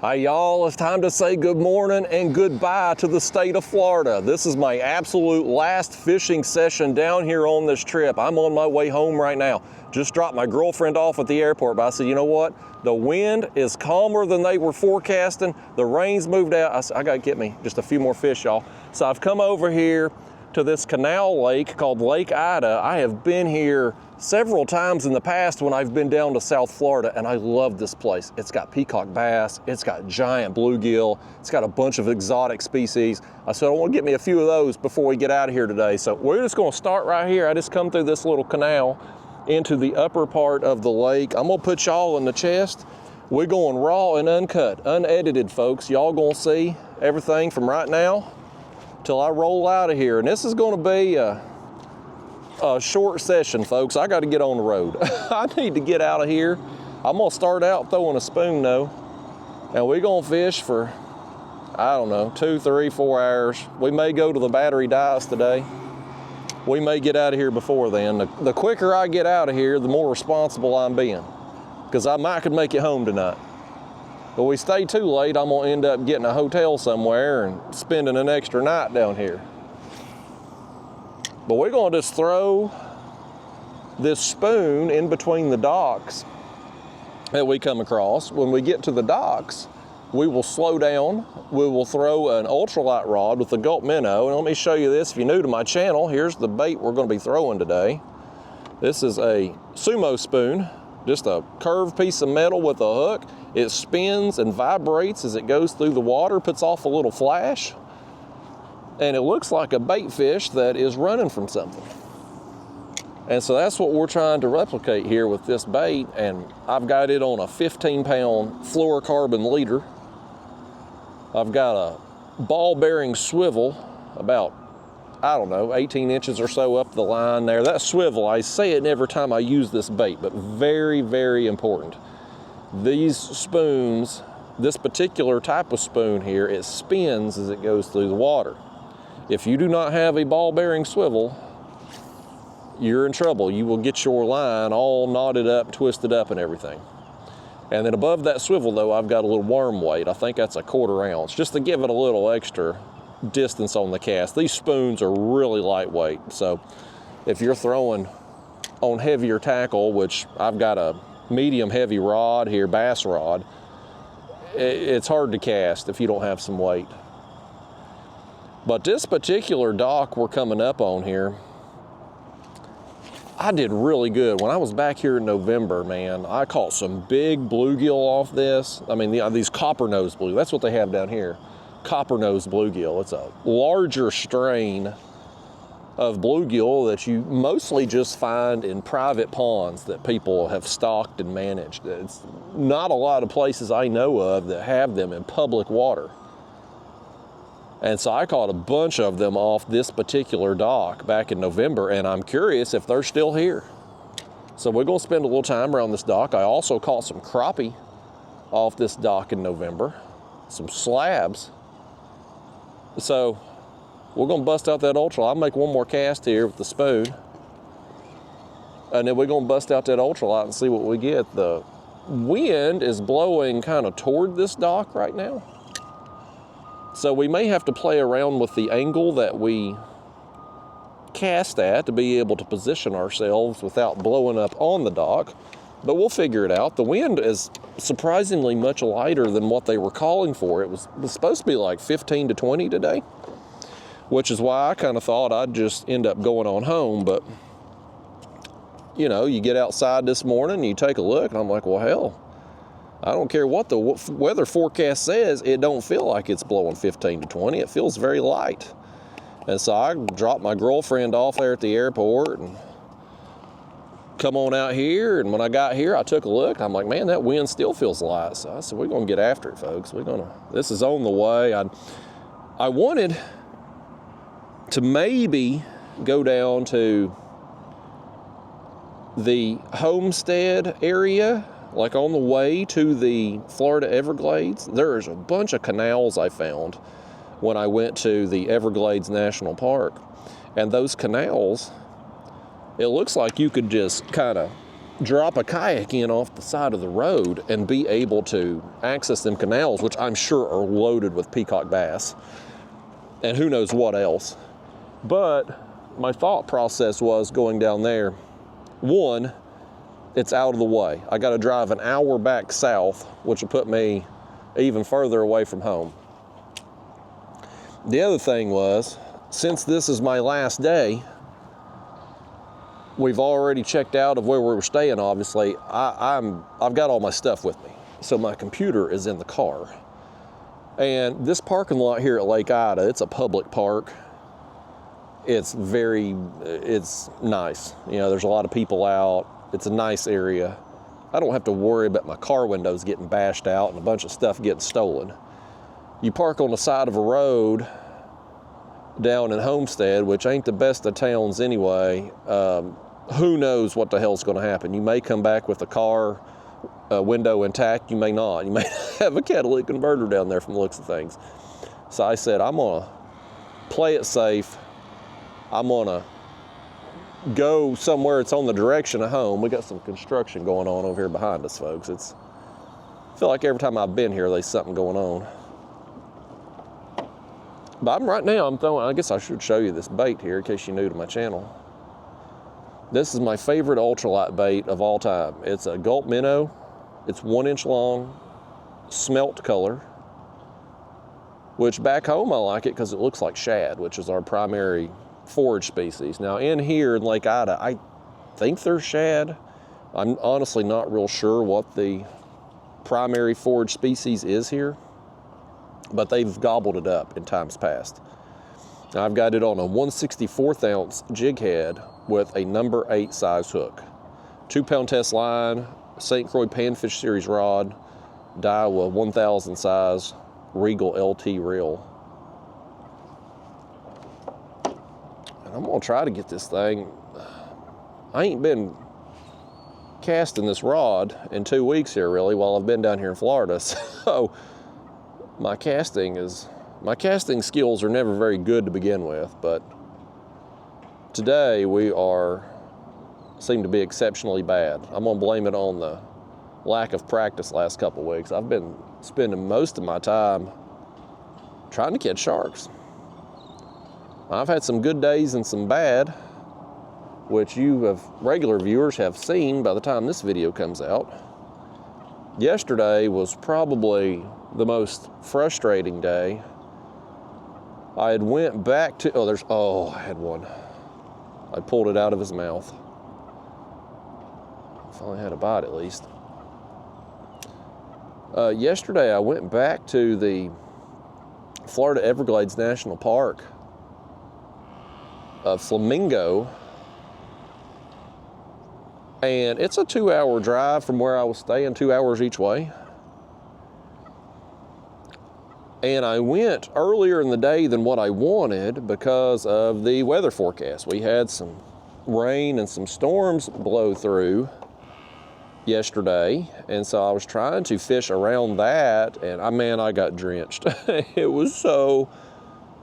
Hi y'all, it's time to say good morning and goodbye to the state of Florida. This is my absolute last fishing session down here on this trip. I'm on my way home right now. Just dropped my girlfriend off at the airport, but I said, you know what? The wind is calmer than they were forecasting. The rain's moved out. I said, I gotta get me just a few more fish, y'all. So I've come over here to this canal lake called Lake Ida. I have been here several times in the past when I've been down to South Florida, and I love this place. It's got peacock bass, it's got giant bluegill, it's got a bunch of exotic species. I said I want to get me a few of those before we get out of here today. So we're just going to start right here. I just come through this little canal into the upper part of the lake. I'm going to put y'all in the chest. We're going raw and uncut, unedited, folks. Y'all going to see everything from right now till I roll out of here. And this is going to be a short session, folks. I got to get on the road. I need to get out of here. I'm going to start out throwing a spoon though, and we're going to fish for, I don't know, 2, 3, 4 hours. We may go to the battery dies today. We may get out of here before then. The quicker I get out of here, the more responsible I'm being, because I might could make it home tonight. But we stay too late, I'm going to end up getting a hotel somewhere and spending an extra night down here. But we're going to just throw this spoon in between the docks that we come across. When we get to the docks, we will slow down. We will throw an ultralight rod with a gulp minnow. And let me show you this. If you're new to my channel, here's the bait we're going to be throwing today. This is a sumo spoon, just a curved piece of metal with a hook. It spins and vibrates as it goes through the water, puts off a little flash. And it looks like a bait fish that is running from something. And so that's what we're trying to replicate here with this bait. And I've got it on a 15-pound fluorocarbon leader. I've got a ball bearing swivel about, I don't know, 18 inches or so up the line there. That swivel, I say it every time I use this bait, but very, very important. These spoons, this particular type of spoon here, it spins as it goes through the water. If you do not have a ball bearing swivel, you're in trouble. You will get your line all knotted up, twisted up and everything. And then above that swivel though, I've got a little worm weight. I think that's a 1/4 ounce, just to give it a little extra distance on the cast. These spoons are really lightweight. So if you're throwing on heavier tackle, which I've got a medium heavy rod here, bass rod, it's hard to cast if you don't have some weight. But this particular dock we're coming up on here, I did really good. When I was back here in November, man, I caught some big bluegill off this. I mean, these copper nose bluegill, that's what they have down here. Copper nose bluegill. It's a larger strain of bluegill that you mostly just find in private ponds that people have stocked and managed. It's not a lot of places I know of that have them in public water. And so I caught a bunch of them off this particular dock back in November, and I'm curious if they're still here. So we're gonna spend a little time around this dock. I also caught some crappie off this dock in November, some slabs. So we're gonna bust out that ultra. I'll make one more cast here with the spoon, and then we're gonna bust out that ultralight and see what we get. The wind is blowing kind of toward this dock right now. So we may have to play around with the angle that we cast at to be able to position ourselves without blowing up on the dock, but we'll figure it out. The wind is surprisingly much lighter than what they were calling for. It was supposed to be like 15 to 20 today, which is why I kind of thought I'd just end up going on home. But you know, you get outside this morning and you take a look, and I'm like, well, hell, I don't care what the weather forecast says, it don't feel like it's blowing 15 to 20. It feels very light. And so I dropped my girlfriend off there at the airport and come on out here. And when I got here, I took a look. And I'm like, man, that wind still feels light. So I said, we're going to get after it, folks. This is on the way. I wanted to maybe go down to the Homestead area, like on the way to the Florida Everglades. There's a bunch of canals I found when I went to the Everglades National Park. And those canals, it looks like you could just kind of drop a kayak in off the side of the road and be able to access them canals, which I'm sure are loaded with peacock bass and who knows what else. But my thought process was going down there, one, it's out of the way. I got to drive an hour back south, which will put me even further away from home. The other thing was, since this is my last day, we've already checked out of where we were staying, obviously. I've got all my stuff with me. So my computer is in the car. And this parking lot here at Lake Ida, it's a public park. It's nice. You know, there's a lot of people out. It's a nice area. I don't have to worry about my car windows getting bashed out and a bunch of stuff getting stolen. You park on the side of a road down in Homestead, which ain't the best of towns anyway. Who knows what the hell's gonna happen? You may come back with a car window intact, you may not. You may have a catalytic converter down there from the looks of things. So I said, I'm gonna play it safe. I'm gonna go somewhere it's on the direction of home. We got some construction going on over here behind us, folks. I feel like every time I've been here, there's something going on. But I'm throwing, I guess I should show you this bait here in case you're new to my channel. This is my favorite ultralight bait of all time. It's a gulp minnow. It's 1 inch long, smelt color, which back home I like it because it looks like shad, which is our primary forage species. Now in here in Lake Ida, I think they're shad. I'm honestly not real sure what the primary forage species is here, but they've gobbled it up in times past. Now I've got it on a 1/64 ounce jig head with a number 8 size hook. 2 pound test line, St. Croix Panfish Series rod, Daiwa 1000 size Regal LT reel. And I'm gonna try to get this thing. I ain't been casting this rod in 2 weeks here really while I've been down here in Florida. So my casting skills are never very good to begin with, but today seem to be exceptionally bad. I'm gonna blame it on the lack of practice last couple of weeks. I've been spending most of my time trying to catch sharks. I've had some good days and some bad, which regular viewers have seen by the time this video comes out. Yesterday was probably the most frustrating day. I had went back to, I had one. I pulled it out of his mouth. Finally had a bite at least. Yesterday I went back to the Florida Everglades National Park of Flamingo, and it's a 2-hour drive from where I was staying, 2 hours each way. And I went earlier in the day than what I wanted because of the weather forecast. We had some rain and some storms blow through yesterday, and so I was trying to fish around that, and I got drenched. It was so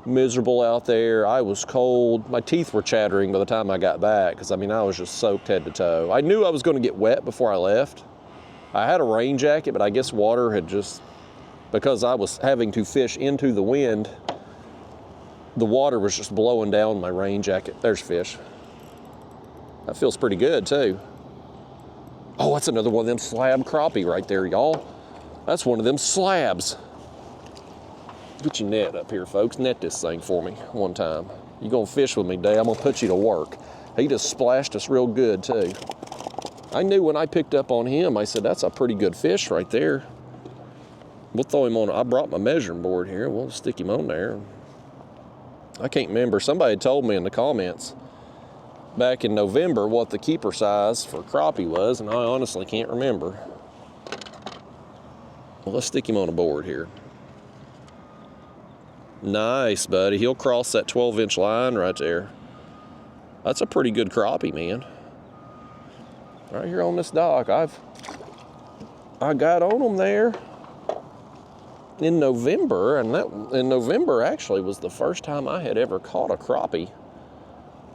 miserable out there. I was cold. My teeth were chattering by the time I got back because I was just soaked head to toe. I knew I was going to get wet before I left. I had a rain jacket, but I guess water had just, because I was having to fish into the wind, the water was just blowing down my rain jacket. There's fish. That feels pretty good too. Oh, that's another one of them slab crappie right there, y'all. That's one of them slabs. Get your net up here, folks. Net this thing for me one time. You gonna fish with me, Dad? I'm gonna put you to work. He just splashed us real good too. I knew when I picked up on him, I said, that's a pretty good fish right there. We'll throw him on. I brought my measuring board here. We'll stick him on there. I can't remember. Somebody told me in the comments back in November what the keeper size for crappie was, and I honestly can't remember. Well, let's stick him on a board here. Nice, buddy. He'll cross that 12-inch line right there. That's a pretty good crappie, man. Right here on this dock. I got on them there in November, and in November actually was the first time I had ever caught a crappie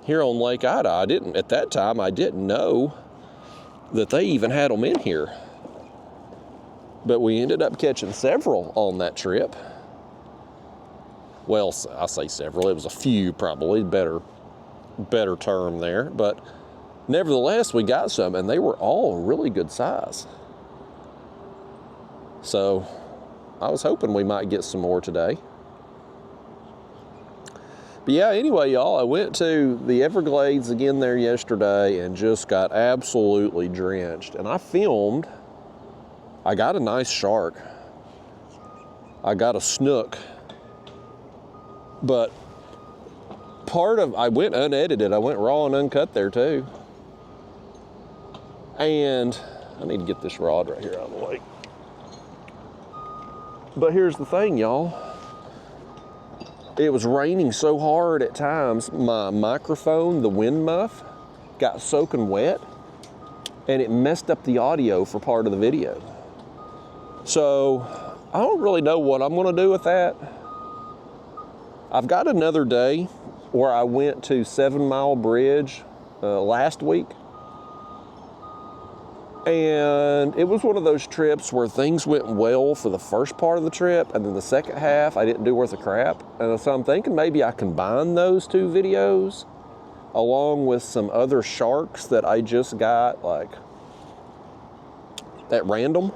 here on Lake Ida. At that time, I didn't know that they even had them in here. But we ended up catching several on that trip. Well, I say several, it was a few probably, better term there. But nevertheless, we got some, and they were all really good size. So I was hoping we might get some more today. But yeah, anyway, y'all, I went to the Everglades again there yesterday and just got absolutely drenched. And I filmed, I got a nice shark. I got a snook. But I went unedited. I went raw and uncut there too. And I need to get this rod right here out of the way. But here's the thing, y'all. It was raining so hard at times, my microphone, the wind muff, got soaking wet, and it messed up the audio for part of the video. So I don't really know what I'm gonna do with that. I've got another day where I went to 7 Mile Bridge last week. And it was one of those trips where things went well for the first part of the trip, and then the second half I didn't do worth a crap. And so I'm thinking maybe I combine those two videos along with some other sharks that I just got like at random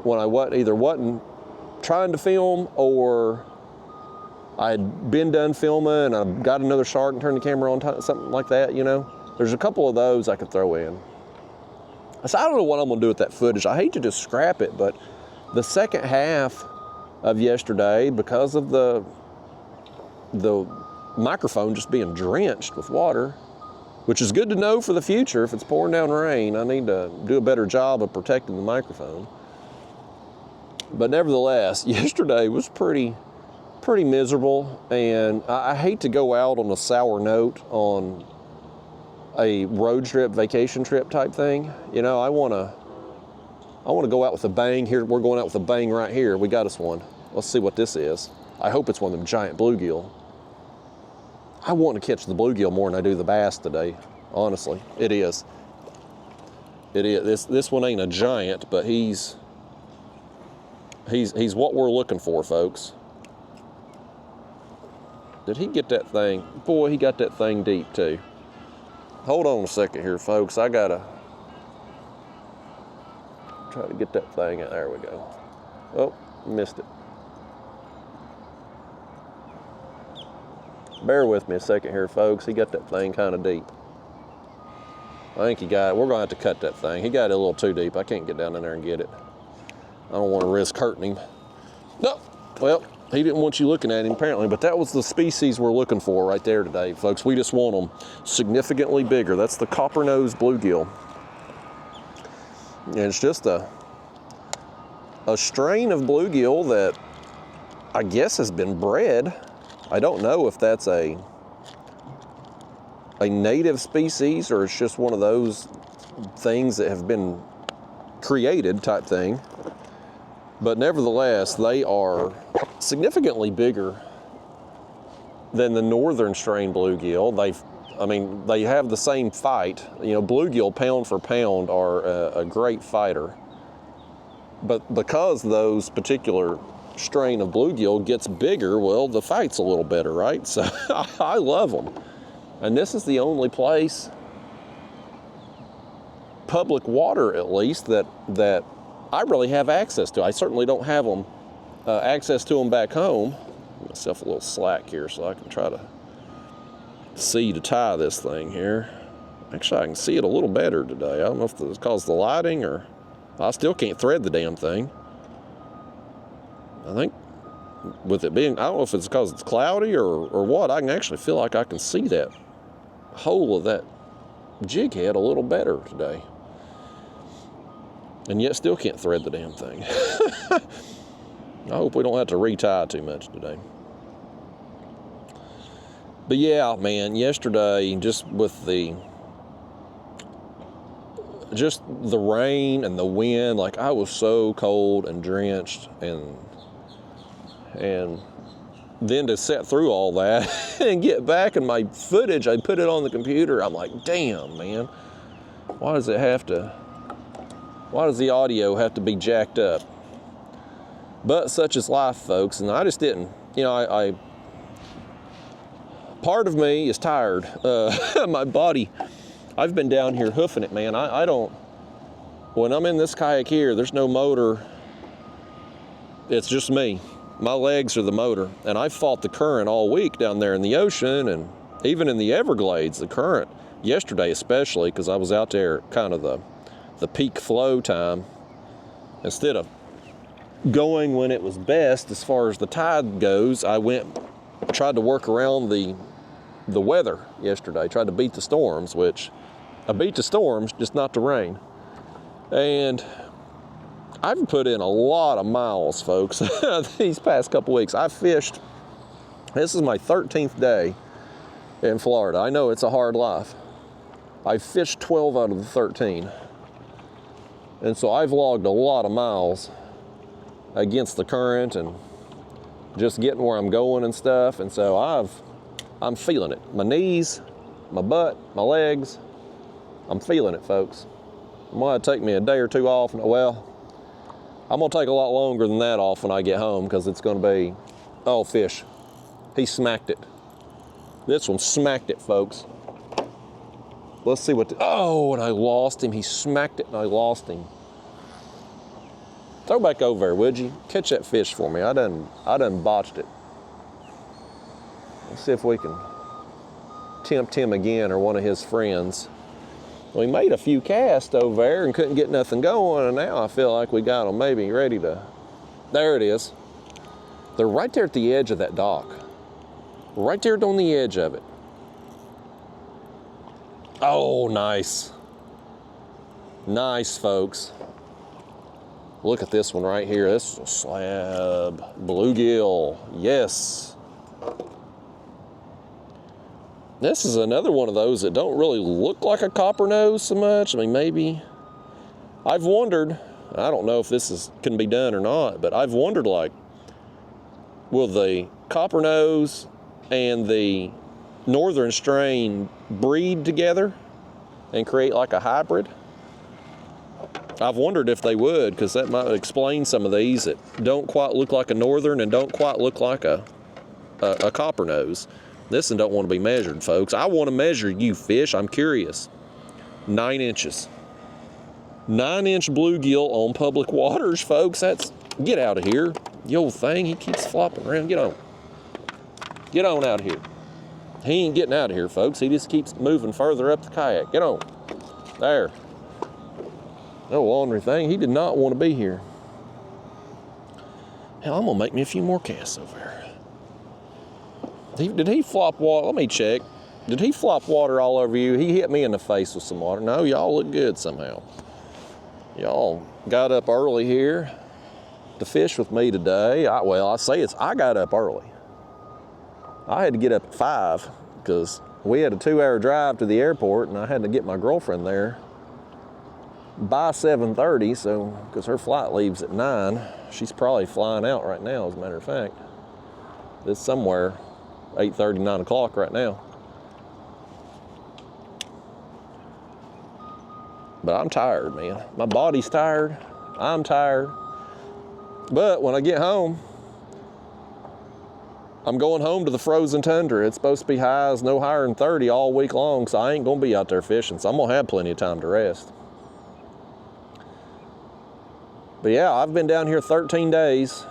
when I wasn't trying to film, or I had been done filming and I got another shark and turned the camera on, something like that, you know. There's a couple of those I could throw in. So I don't know what I'm gonna do with that footage. I hate to just scrap it, but the second half of yesterday, because of the microphone just being drenched with water, which is good to know for the future. If it's pouring down rain, I need to do a better job of protecting the microphone. But nevertheless, yesterday was pretty miserable, and I hate to go out on a sour note on a road trip, vacation trip type thing. You know, I want to go out with a bang. Here, we're going out with a bang right here. We got us one. Let's see what this is. I hope it's one of them giant bluegill. I want to catch the bluegill more than I do the bass today. Honestly, it is. It is. This one ain't a giant, but he's what we're looking for, folks. Did he get that thing? Boy, he got that thing deep too. Hold on a second here, folks. I gotta try to get that thing out. There we go. Oh, missed it. Bear with me a second here, folks. He got that thing kind of deep. I think we're gonna have to cut that thing. He got it a little too deep. I can't get down in there and get it. I don't want to risk hurting him. No, well, he didn't want you looking at him apparently, but that was the species we're looking for right there today, folks. We just want them significantly bigger. That's the copper-nosed bluegill. And it's just a strain of bluegill that I guess has been bred. I don't know if that's a native species or it's just one of those things that have been created type thing. But nevertheless, they are significantly bigger than the northern strain bluegill. They have the same fight. You know, bluegill pound for pound are a great fighter. But because those particular strain of bluegill gets bigger, well, the fight's a little better, right? So I love them. And this is the only place, public water at least, that I really have access to. I certainly don't have access to them back home. Give myself a little slack here so I can try to see to tie this thing here. Actually, I can see it a little better today. I don't know if it's because of the lighting or I still can't thread the damn thing. I think with it being, I don't know if it's because it's cloudy or what, I can actually feel like I can see that hole of that jig head a little better today. And yet still can't thread the damn thing. I hope we don't have to retie too much today. But yeah, man, yesterday, just with the rain and the wind, like I was so cold and drenched, and then to sit through all that and get back in my footage, I put it on the computer. I'm like, damn, man, why does it have to Why does the audio have to be jacked up? But such is life, folks, and I just didn't. You know, I part of me is tired. My body, I've been down here hoofing it, man. I don't, when I'm in this kayak here, there's no motor. It's just me. My legs are the motor. And I fought the current all week down there in the ocean and even in the Everglades, the current, yesterday especially, because I was out there kind of the peak flow time. Instead of going when it was best as far as the tide goes, I tried to work around the weather yesterday, tried to beat the storms, which I beat the storms, just not the rain. And I've put in a lot of miles, folks, these past couple weeks. I fished, this is my 13th day in Florida. I know it's a hard life. I fished 12 out of the 13. And so I've logged a lot of miles against the current and just getting where I'm going and stuff. And so I'm feeling it. My knees, my butt, my legs, I'm feeling it, folks. It might take me a day or two off. Well, I'm gonna take a lot longer than that off when I get home, because it's gonna be, oh, fish. He smacked it. This one smacked it, folks. Let's see what, oh, and I lost him. He smacked it and I lost him. Throw back over there, would you? Catch that fish for me. I done botched it. Let's see if we can tempt him again or one of his friends. We made a few casts over there and couldn't get nothing going, and now I feel like we got them maybe ready to, there it is. They're right there at the edge of that dock. Right there on the edge of it. Oh, nice. Nice, folks. Look at this one right here. This is a slab bluegill. Yes. This is another one of those that don't really look like a copper nose so much. I mean, maybe. I've wondered, I don't know if this can be done or not, but I've wondered, like, will the copper nose and the northern strain breed together and create like a hybrid? I've wondered if they would, because that might explain some of these that don't quite look like a northern and don't quite look like a copper nose. This one don't want to be measured, folks. I want to measure you, fish. I'm curious. 9 inches. 9-inch bluegill on public waters, folks. That's, get out of here. The old thing, he keeps flopping around. Get on. Get on out of here. He ain't getting out of here, folks. He just keeps moving further up the kayak. Get on. There. No ornery thing. He did not want to be here. Hell, I'm going to make me a few more casts over there. Did he flop water? Let me check. Did he flop water all over you? He hit me in the face with some water. No, y'all look good somehow. Y'all got up early here to fish with me today. I got up early. I had to get up at 5 because we had a 2-hour drive to the airport and I had to get my girlfriend there by 7:30, so, because her flight leaves at 9. She's probably flying out right now, as a matter of fact. It's somewhere 8:30, 9 o'clock right now. But I'm tired, man. My body's tired. I'm tired. But when I get home, I'm going home to the frozen tundra. It's supposed to be highs no higher than 30 all week long, so I ain't gonna be out there fishing, so I'm gonna have plenty of time to rest. But yeah, I've been down here 13 days.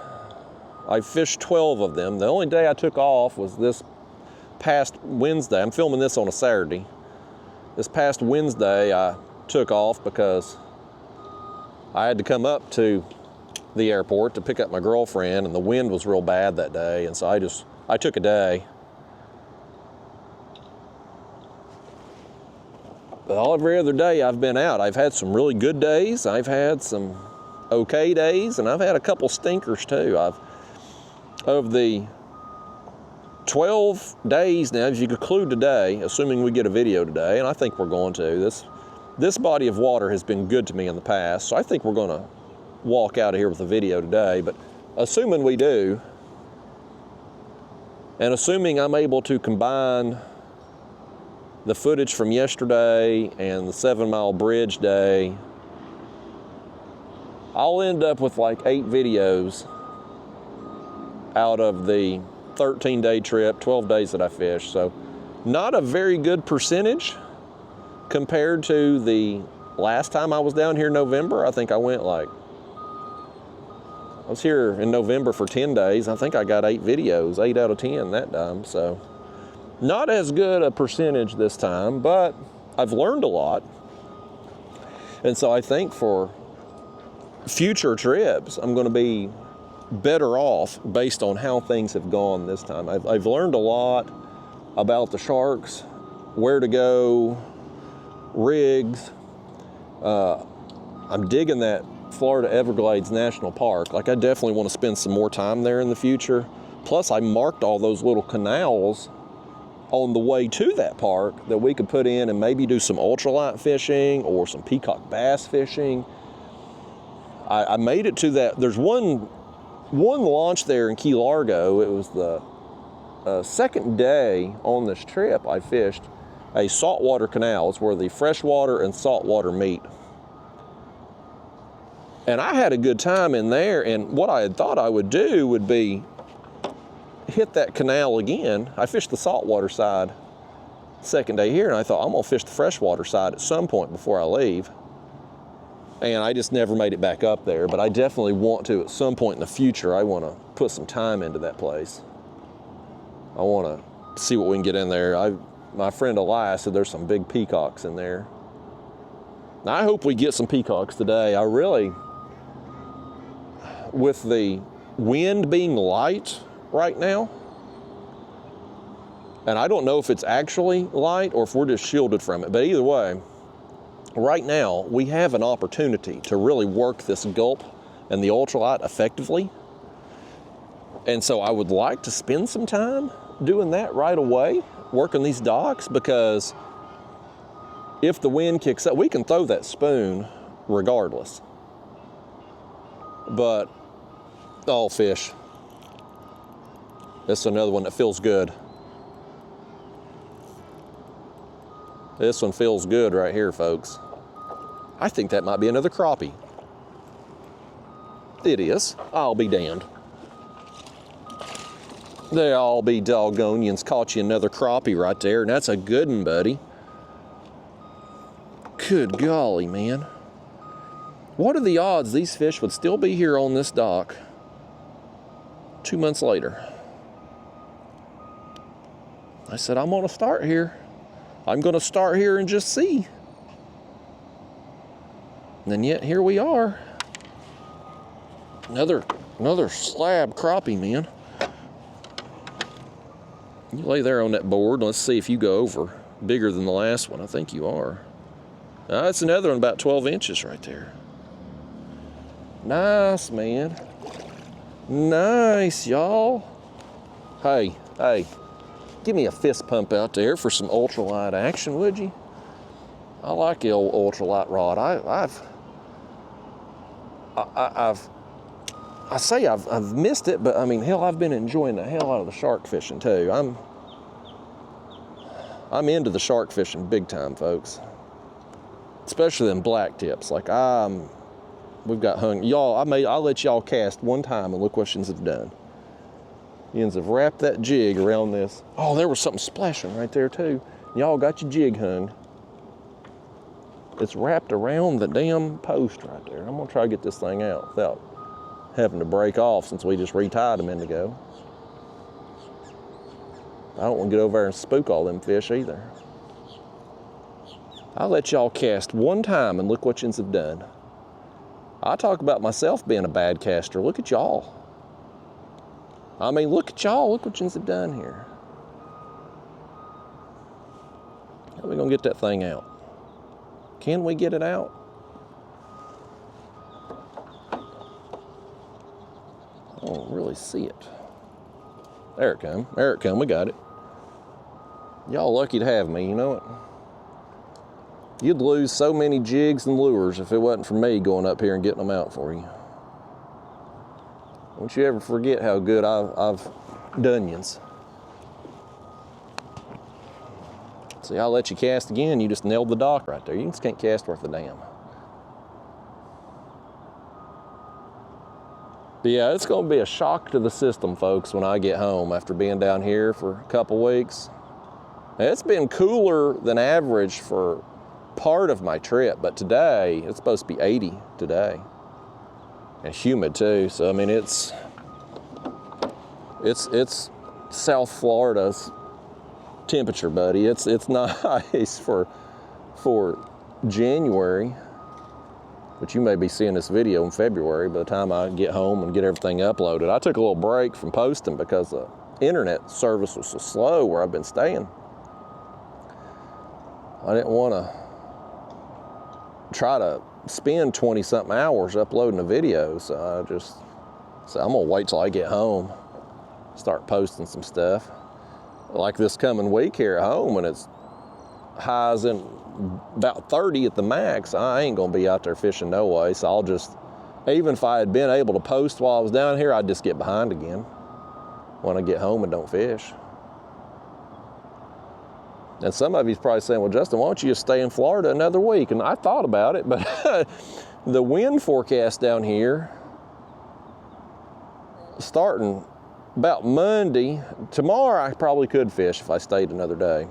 I fished 12 of them. The only day I took off was this past Wednesday. I'm filming this on a Saturday. This past Wednesday I took off because I had to come up to the airport to pick up my girlfriend, and the wind was real bad that day, and so I took a day. But every other day I've been out. I've had some really good days. I've had some okay days, and I've had a couple stinkers too. Of the 12 days now, if you conclude today, assuming we get a video today, and I think we're going to, this body of water has been good to me in the past, so I think we're going to walk out of here with a video today. But assuming we do, and assuming I'm able to combine the footage from yesterday and the 7 Mile Bridge day I'll end up with like 8 videos out of the 13-day trip, 12 days that I fished. So not a very good percentage compared to the last time I was down here in November. I think I went like, I was here in November for 10 days. I think I got 8 videos, 8 out of 10 that time. So not as good a percentage this time, but I've learned a lot. And so I think for future trips, I'm going to be better off based on how things have gone this time. I've learned a lot about the sharks, where to go, rigs. I'm digging that Florida Everglades National Park. Like, I definitely want to spend some more time there in the future. Plus, I marked all those little canals on the way to that park that we could put in and maybe do some ultralight fishing or some peacock bass fishing. I made it to that. There's one launch there in Key Largo. It was the second day on this trip. I fished a saltwater canal. It's where the freshwater and saltwater meet. And I had a good time in there, and what I had thought I would do would be hit that canal again. I fished the saltwater side second day here, and I thought I'm gonna fish the freshwater side at some point before I leave. And I just never made it back up there, but I definitely want to at some point in the future. I want to put some time into that place. I want to see what we can get in there. My friend Elias said there's some big peacocks in there. Now, I hope we get some peacocks today. I really, with the wind being light right now, and I don't know if it's actually light or if we're just shielded from it, but either way, right now, we have an opportunity to really work this gulp and the ultralight effectively. And so I would like to spend some time doing that right away, working these docks, because if the wind kicks up, we can throw that spoon regardless. But, oh, fish. This is another one that feels good. This one feels good right here, folks. I think that might be another crappie. It is. I'll be damned. They all be doggonians. Caught you another crappie right there, and that's a good one, buddy. Good golly, man. What are the odds these fish would still be here on this dock 2 months later? I said, I'm gonna start here. I'm going to start here and just see. And yet here we are. Another slab crappie, man. You lay there on that board. Let's see if you go over. Bigger than the last one. I think you are. That's another one about 12 inches right there. Nice, man. Nice, y'all. Hey. Give me a fist pump out there for some ultralight action, would you? I like the old ultralight rod. I've missed it, but I mean, hell, I've been enjoying the hell out of the shark fishing too. I'm into the shark fishing big time, folks. Especially them black tips. Like we've got hung. Y'all, I'll let y'all cast one time and look what yins have done. Yins have wrapped that jig around this. Oh, there was something splashing right there too. Y'all got your jig hung. It's wrapped around the damn post right there. I'm gonna try to get this thing out without having to break off since we just retied a minute ago. I don't want to get over there and spook all them fish either. I'll let y'all cast one time and look what yins have done. I talk about myself being a bad caster. Look at y'all. I mean, look at y'all. Look what yins have done here. How are we gonna get that thing out? Can we get it out? I don't really see it. There it come. There it come. We got it. Y'all lucky to have me, you know it? You'd lose so many jigs and lures if it wasn't for me going up here and getting them out for you. Don't you ever forget how good I've done yins. See, I'll let you cast again. You just nailed the dock right there. You just can't cast worth a damn. But yeah, it's going to be a shock to the system, folks, when I get home after being down here for a couple weeks. It's been cooler than average for part of my trip, but today it's supposed to be 80 today, and humid too. So I mean, it's South Florida's temperature, buddy. It's nice for January, but you may be seeing this video in February by the time I get home and get everything uploaded. I took a little break from posting because the internet service was so slow where I've been staying. I didn't want to try to spend 20-something hours uploading a video, so I just said, I'm going to wait till I get home, start posting some stuff. Like this coming week here at home, when it's highs in about 30 at the max, I ain't going to be out there fishing no way, so I'll just, even if I had been able to post while I was down here, I'd just get behind again when I get home and don't fish. And some of you's probably saying, well, Justin, why don't you just stay in Florida another week? And I thought about it, but the wind forecast down here, starting about Monday, tomorrow I probably could fish if I stayed another day.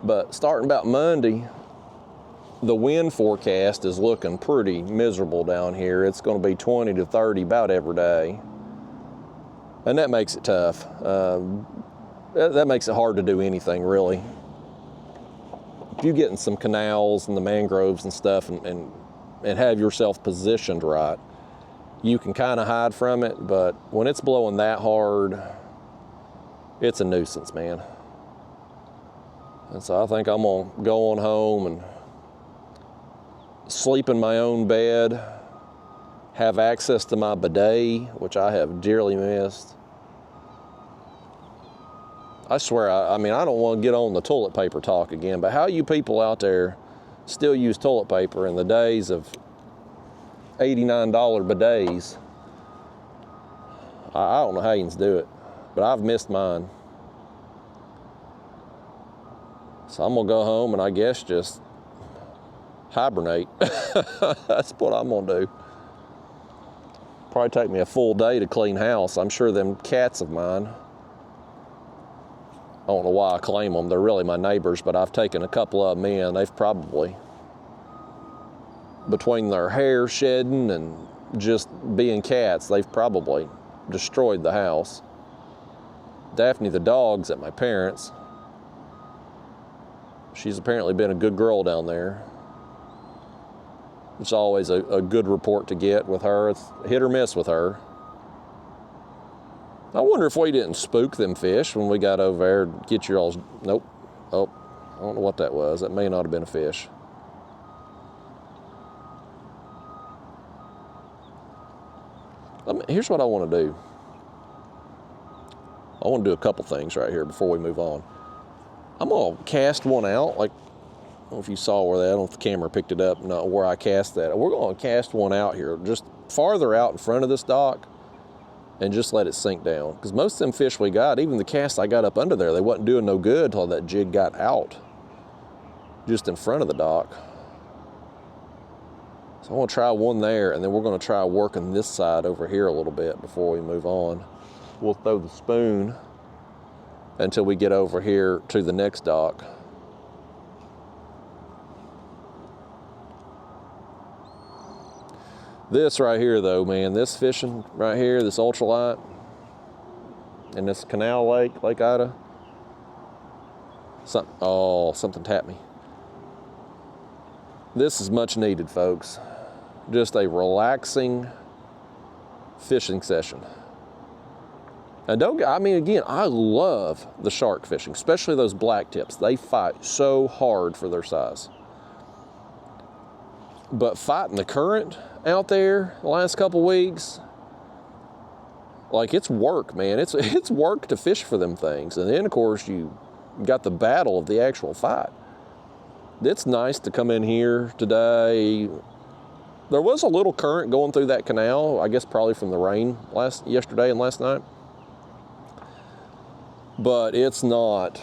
But starting about Monday, the wind forecast is looking pretty miserable down here. It's going to be 20 to 30 about every day. And that makes it tough. That makes it hard to do anything, really. If you get in some canals and the mangroves and stuff and have yourself positioned right, you can kind of hide from it, but when it's blowing that hard, it's a nuisance, man. And so I think I'm gonna go on home and sleep in my own bed, have access to my bidet, which I have dearly missed. I swear, I mean, I don't want to get on the toilet paper talk again, but how you people out there still use toilet paper in the days of $89 bidets, I don't know how you can do it, but I've missed mine. So I'm gonna go home and I guess just hibernate. That's what I'm gonna do. Probably take me a full day to clean house. I'm sure them cats of mine, I don't know why I claim them, they're really my neighbors, but I've taken a couple of them in. They've probably, between their hair shedding and just being cats, they've probably destroyed the house. Daphne the dog's at my parents'. She's apparently been a good girl down there. It's always a good report to get with her. It's hit or miss with her. I wonder if we didn't spook them fish when we got over there. Get your all's, nope. Oh, I don't know what that was. That may not have been a fish. Here's what I want to do. I want to do a couple things right here before we move on. I'm going to cast one out. Like, I don't know if you saw where that, I don't know if the camera picked it up, not where I cast that. We're going to cast one out here, just farther out in front of this dock, and just let it sink down. Because most of them fish we got, even the casts I got up under there, they wasn't doing no good until that jig got out, just in front of the dock. So I want to try one there, and then we're going to try working this side over here a little bit before we move on. We'll throw the spoon until we get over here to the next dock. This right here though, man, this fishing right here, this ultralight, and this canal lake, Lake Ida, something tapped me. This is much needed, folks. Just a relaxing fishing session. And again, I love the shark fishing, especially those black tips. They fight so hard for their size. But fighting the current out there the last couple weeks, like, it's work, man. It's work to fish for them things. And then, of course, you got the battle of the actual fight. It's nice to come in here today. There was a little current going through that canal, I guess probably from the rain yesterday and last night. But it's nothing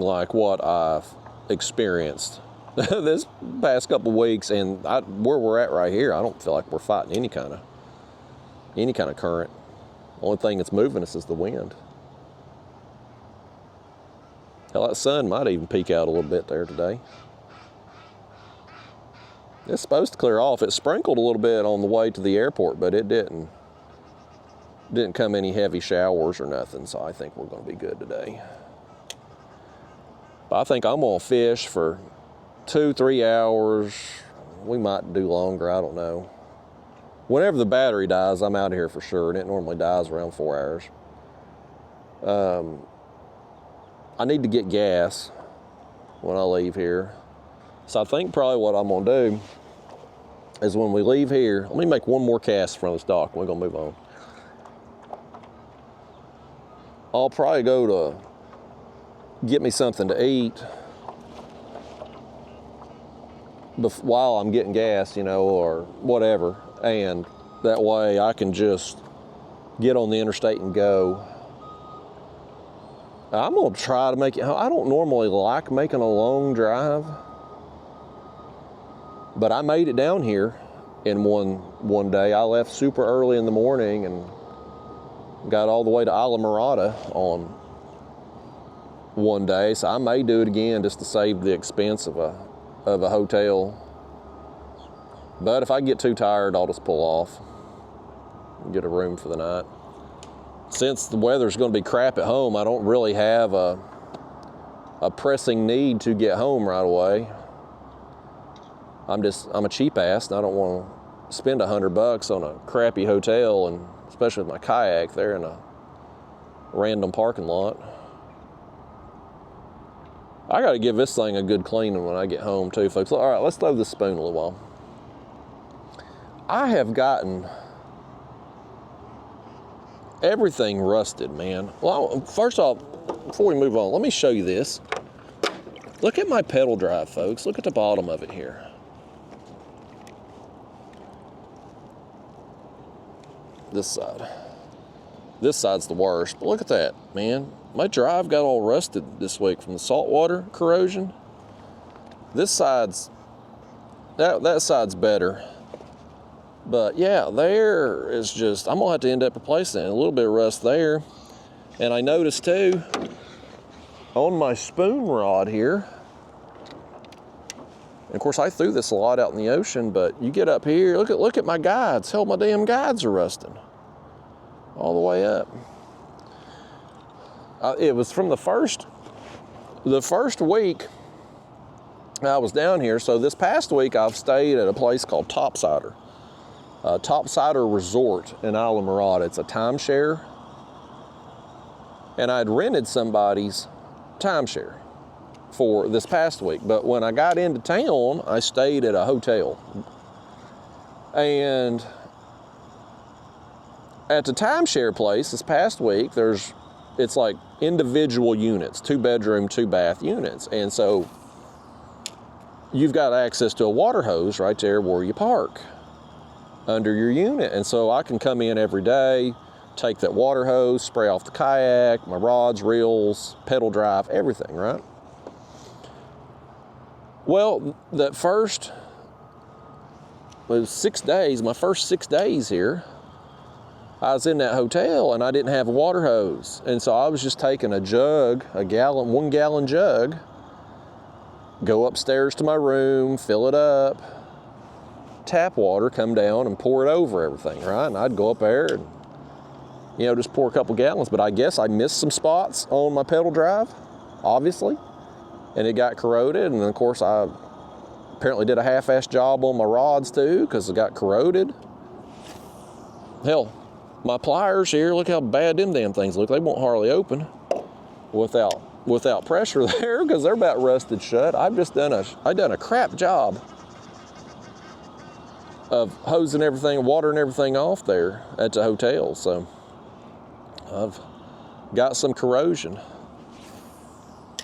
like what I've experienced this past couple weeks, and where we're at right here, I don't feel like we're fighting any kind of current. Only thing that's moving us is the wind. Hell, that sun might even peek out a little bit there today. It's supposed to clear off. It sprinkled a little bit on the way to the airport, but it didn't come any heavy showers or nothing, so I think we're going to be good today. But I think I'm going to fish for 2-3 hours. We might do longer, I don't know. Whenever the battery dies, I'm out of here for sure, and it normally dies around 4 hours. I need to get gas when I leave here. So I think probably what I'm gonna do is when we leave here, let me make one more cast from this dock, and we're gonna move on. I'll probably go to get me something to eat while I'm getting gas, you know, or whatever. And that way I can just get on the interstate and go. I'm gonna try to make it. I don't normally like making a long drive, but I made it down here in one day. I left super early in the morning and got all the way to Isla Mirada on one day. So I may do it again just to save the expense of a hotel. But if I get too tired, I'll just pull off and get a room for the night. Since the weather's going to be crap at home, I don't really have a pressing need to get home right away. I'm a cheap ass, and I don't want to spend $100 on a crappy hotel, and especially with my kayak there in a random parking lot. I got to give this thing a good cleaning when I get home too, folks. All right, let's throw this spoon a little while. I have gotten everything rusted, man. Well, first off, before we move on, let me show you this. Look at my pedal drive, folks. Look at the bottom of it here. This side. This side's the worst, but look at that, man. My drive got all rusted this week from the saltwater corrosion. This side's, that side's better. But yeah, there is just, I'm gonna have to end up replacing it. A little bit of rust there. And I noticed too, on my spoon rod here, and of course I threw this a lot out in the ocean, but you get up here, look at my guides. Hell, my damn guides are rusting all the way up. It was from the first week I was down here. So this past week I've stayed at a place called Topsider Resort in Isla Mirada. It's a timeshare, and I'd rented somebody's timeshare for this past week. But when I got into town, I stayed at a hotel. And at the timeshare place this past week, it's like individual units, 2-bedroom, 2-bath units. And so you've got access to a water hose right there where you park under your unit. And so I can come in every day, take that water hose, spray off the kayak, my rods, reels, pedal drive, everything, right? Well, that first, it was 6 days, my first 6 days here, I was in that hotel and I didn't have a water hose. And so I was just taking a jug, 1 gallon jug, go upstairs to my room, fill it up, tap water, come down and pour it over everything, right? And I'd go up there and, you know, just pour a couple gallons. But I guess I missed some spots on my pedal drive, obviously, and it got corroded. And then of course I apparently did a half-assed job on my rods too, because it got corroded. Hell, my pliers here, look how bad them damn things look. They won't hardly open without pressure there, because they're about rusted shut. I've done a crap job of hosing everything, watering everything off there at the hotel. So I've got some corrosion.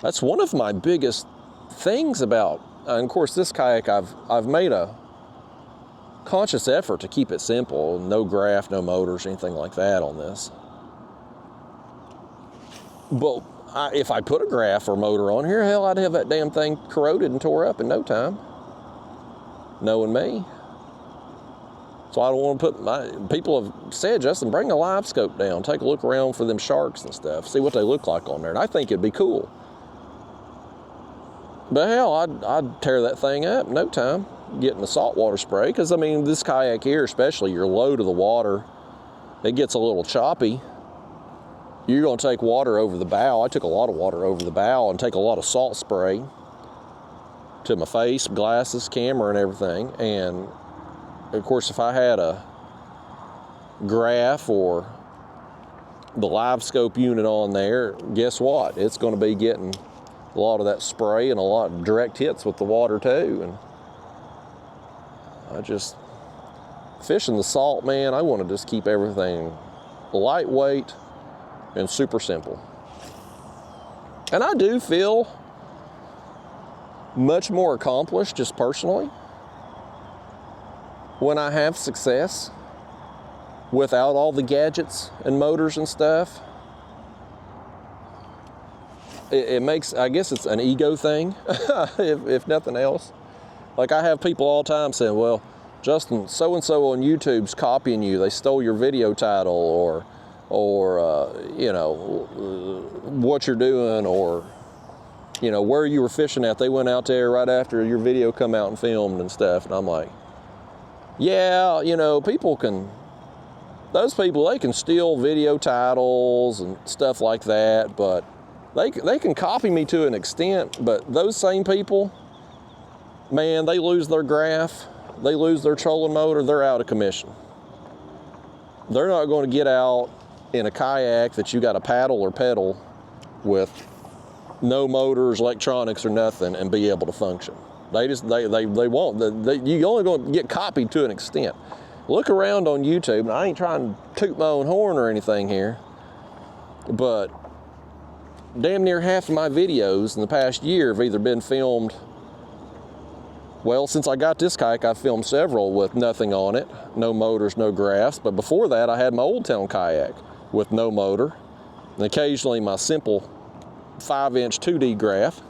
That's one of my biggest things about, and of course this kayak, I've made a conscious effort to keep it simple, no graft, no motors, anything like that on this. But if I put a graph or motor on here, hell, I'd have that damn thing corroded and tore up in no time. Knowing me. So I don't want to put people have said, Justin, bring a live scope down, take a look around for them sharks and stuff, see what they look like on there. And I think it'd be cool. But hell, I'd tear that thing up in no time, getting the saltwater spray. Because I mean, this kayak here, especially, you're low to the water, it gets a little choppy. You're going to take water over the bow. I took a lot of water over the bow and take a lot of salt spray to my face, glasses, camera, and everything. And of course, if I had a graph or the live scope unit on there, guess what? It's going to be getting a lot of that spray and a lot of direct hits with the water too. And I just, fishing the salt, man, I want to just keep everything lightweight and super simple. And I do feel much more accomplished just personally when I have success without all the gadgets and motors and stuff. It makes, I guess it's an ego thing, if nothing else. Like I have people all the time saying, well, Justin, so-and-so on YouTube's copying you. They stole your video title or you know, what you're doing, or, you know, where you were fishing at. They went out there right after your video come out and filmed and stuff. And I'm like, yeah, you know, those people, they can steal video titles and stuff like that, but they can copy me to an extent. But those same people, man, they lose their graph, they lose their trolling motor, they're out of commission. They're not going to get out in a kayak that you got to paddle or pedal with no motors, electronics, or nothing and be able to function. They won't. You only going to get copied to an extent. Look around on YouTube, and I ain't trying to toot my own horn or anything here, but damn near half of my videos in the past year have either been filmed, well, since I got this kayak, I've filmed several with nothing on it, no motors, no graphs. But before that, I had my Old Town kayak with no motor, and occasionally my simple 5-inch 2D graph.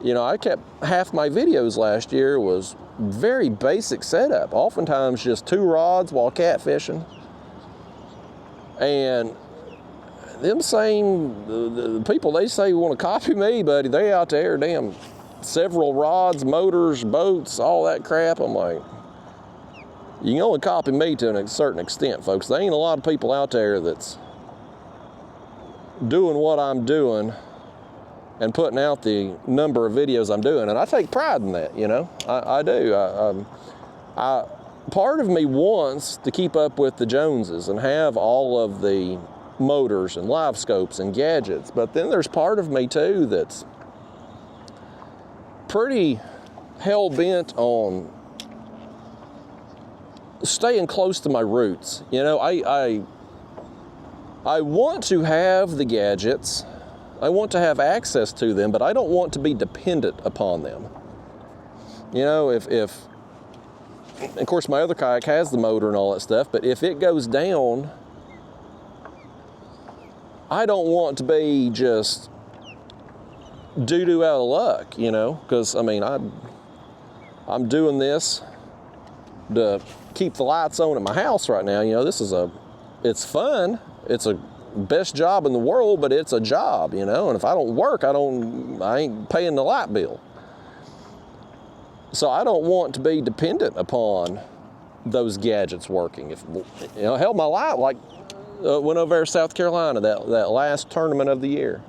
You know, I kept half my videos last year was very basic setup, oftentimes just 2 rods while catfishing. And them same the people, they say want to copy me, buddy, they out there, damn, several rods, motors, boats, all that crap. I'm like, you can only copy me to a certain extent, folks. There ain't a lot of people out there that's doing what I'm doing and putting out the number of videos I'm doing, and I take pride in that, you know. I do. Part of me wants to keep up with the Joneses and have all of the motors and live scopes and gadgets, but then there's part of me too that's pretty hell-bent on staying close to my roots. You know, I want to have the gadgets, I want to have access to them, but I don't want to be dependent upon them. You know, if of course my other kayak has the motor and all that stuff, but if it goes down, I don't want to be just doo-doo out of luck, you know, because I mean, I'm doing this to keep the lights on at my house right now. You know, it's fun, it's a best job in the world, but it's a job, you know, and if I don't work, I ain't paying the light bill. So I don't want to be dependent upon those gadgets working. If, you know, hell, my light, like, went over there to South Carolina, that last tournament of the year,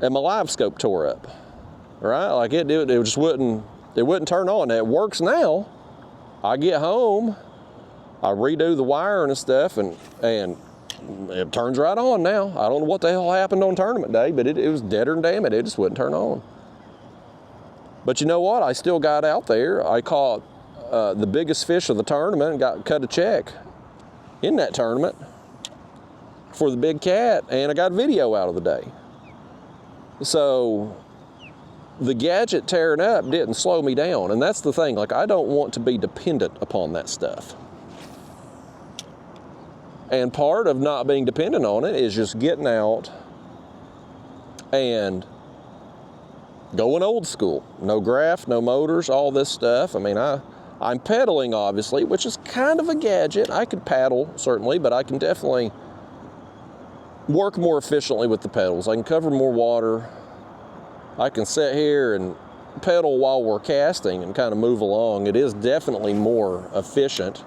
and my live scope tore up, right? Like it just wouldn't turn on. It works now. I get home, I redo the wiring and stuff, and it turns right on now. I don't know what the hell happened on tournament day, but it was deader than damn it. It just wouldn't turn on. But you know what? I still got out there. I caught the biggest fish of the tournament and cut a check in that tournament for the big cat, and I got video out of the day. So the gadget tearing up didn't slow me down, and that's the thing. Like, I don't want to be dependent upon that stuff. And part of not being dependent on it is just getting out and going old school. No graph, no motors, all this stuff. I mean, I'm pedaling, obviously, which is kind of a gadget. I could paddle, certainly, but I can definitely work more efficiently with the pedals. I can cover more water. I can sit here and pedal while we're casting and kind of move along. It is definitely more efficient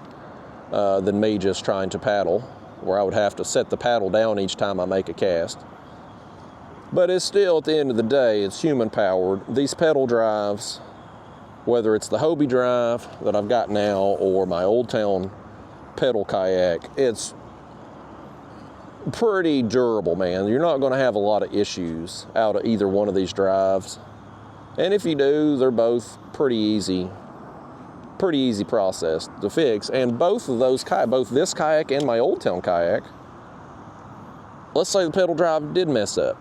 than me just trying to paddle, where I would have to set the paddle down each time I make a cast. But it's still, at the end of the day, it's human powered. These pedal drives, whether it's the Hobie drive that I've got now or my Old Town pedal kayak, it's pretty durable, man. You're not going to have a lot of issues out of either one of these drives. And if you do, they're both pretty easy process to fix. And both of those both this kayak and my Old Town kayak, let's say the pedal drive did mess up,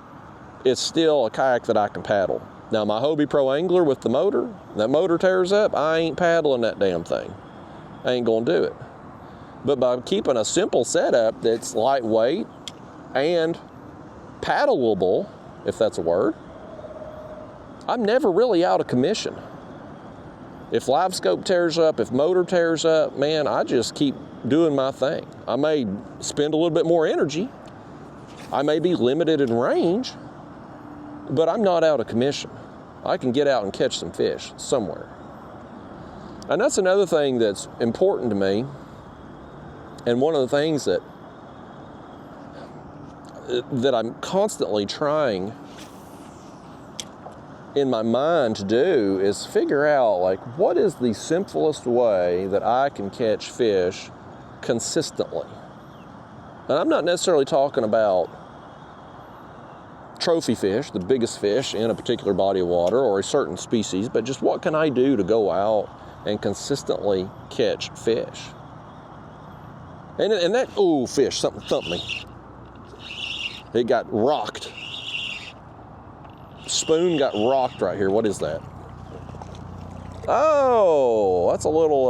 it's still a kayak that I can paddle. Now my Hobie Pro Angler with the motor, that motor tears up, I ain't paddling that damn thing. I ain't gonna do it. But by keeping a simple setup that's lightweight and paddleable, if that's a word, I'm never really out of commission. If live scope tears up, if motor tears up, man, I just keep doing my thing. I may spend a little bit more energy. I may be limited in range, but I'm not out of commission. I can get out and catch some fish somewhere. And that's another thing that's important to me. And one of the things that I'm constantly trying in my mind to do is figure out, like, what is the simplest way that I can catch fish consistently? And I'm not necessarily talking about trophy fish, the biggest fish in a particular body of water or a certain species, but just what can I do to go out and consistently catch fish? And that, oh, fish, something thumped me. It got rocked. Spoon got rocked right here. What is that? Oh, that's a little,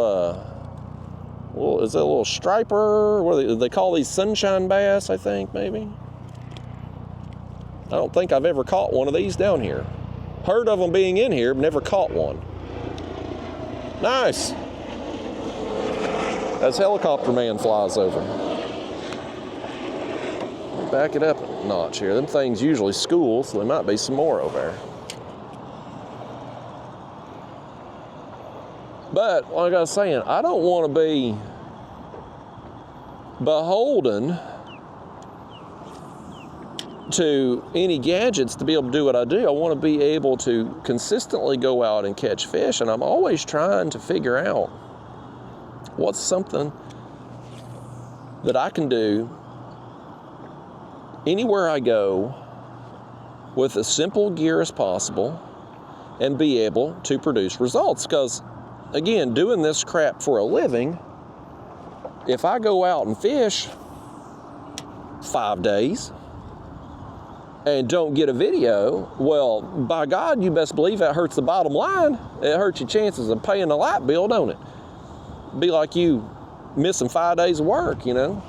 is that a little striper? What do they call these? Sunshine bass, I think, maybe. I don't think I've ever caught one of these down here. Heard of them being in here, but never caught one. Nice. As helicopter man flies over. Back it up a notch here. Them things usually school, so there might be some more over there. But like I was saying, I don't want to be beholden to any gadgets to be able to do what I do. I want to be able to consistently go out and catch fish, and I'm always trying to figure out what's something that I can do anywhere I go with as simple gear as possible and be able to produce results. Because, again, doing this crap for a living, if I go out and fish 5 days and don't get a video, well, by God, you best believe that hurts the bottom line. It hurts your chances of paying the light bill, don't it? Be like you missing 5 days of work, you know?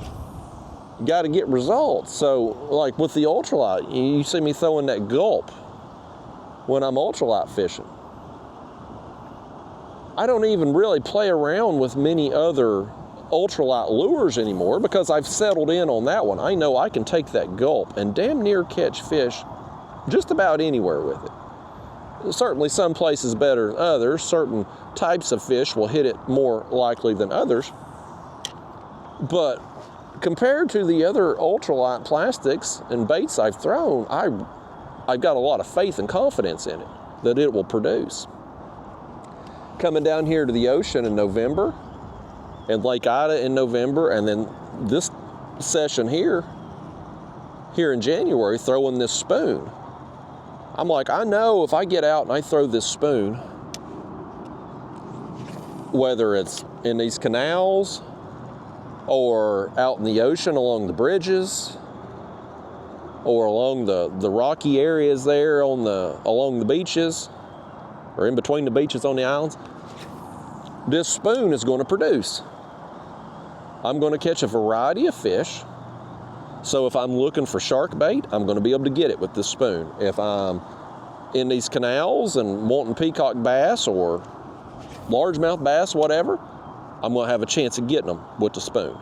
You got to get results. So, like with the ultralight, you see me throwing that gulp when I'm ultralight fishing. I don't even really play around with many other ultralight lures anymore because I've settled in on that one. I know I can take that gulp and damn near catch fish just about anywhere with it. Certainly some places better than others. Certain types of fish will hit it more likely than others. But compared to the other ultralight plastics and baits I've thrown, I've got a lot of faith and confidence in it that it will produce. Coming down here to the ocean in November, and Lake Ida in November, and then this session here in January, throwing this spoon. I'm like, I know if I get out and I throw this spoon, whether it's in these canals or out in the ocean along the bridges or along the rocky areas there along the beaches or in between the beaches on the islands, this spoon is going to produce. I'm going to catch a variety of fish. So if I'm looking for shark bait, I'm going to be able to get it with this spoon. If I'm in these canals and wanting peacock bass or largemouth bass, whatever, I'm going to have a chance of getting them with the spoon.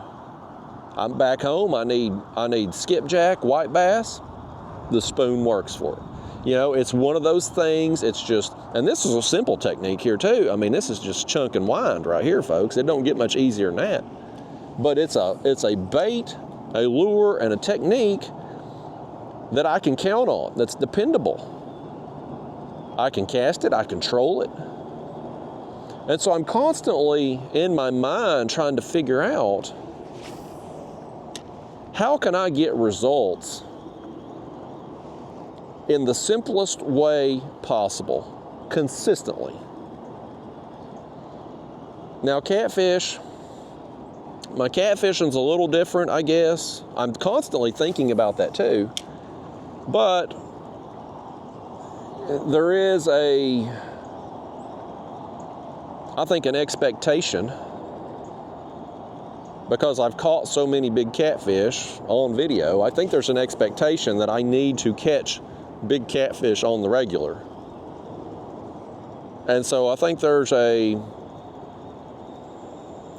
I'm back home, I need skipjack, white bass, the spoon works for it. You know, it's one of those things, it's just, and this is a simple technique here too. I mean, this is just chunk and wind right here, folks. It don't get much easier than that. But it's a bait, a lure, and a technique that I can count on, that's dependable. I can cast it, I control it. And so I'm constantly in my mind trying to figure out, how can I get results in the simplest way possible, consistently? Now, catfish, my catfishing's a little different, I guess. I'm constantly thinking about that too. But there is I think an expectation, because I've caught so many big catfish on video, I think there's an expectation that I need to catch big catfish on the regular. And so I think there's I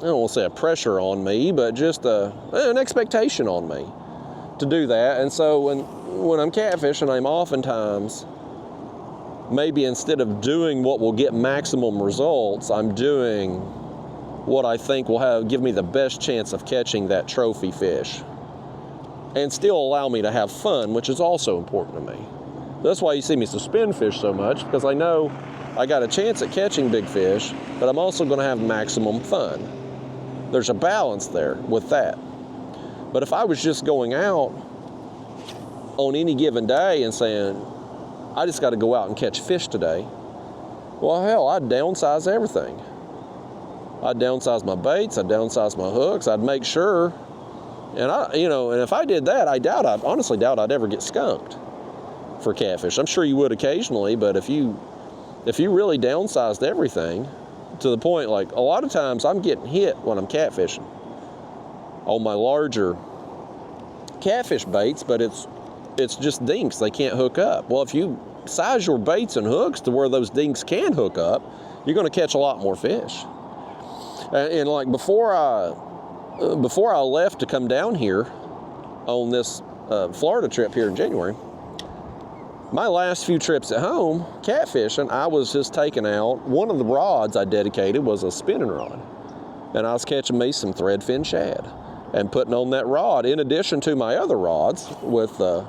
don't want to say a pressure on me, but just an expectation on me to do that. And so when I'm catfishing, I'm oftentimes, maybe instead of doing what will get maximum results, I'm doing what I think will give me the best chance of catching that trophy fish and still allow me to have fun, which is also important to me. That's why you see me suspend fish so much, because I know I got a chance at catching big fish, but I'm also going to have maximum fun. There's a balance there with that. But if I was just going out on any given day and saying, I just got to go out and catch fish today, well, hell, I'd downsize everything. I'd downsize my baits, I'd downsize my hooks, I'd make sure, and if I did that, I honestly doubt I'd ever get skunked for catfish. I'm sure you would occasionally, but if you really downsized everything to the point, like a lot of times I'm getting hit when I'm catfishing on my larger catfish baits, but it's just dinks, they can't hook up. Well, if you size your baits and hooks to where those dinks can hook up, you're going to catch a lot more fish. And like before I left to come down here on this Florida trip here in January, my last few trips at home catfishing, I was just taking out, one of the rods I dedicated was a spinning rod, and I was catching me some threadfin shad and putting on that rod in addition to my other rods with the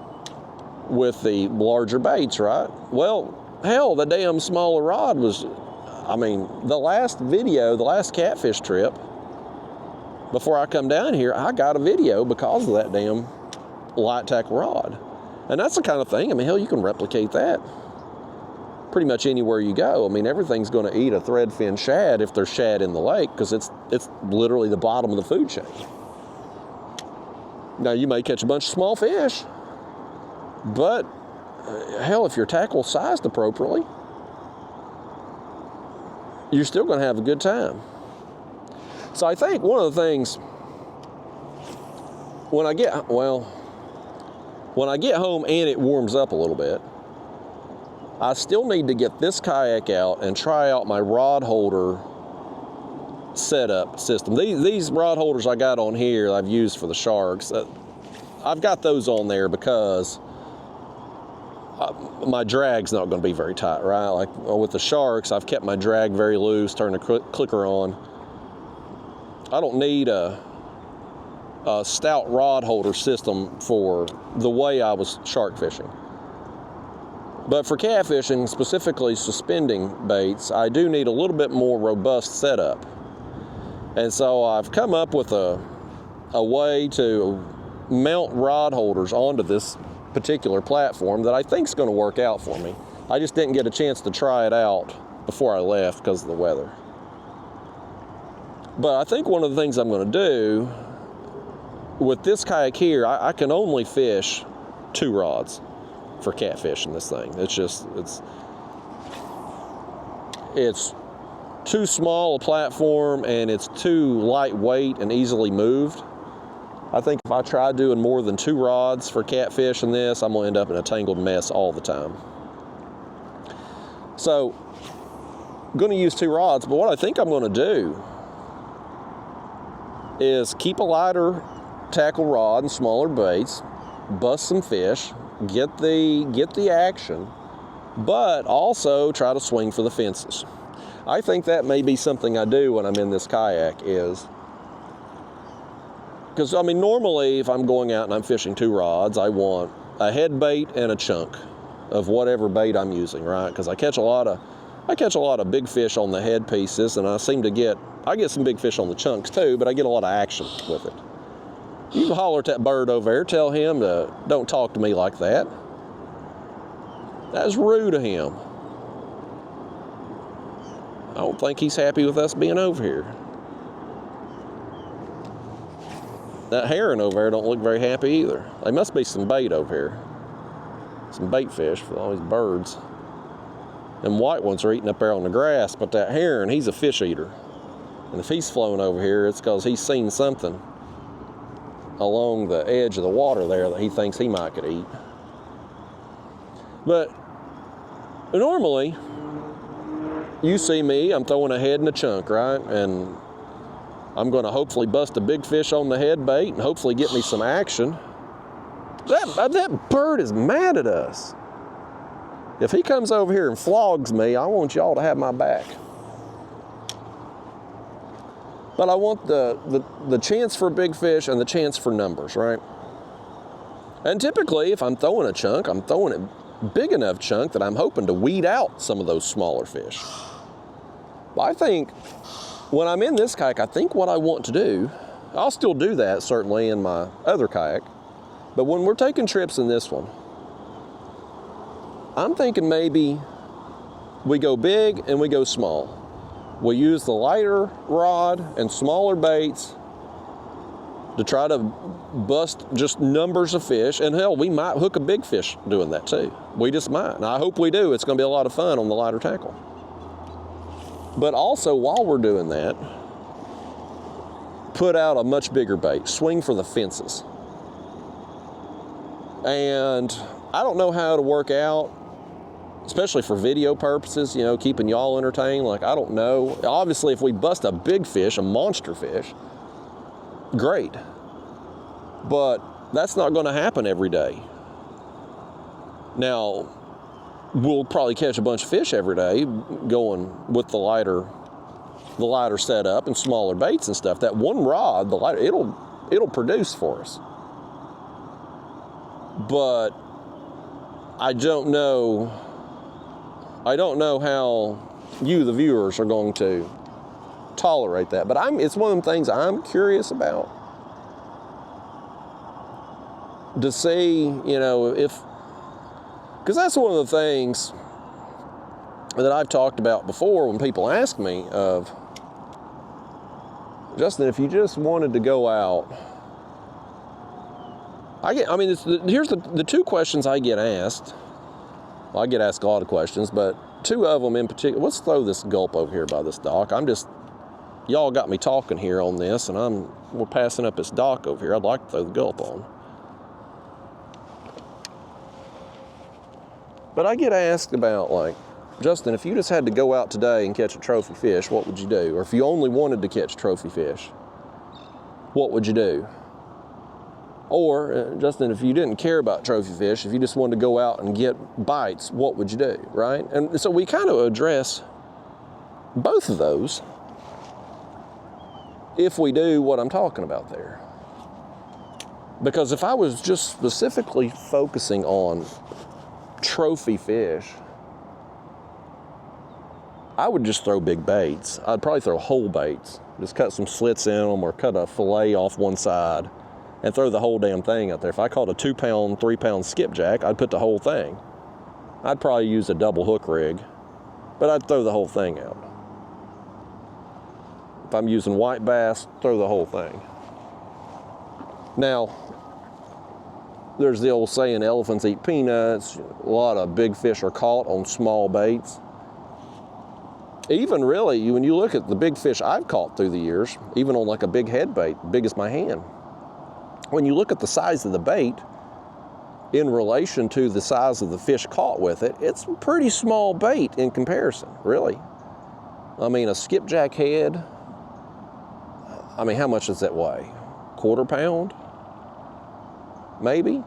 larger baits, right? Well, hell, the damn smaller rod was, the last catfish trip, before I come down here, I got a video because of that damn light tackle rod. And that's the kind of thing, hell, you can replicate that pretty much anywhere you go. Everything's going to eat a threadfin shad if there's shad in the lake, because it's literally the bottom of the food chain. Now, you may catch a bunch of small fish, but hell, if your tackle's sized appropriately, you're still going to have a good time. So I think one of the things, when I get home and it warms up a little bit, I still need to get this kayak out and try out my rod holder setup system. These rod holders I got on here I've used for the sharks. I've got those on there because my drag's not going to be very tight, right? Like with the sharks, I've kept my drag very loose, turned the clicker on. I don't need a stout rod holder system for the way I was shark fishing. But for catfishing, specifically suspending baits, I do need a little bit more robust setup. And so I've come up with a way to mount rod holders onto this particular platform that I think is going to work out for me. I just didn't get a chance to try it out before I left because of the weather. But I think one of the things I'm going to do with this kayak here, I can only fish 2 rods for catfish in this thing. It's too small a platform and it's too lightweight and easily moved. I think if I try doing more than 2 rods for catfish in this, I'm gonna end up in a tangled mess all the time. So, I'm gonna use 2 rods, but what I think I'm gonna do is keep a lighter tackle rod and smaller baits, bust some fish, get the action, but also try to swing for the fences. I think that may be something I do when I'm in this kayak is, because I mean normally if I'm going out and I'm fishing 2 rods, I want a head bait and a chunk of whatever bait I'm using, right? Because I catch a lot of big fish on the head pieces, and I get some big fish on the chunks too, but I get a lot of action with it. You can holler at that bird over there, tell him to don't talk to me like that. That's rude of him. I don't think he's happy with us being over here. That heron over there don't look very happy either. There must be some bait over here. Some bait fish for all these birds. Them white ones are eating up there on the grass, but that heron, he's a fish eater. And if he's flown over here, it's because he's seen something along the edge of the water there that he thinks he might could eat. But normally, you see me, I'm throwing a head and a chunk, right? And I'm going to hopefully bust a big fish on the head bait and hopefully get me some action. That bird is mad at us. If he comes over here and flogs me, I want y'all to have my back. But I want the chance for big fish and the chance for numbers, right? And typically, if I'm throwing a chunk, I'm throwing a big enough chunk that I'm hoping to weed out some of those smaller fish. But I think when I'm in this kayak, I think what I want to do, I'll still do that certainly in my other kayak, but when we're taking trips in this one, I'm thinking maybe we go big and we go small. We use the lighter rod and smaller baits to try to bust just numbers of fish. And hell, we might hook a big fish doing that too. We just might. And I hope we do. It's going to be a lot of fun on the lighter tackle. But also, while we're doing that, put out a much bigger bait. Swing for the fences. And I don't know how it'll work out, especially for video purposes, you know, keeping y'all entertained. Like, I don't know. Obviously, if we bust a big fish, a monster fish, great. But that's not going to happen every day. Now, we'll probably catch a bunch of fish every day going with the lighter setup and smaller baits and stuff. That one rod, the lighter, it'll produce for us. But I don't know how you, the viewers, are going to tolerate that. But it's one of them things I'm curious about. To see, you know, because that's one of the things that I've talked about before when people ask me of, Justin, if you just wanted to go out, here's the 2 questions I get asked. Well, I get asked a lot of questions, but 2 of them in particular. Let's throw this gulp over here by this dock. Y'all got me talking here on this, and we're passing up this dock over here. I'd like to throw the gulp on. But I get asked about, like, Justin, if you just had to go out today and catch a trophy fish, what would you do? Or if you only wanted to catch trophy fish, what would you do? Or, Justin, if you didn't care about trophy fish, if you just wanted to go out and get bites, what would you do, right? And so we kind of address both of those if we do what I'm talking about there. Because if I was just specifically focusing on trophy fish, I would just throw big baits. I'd probably throw whole baits. Just cut some slits in them or cut a fillet off one side and throw the whole damn thing out there. If I caught a 2-pound, 3-pound skipjack, I'd put the whole thing. I'd probably use a double hook rig, but I'd throw the whole thing out. If I'm using white bass, throw the whole thing. Now, there's the old saying, elephants eat peanuts. A lot of big fish are caught on small baits. Even really, when you look at the big fish I've caught through the years, even on like a big head bait, big as my hand, when you look at the size of the bait in relation to the size of the fish caught with it, it's a pretty small bait in comparison, really. I mean, a skipjack head, I mean, how much does that weigh? Quarter pound? Maybe?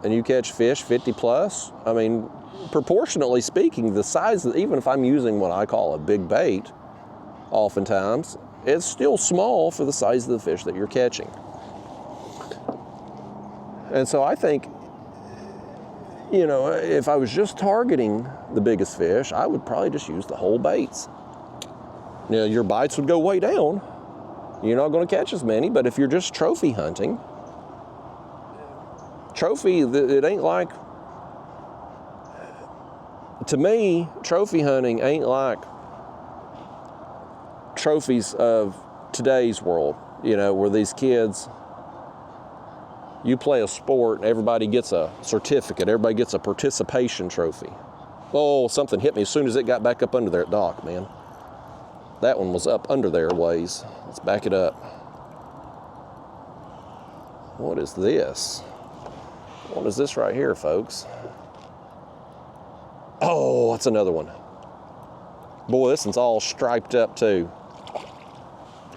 And you catch fish 50 plus? I mean, proportionately speaking, the size, even if I'm using what I call a big bait, oftentimes, it's still small for the size of the fish that you're catching. And so I think, you know, if I was just targeting the biggest fish, I would probably just use the whole baits. You know, your bites would go way down. You're not going to catch as many, but if you're just trophy hunting, it ain't like, to me, trophy hunting ain't like trophies of today's world, you know, where these kids, you play a sport and everybody gets a certificate, everybody gets a participation trophy. Oh, something hit me as soon as it got back up under there at dock, man. That one was up under there a ways. Let's back it up. What is this? What is this right here, folks? Oh, that's another one. Boy, this one's all striped up too.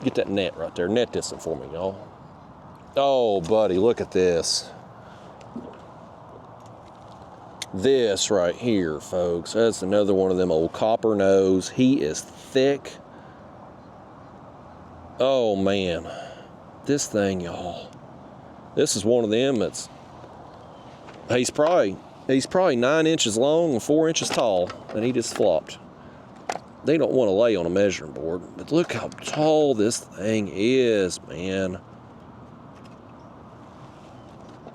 Get that net right there. Net this one for me, y'all. Oh, buddy, look at this. This right here, folks. That's another one of them old copper nose. He is thick. Oh, man. This thing, y'all. This is one of them that's, he's probably 9 inches long and 4 inches tall, and he just flopped. They don't want to lay on a measuring board, but look how tall this thing is, man.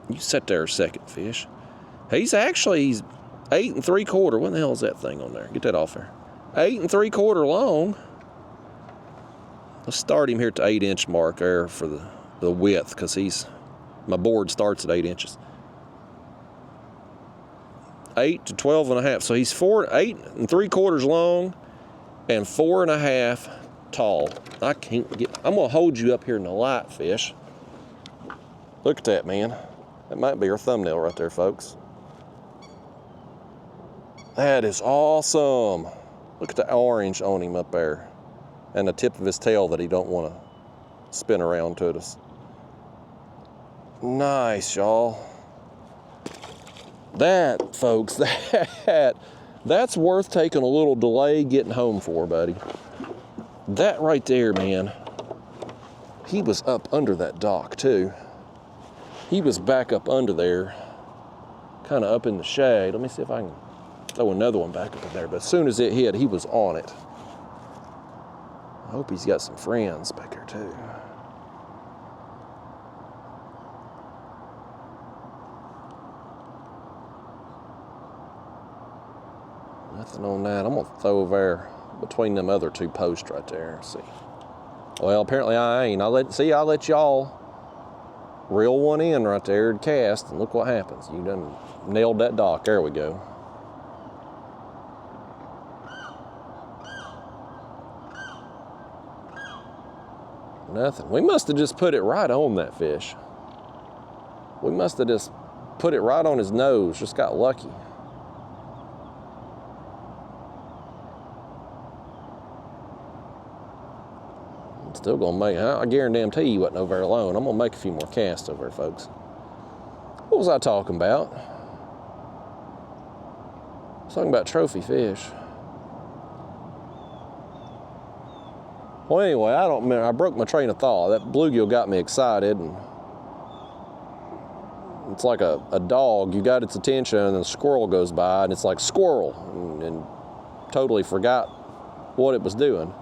You sit there a second, fish. He's 8 3/4. What the hell is that thing on there? Get that off there. 8 3/4 long. Let's start him here at the 8-inch mark there for the width, because my board starts at 8 inches. 8 to 12.5. So he's 8 3/4 long and 4.5 tall. I'm gonna hold you up here in the light, fish. Look at that, man. That might be our thumbnail right there, folks. That is awesome. Look at the orange on him up there. And the tip of his tail that he don't want to spin around to us. Nice, y'all. That, folks, that's worth taking a little delay getting home for, buddy. That right there, man. He was up under that dock, too. He was back up under there, kind of up in the shade. Let me see if I can throw another one back up in there. But as soon as it hit, he was on it. I hope he's got some friends back there, too. Nothing on that. I'm going to throw over there between them other two posts right there. Let's see. Well, apparently I ain't. I'll let y'all reel one in right there and cast, and look what happens. You done nailed that dock. There we go. Nothing. We must have just put it right on that fish. We must have just put it right on his nose. Just got lucky. I'm still gonna make, I guarantee you wasn't over there alone. I'm gonna make a few more casts over there, folks. What was I talking about? I was talking about trophy fish. Well, anyway, I don't remember. I broke my train of thought. That bluegill got me excited, and it's like a dog. You got its attention, and then a squirrel goes by, and it's like squirrel, and totally forgot what it was doing.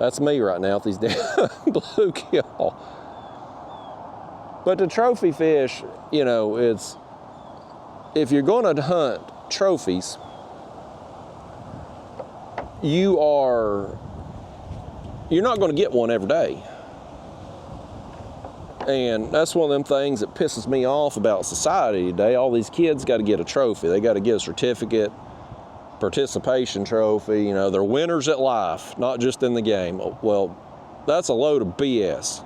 That's me right now with these damn bluegill. But the trophy fish, you know, it's, if you're going to hunt trophies, you're not going to get one every day. And that's one of them things that pisses me off about society today. All these kids got to get a trophy. They got to get a certificate. participation trophy, you know, they're winners at life, not just in the game. Well, that's a load of BS.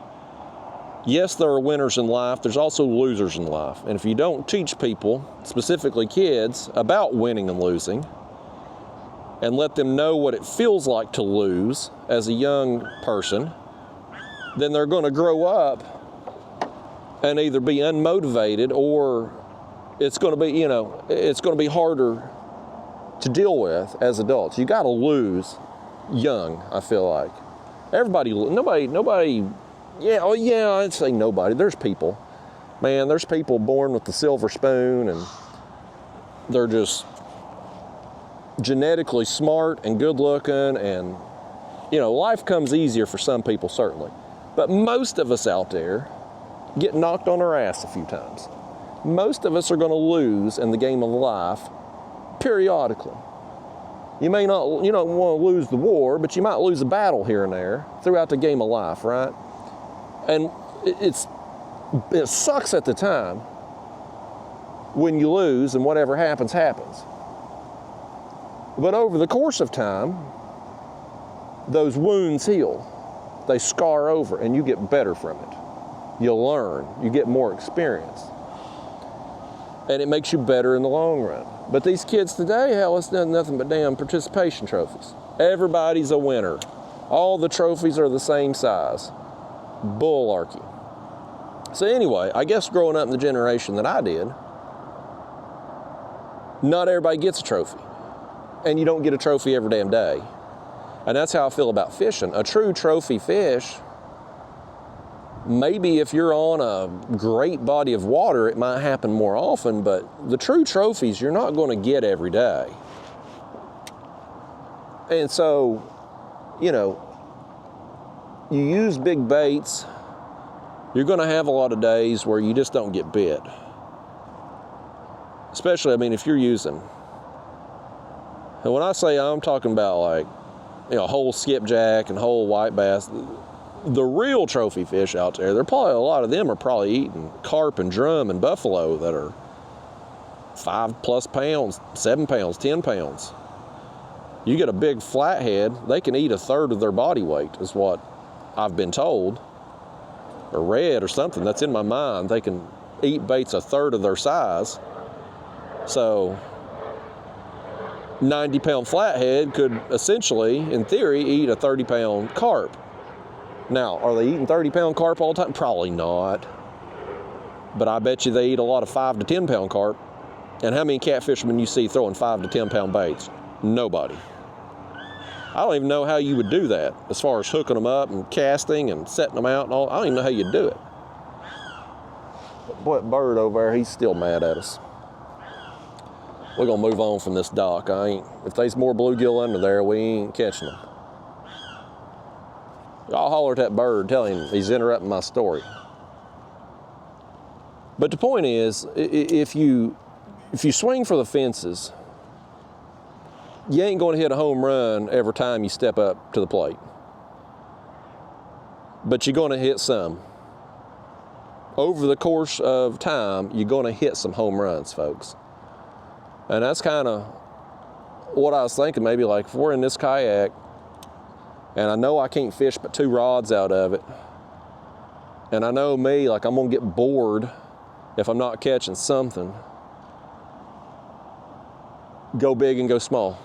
Yes, there are winners in life. There's also losers in life. And if you don't teach people, specifically kids, about winning and losing, and let them know what it feels like to lose as a young person, then they're going to grow up and either be unmotivated, or it's going to be, you know, it's going to be harder to deal with as adults. You got to lose young, I feel like. Nobody, yeah, oh yeah, I'd say nobody. There's people. Man, there's people born with the silver spoon, and they're just genetically smart and good looking, and, you know, life comes easier for some people, certainly. But most of us out there get knocked on our ass a few times. Most of us are going to lose in the game of life periodically. You may not, you don't want to lose the war, but you might lose a battle here and there throughout the game of life, right? And it sucks at the time when you lose, and whatever happens, happens. But over the course of time, those wounds heal. They scar over, and you get better from it. You learn, you get more experience. And it makes you better in the long run. But these kids today, hell, it's nothing but damn participation trophies. Everybody's a winner. All the trophies are the same size. Bullarchy. So anyway, I guess growing up in the generation that I did, not everybody gets a trophy. And you don't get a trophy every damn day. And that's how I feel about fishing. A true trophy fish, maybe if you're on a great body of water, it might happen more often, but the true trophies you're not going to get every day. And so, you know, you use big baits, you're going to have a lot of days where you just don't get bit. Especially, I mean, if you're using, and when I say I'm talking about like, you know, whole skipjack and whole white bass, the real trophy fish out there, they're probably, a lot of them are probably eating carp and drum and buffalo that are 5+ pounds, 7 pounds, 10 pounds. You get a big flathead, they can eat 1/3 of their body weight, is what I've been told, or read, or something that's in my mind. They can eat baits 1/3 of their size. So 90-pound flathead could essentially, in theory, eat a 30-pound carp. Now, are they eating 30-pound carp all the time? Probably not. But I bet you they eat a lot of 5 to 10-pound carp. And how many catfishermen you see throwing 5 to 10-pound baits? Nobody. I don't even know how you would do that, as far as hooking them up and casting and setting them out and all. I don't even know how you'd do it. Boy, that bird over there, he's still mad at us. We're gonna move on from this dock. If there's more bluegill under there, we ain't catching them. I'll holler at that bird, tell him he's interrupting my story. But the point is, if you swing for the fences, you ain't going to hit a home run every time you step up to the plate. But you're going to hit some. Over the course of time, you're going to hit some home runs, folks. And that's kind of what I was thinking, maybe like if we're in this kayak, and I know I can't fish but 2 rods out of it, and I know me, like I'm going to get bored if I'm not catching something, go big and go small.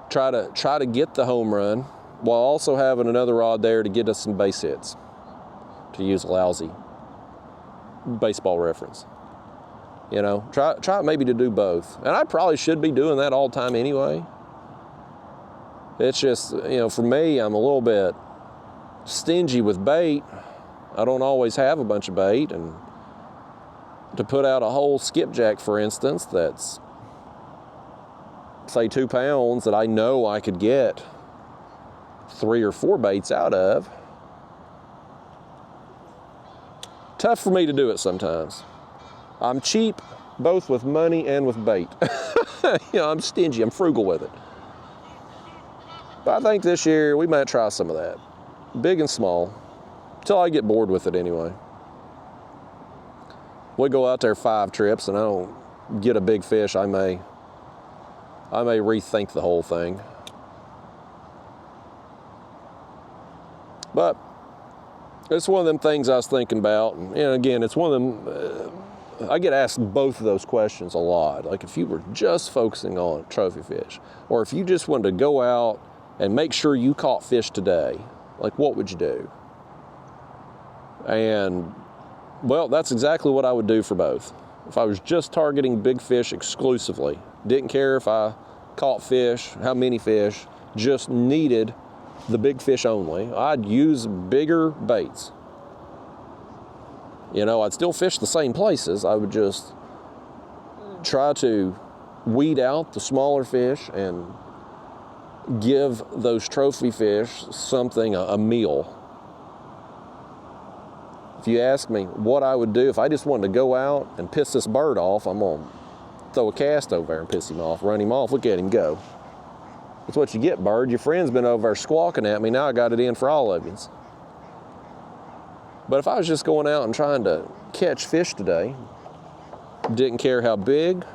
Try to get the home run while also having another rod there to get us some base hits, to use a lousy baseball reference. You know, try maybe to do both. And I probably should be doing that all the time anyway. It's just, you know, for me, I'm a little bit stingy with bait. I don't always have a bunch of bait, and to put out a whole skipjack, for instance, that's say 2 pounds, that I know I could get 3 or 4 baits out of, tough for me to do it sometimes. I'm cheap, both with money and with bait. You know, I'm stingy, I'm frugal with it. But I think this year we might try some of that, big and small, till I get bored with it anyway. We go out there 5 trips and I don't get a big fish, I may I may rethink the whole thing. But it's one of them things I was thinking about. And again, it's one of them, I get asked both of those questions a lot. Like if you were just focusing on trophy fish, or if you just wanted to go out and make sure you caught fish today, like what would you do? And well, that's exactly what I would do for both. If I was just targeting big fish exclusively, didn't care if I caught fish, how many fish, just needed the big fish only, I'd use bigger baits. I'd still fish the same places. I would just try to weed out the smaller fish and give those trophy fish something, a meal. If you ask me what I would do if I just wanted to go out and piss this bird off, I'm going to throw a cast over there and piss him off, run him off, look at him go. That's what you get, bird. Your friend's been over there squawking at me, now I got it in for all of you. But if I was just going out and trying to catch fish today, didn't care how big,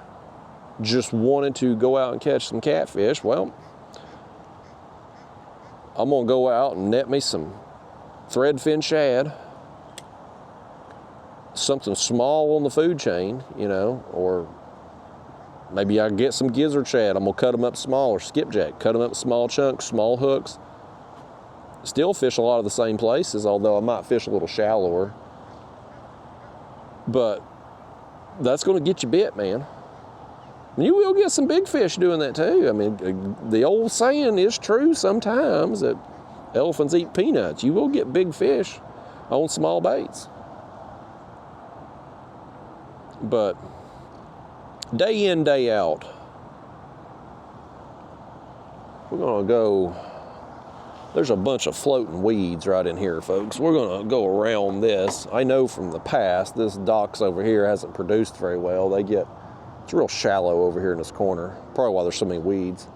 just wanted to go out and catch some catfish, well, I'm gonna go out and net me some threadfin shad, something small on the food chain, or maybe I get some gizzard shad. I'm gonna cut them up small, or skipjack, cut them up small chunks, small hooks. Still fish a lot of the same places, although I might fish a little shallower. But that's gonna get you bit, man. And you will get some big fish doing that too. I mean, the old saying is true sometimes that elephants eat peanuts. You will get big fish on small baits. But day in, day out, we're gonna go, there's a bunch of floating weeds right in here, folks. We're gonna go around this. I know from the past, this docks over here hasn't produced very well. It's real shallow over here in this corner. Probably why there's so many weeds.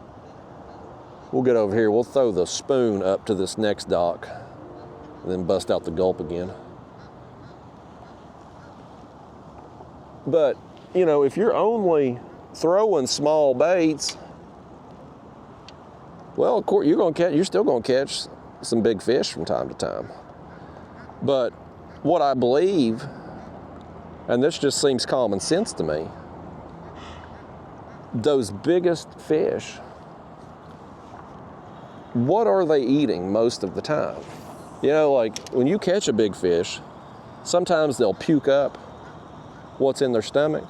We'll get over here, we'll throw the spoon up to this next dock and then bust out the gulp again. But, if you're only throwing small baits, well, of course, you're still gonna catch some big fish from time to time. But what I believe, and this just seems common sense to me, those biggest fish, what are they eating most of the time? Like when you catch a big fish, sometimes they'll puke up what's in their stomach.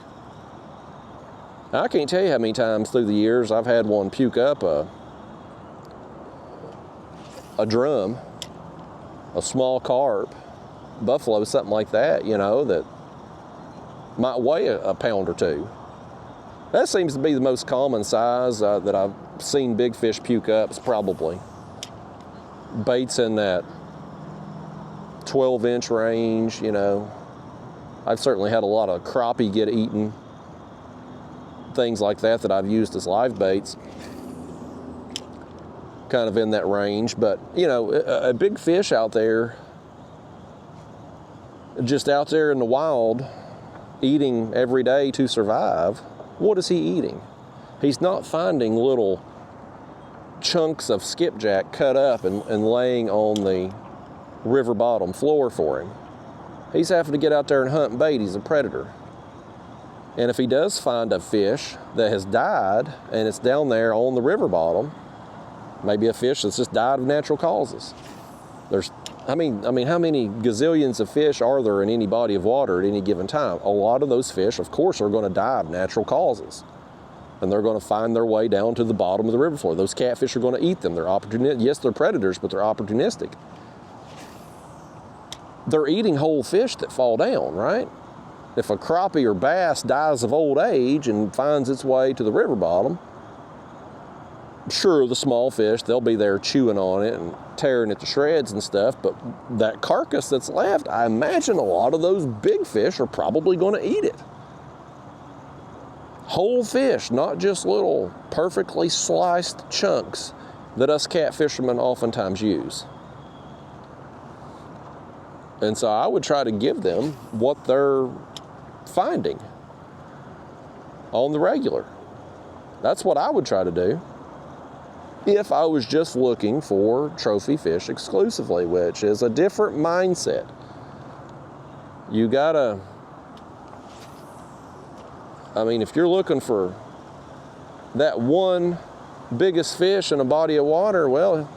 I can't tell you how many times through the years I've had one puke up a drum, a small carp, buffalo, something like that, that might weigh a pound or two. That seems to be the most common size that I've seen big fish puke up. It's probably baits in that 12-inch range, I've certainly had a lot of crappie get eaten, things like that I've used as live baits, kind of in that range. But, a big fish out there, just out there in the wild, eating every day to survive, what is he eating? He's not finding little chunks of skipjack cut up and laying on the river bottom floor for him. He's having to get out there and hunt bait. He's a predator. And if he does find a fish that has died and it's down there on the river bottom, maybe a fish that's just died of natural causes. How many gazillions of fish are there in any body of water at any given time? A lot of those fish, of course, are going to die of natural causes. And they're going to find their way down to the bottom of the river floor. Those catfish are going to eat them. They're opportunistic. Yes, they're predators, but they're opportunistic. They're eating whole fish that fall down, right? If a crappie or bass dies of old age and finds its way to the river bottom, sure, the small fish, they'll be there chewing on it and tearing it to shreds and stuff, but that carcass that's left, I imagine a lot of those big fish are probably going to eat it. Whole fish, not just little perfectly sliced chunks that us catfishermen oftentimes use. And so I would try to give them what they're finding on the regular. That's what I would try to do if I was just looking for trophy fish exclusively, which is a different mindset. You gotta, I mean, if you're looking for that one biggest fish in a body of water, well,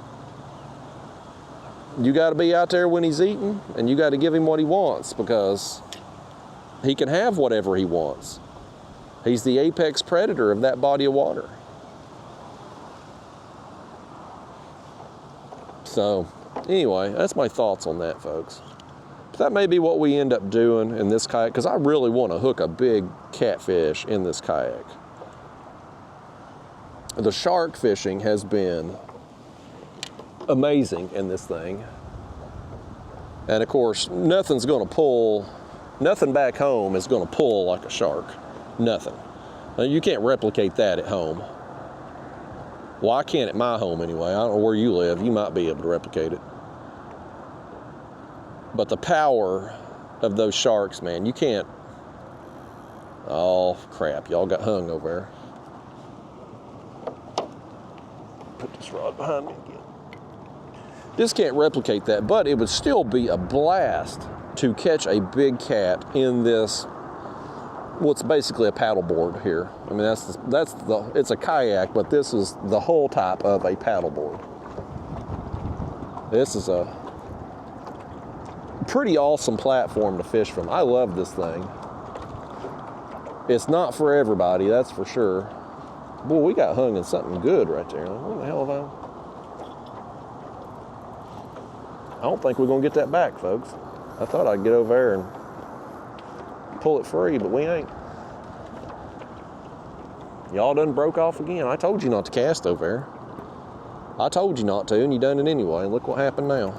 you got to be out there when he's eating, and you got to give him what he wants, because he can have whatever he wants. He's the apex predator of that body of water. So anyway, that's my thoughts on that, folks. But that may be what we end up doing in this kayak, because I really want to hook a big catfish in this kayak. The shark fishing has been amazing in this thing. And of course, nothing's going to pull, nothing back home is going to pull like a shark. Nothing. Now, you can't replicate that at home. Well, I can't at my home anyway. I don't know where you live. You might be able to replicate it. But the power of those sharks, man, you can't. Oh, crap. Y'all got hung over there. Put this rod behind me again. Just can't replicate that, but it would still be a blast to catch a big cat in this, what's basically a paddleboard here. I mean, it's a kayak, but this is the whole type of a paddleboard. This is a pretty awesome platform to fish from. I love this thing. It's not for everybody, that's for sure. Boy, we got hung in something good right there. What the hell have I don't think we're gonna get that back, folks. I thought I'd get over there and pull it free, but we ain't. Y'all done broke off again. I told you not to cast over there. I told you not to, and you done it anyway. Look what happened now.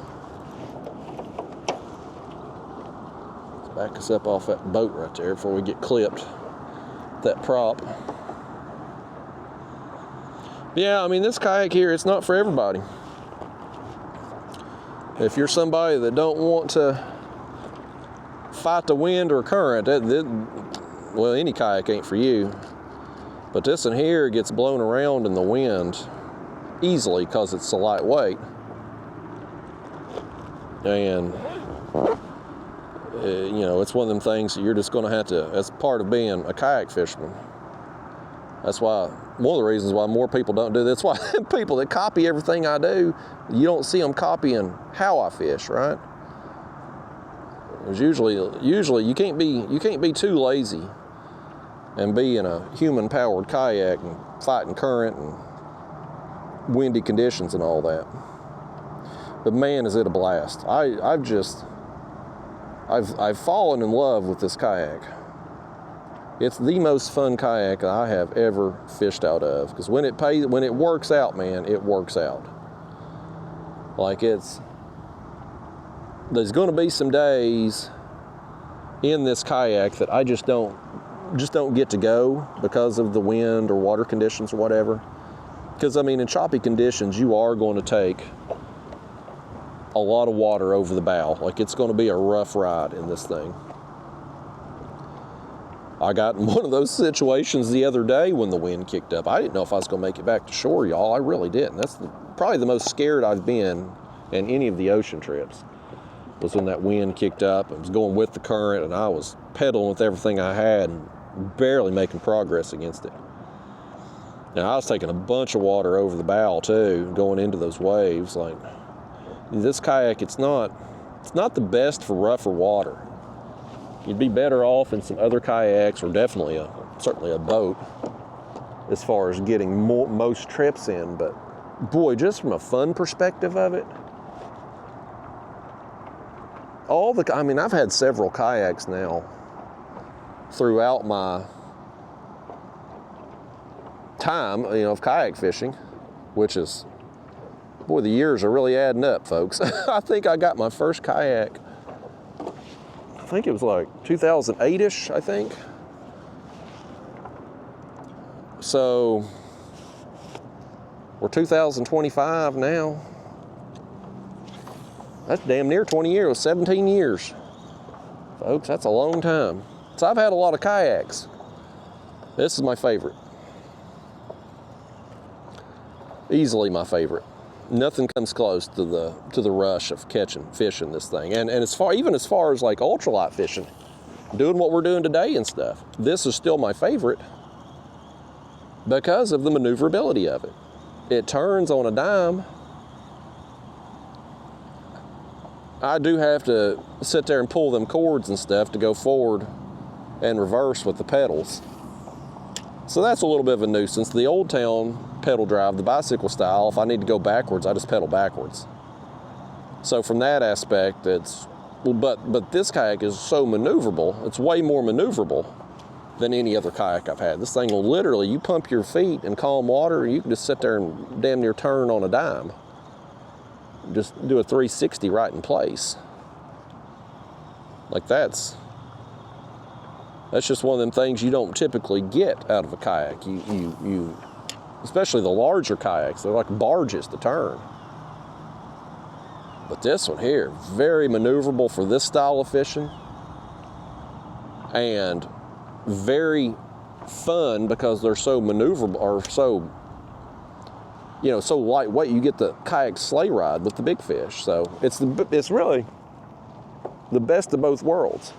Let's back us up off that boat right there before we get clipped. That prop. Yeah, I mean, this kayak here, it's not for everybody. If you're somebody that don't want to fight the wind or current, well, any kayak ain't for you. But this one here gets blown around in the wind easily because it's so lightweight. And, you know, it's one of them things that you're just going to have to, as part of being a kayak fisherman. That's why, one of the reasons why more people don't do this, why people that copy everything I do, you don't see them copying how I fish, right? Because usually you can't be too lazy and be in a human-powered kayak and fighting current and windy conditions and all that. But man, is it a blast! I've fallen in love with this kayak. It's the most fun kayak I have ever fished out of, because when it works out, man, it works out. Like, there's going to be some days in this kayak that I just don't get to go because of the wind or water conditions or whatever. Because I mean, in choppy conditions, you are going to take a lot of water over the bow. Like, it's going to be a rough ride in this thing. I got in one of those situations the other day when the wind kicked up. I didn't know if I was going to make it back to shore, y'all. I really didn't. That's probably the most scared I've been in any of the ocean trips, was when that wind kicked up. It was going with the current, and I was pedaling with everything I had and barely making progress against it. Now, I was taking a bunch of water over the bow, too, going into those waves. Like, this kayak, it's not the best for rougher water. You'd be better off in some other kayaks, or definitely certainly a boat, as far as getting most trips in. But boy, just from a fun perspective of it, I mean, I've had several kayaks now throughout my time, you know, of kayak fishing, which is, boy, the years are really adding up, folks. I think I got my first kayak, I think it was like 2008-ish, I think. So we're 2025 now. That's damn near 20 years, 17 years. Folks, that's a long time. So I've had a lot of kayaks. This is my favorite. Easily my favorite. Nothing comes close to the rush of catching fish in this thing. And even as far as like ultralight fishing, doing what we're doing today and stuff, this is still my favorite because of the maneuverability of it. It turns on a dime. I do have to sit there and pull them cords and stuff to go forward and reverse with the pedals. So that's a little bit of a nuisance. The Old Town pedal drive, the bicycle style, if I need to go backwards, I just pedal backwards. So from that aspect, but this kayak is so maneuverable. It's way more maneuverable than any other kayak I've had. This thing will literally, you pump your feet in calm water, and you can just sit there and damn near turn on a dime. Just do a 360 right in place. Like that's just one of them things you don't typically get out of a kayak. You especially the larger kayaks, they're like barges to turn. But this one here, very maneuverable for this style of fishing, and very fun because they're so maneuverable, or so, so lightweight. You get the kayak sleigh ride with the big fish. So it's really the best of both worlds.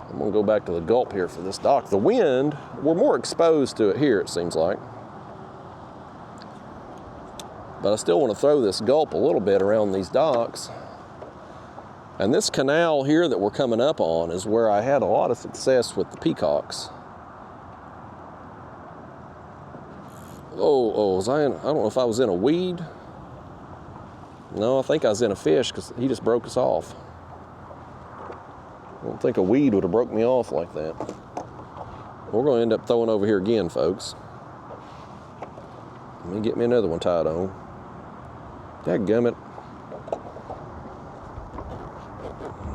I'm gonna go back to the gulp here for this dock. The wind, we're more exposed to it here, it seems like. But I still want to throw this gulp a little bit around these docks. And this canal here that we're coming up on is where I had a lot of success with the peacocks. I don't know if I was in a weed. No, I think I was in a fish because he just broke us off. I don't think a weed would have broke me off like that. We're going to end up throwing over here again, folks. Let me get me another one tied on. Dadgummit.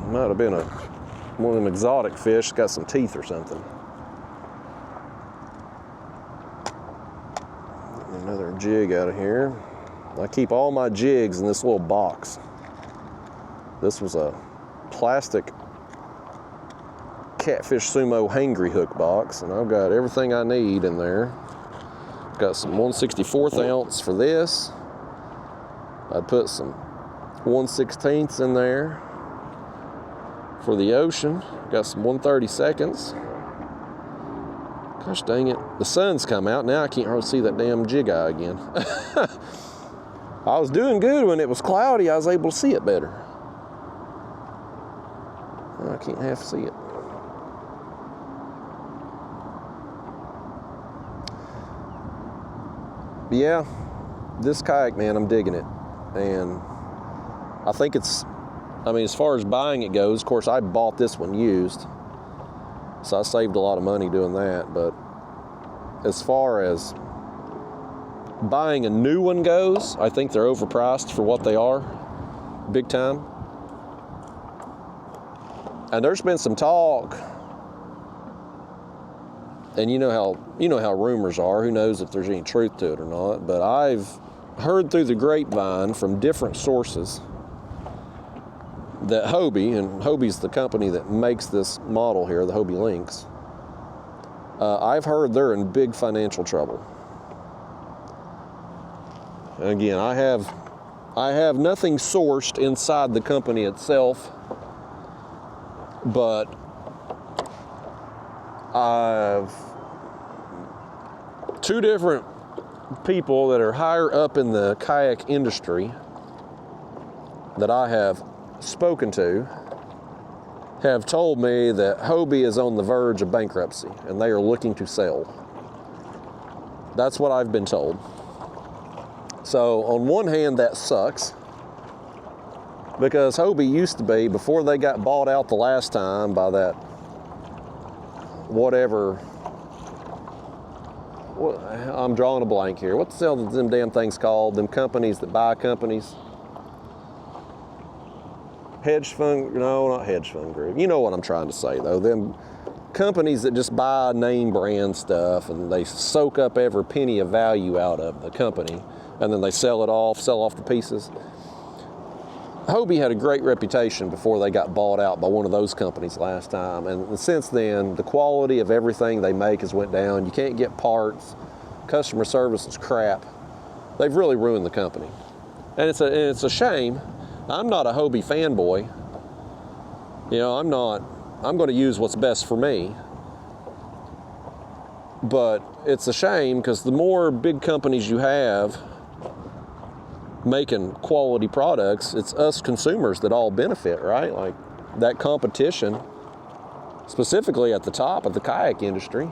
Might have been one of them exotic fish, got some teeth or something. Another jig out of here. I keep all my jigs in this little box. This was a plastic Catfish Sumo hangry hook box, and I've got everything I need in there. Got some 1/64 ounce for this. I'd put some 1/16 in there for the ocean. Got some 1/32. Gosh dang it, the sun's come out now. I can't hardly see that damn jig eye again. I was doing good when it was cloudy. I was able to see it better. I can't half see it. But yeah, this kayak, man, I'm digging it. And I think as far as buying it goes, of course, I bought this one used. So I saved a lot of money doing that. But as far as buying a new one goes, I think they're overpriced for what they are, big time. And there's been some talk, and you know how rumors are. Who knows if there's any truth to it or not? But I've heard through the grapevine from different sources that Hobie, and Hobie's the company that makes this model here, the Hobie Lynx. I've heard they're in big financial trouble. And again, I have nothing sourced inside the company itself, but I've two different people that are higher up in the kayak industry that I have spoken to have told me that Hobie is on the verge of bankruptcy and they are looking to sell. That's what I've been told. So on one hand, that sucks, because Hobie used to be, before they got bought out the last time by that whatever, I'm drawing a blank here. What the hell are them damn things called? Them companies that buy companies? Hedge fund, no, not hedge fund group. You know what I'm trying to say though. Them companies that just buy name brand stuff and they soak up every penny of value out of the company and then they sell off the pieces. Hobie had a great reputation before they got bought out by one of those companies last time. And since then, the quality of everything they make has went down. You can't get parts. Customer service is crap. They've really ruined the company. And it's a shame. I'm not a Hobie fanboy. You know, I'm going to use what's best for me. But it's a shame because the more big companies you have making quality products, it's us consumers that all benefit, right? Like that competition, specifically at the top of the kayak industry,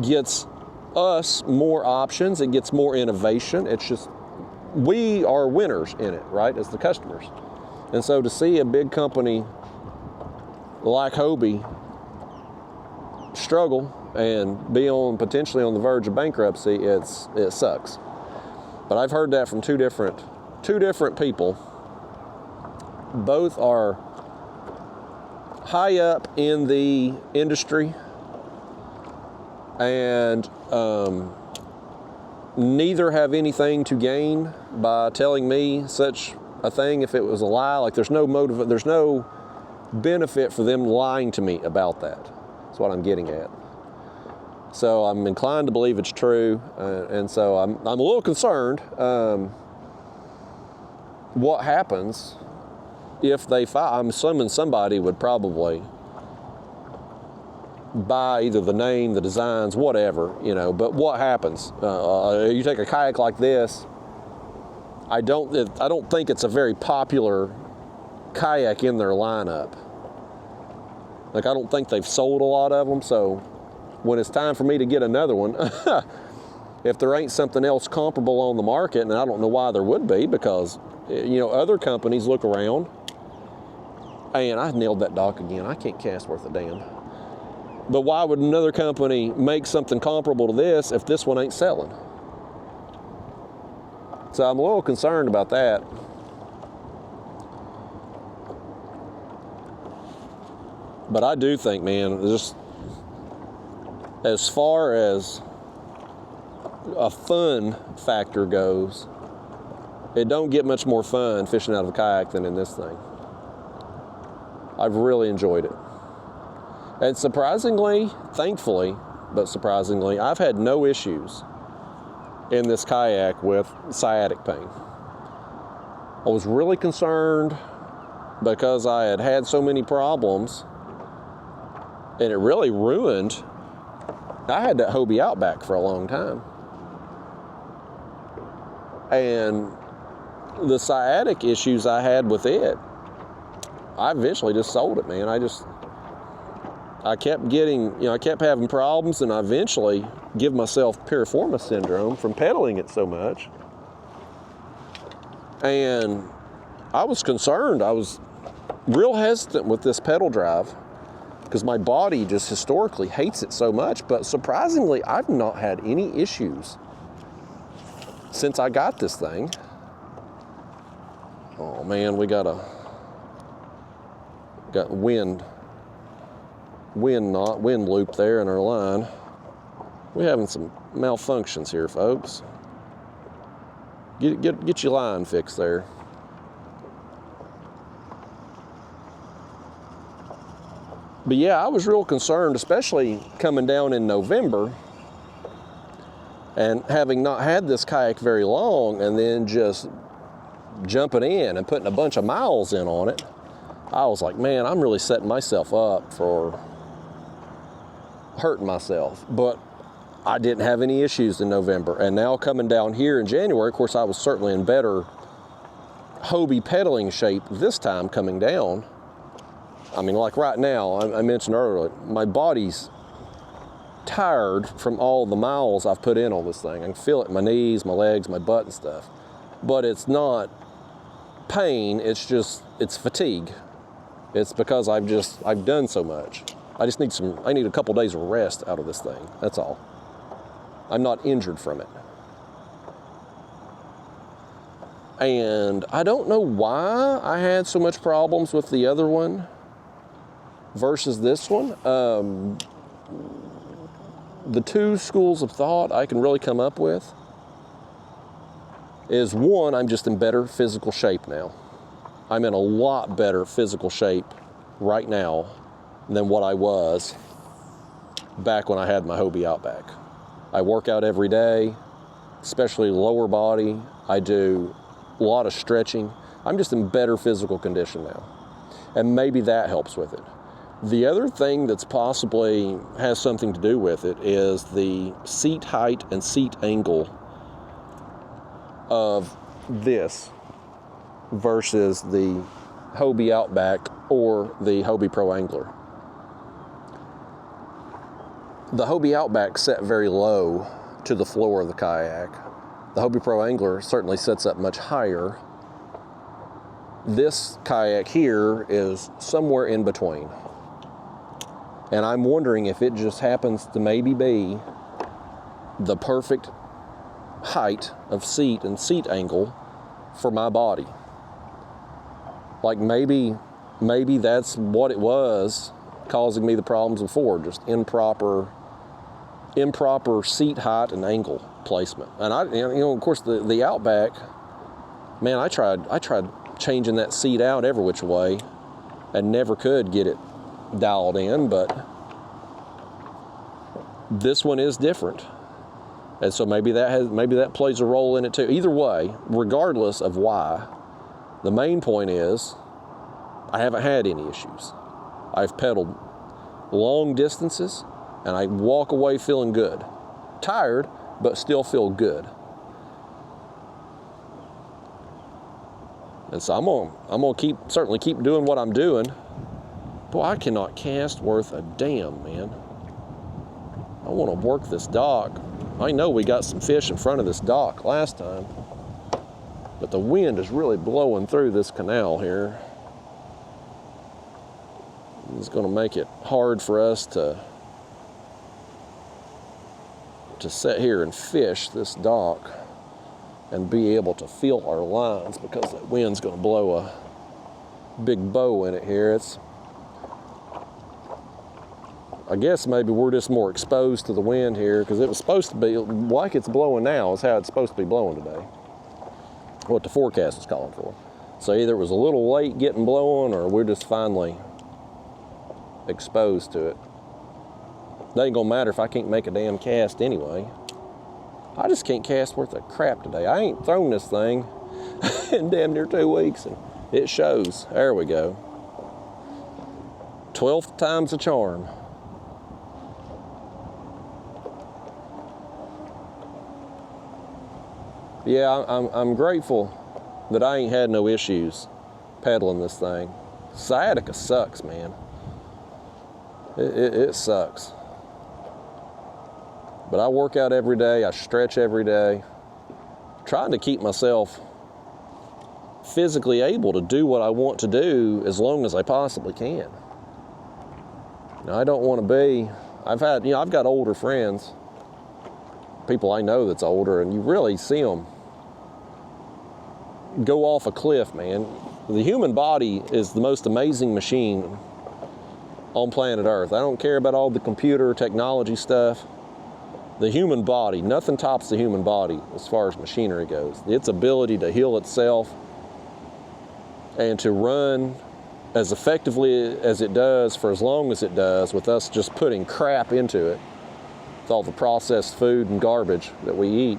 gets us more options. It gets more innovation. It's just, we are winners in it, right, as the customers. And so to see a big company like Hobie struggle and be potentially on the verge of bankruptcy, it sucks. But I've heard that from two different people. Both are high up in the industry, and neither have anything to gain by telling me such a thing if it was a lie. Like there's no benefit for them lying to me about that. That's what I'm getting at. So I'm inclined to believe it's true, and so I'm a little concerned. What happens if they file? I'm assuming somebody would probably buy either the name, the designs, whatever, you know. But what happens? You take a kayak like this. I don't think it's a very popular kayak in their lineup. Like I don't think they've sold a lot of them, so when it's time for me to get another one, if there ain't something else comparable on the market, and I don't know why there would be, because, you know, other companies look around, and I nailed that dock again. I can't cast worth a damn. But why would another company make something comparable to this if this one ain't selling? So I'm a little concerned about that. But I do think, man, just as far as a fun factor goes, it don't get much more fun fishing out of a kayak than in this thing. I've really enjoyed it. And surprisingly, thankfully, but surprisingly, I've had no issues in this kayak with sciatic pain. I was really concerned because I had had so many problems, and it really ruined. I had that Hobie Outback for a long time. And the sciatic issues I had with it, I eventually just sold it, man. I kept having problems, and I eventually give myself piriformis syndrome from pedaling it so much. And I was concerned. I was real hesitant with this pedal drive because my body just historically hates it so much. But surprisingly, I've not had any issues since I got this thing. Oh man, we got wind loop there in our line. We're having some malfunctions here, folks. Get your line fixed there. But yeah, I was real concerned, especially coming down in November and having not had this kayak very long, and then just jumping in and putting a bunch of miles in on it. I was like, man, I'm really setting myself up for hurting myself. But I didn't have any issues in November. And now coming down here in January, of course, I was certainly in better Hobie pedaling shape this time coming down. I mean, like right now, I mentioned earlier, my body's tired from all the miles I've put in on this thing. I can feel it in my knees, my legs, my butt and stuff. But it's not pain, it's fatigue. It's because I've done so much. I need a couple days of rest out of this thing, that's all. I'm not injured from it. And I don't know why I had so much problems with the other one versus this one. The two schools of thought I can really come up with is, one, I'm just in better physical shape now. I'm in a lot better physical shape right now than what I was back when I had my Hobie Outback. I work out every day, especially lower body. I do a lot of stretching. I'm just in better physical condition now. And maybe that helps with it. The other thing that's possibly has something to do with it is the seat height and seat angle of this versus the Hobie Outback or the Hobie Pro Angler. The Hobie Outback set very low to the floor of the kayak. The Hobie Pro Angler certainly sets up much higher. This kayak here is somewhere in between. And I'm wondering if it just happens to maybe be the perfect height of seat and seat angle for my body. Like maybe that's what it was causing me the problems before, just improper seat height and angle placement. And of course the Outback, man, I tried changing that seat out every which way and never could get it dialed in, but this one is different. And so maybe that plays a role in it too. Either way, regardless of why, the main point is I haven't had any issues. I've pedaled long distances and I walk away feeling good. Tired, but still feel good. And so I'm gonna certainly keep doing what I'm doing. Boy, I cannot cast worth a damn, man. I want to work this dock. I know we got some fish in front of this dock last time, but the wind is really blowing through this canal here. It's going to make it hard for us to sit here and fish this dock and be able to feel our lines, because that wind's going to blow a big bow in it here. I guess maybe we're just more exposed to the wind here, because it was supposed to be like it's blowing now is how it's supposed to be blowing today. What the forecast is calling for. So either it was a little late getting blowing, or we're just finally exposed to it. It ain't gonna matter if I can't make a damn cast anyway. I just can't cast worth a crap today. I ain't thrown this thing in damn near 2 weeks, and it shows. There we go. 12th time's a charm. Yeah, I'm grateful that I ain't had no issues pedaling this thing. Sciatica sucks, man. It sucks. But I work out every day, I stretch every day, trying to keep myself physically able to do what I want to do as long as I possibly can. Now, I don't want to be, I've got older friends, people I know that's older, and you really see them go off a cliff, man. The human body is the most amazing machine on planet Earth. I don't care about all the computer technology stuff. The human body, nothing tops the human body as far as machinery goes. Its ability to heal itself and to run as effectively as it does for as long as it does, with us just putting crap into it, with all the processed food and garbage that we eat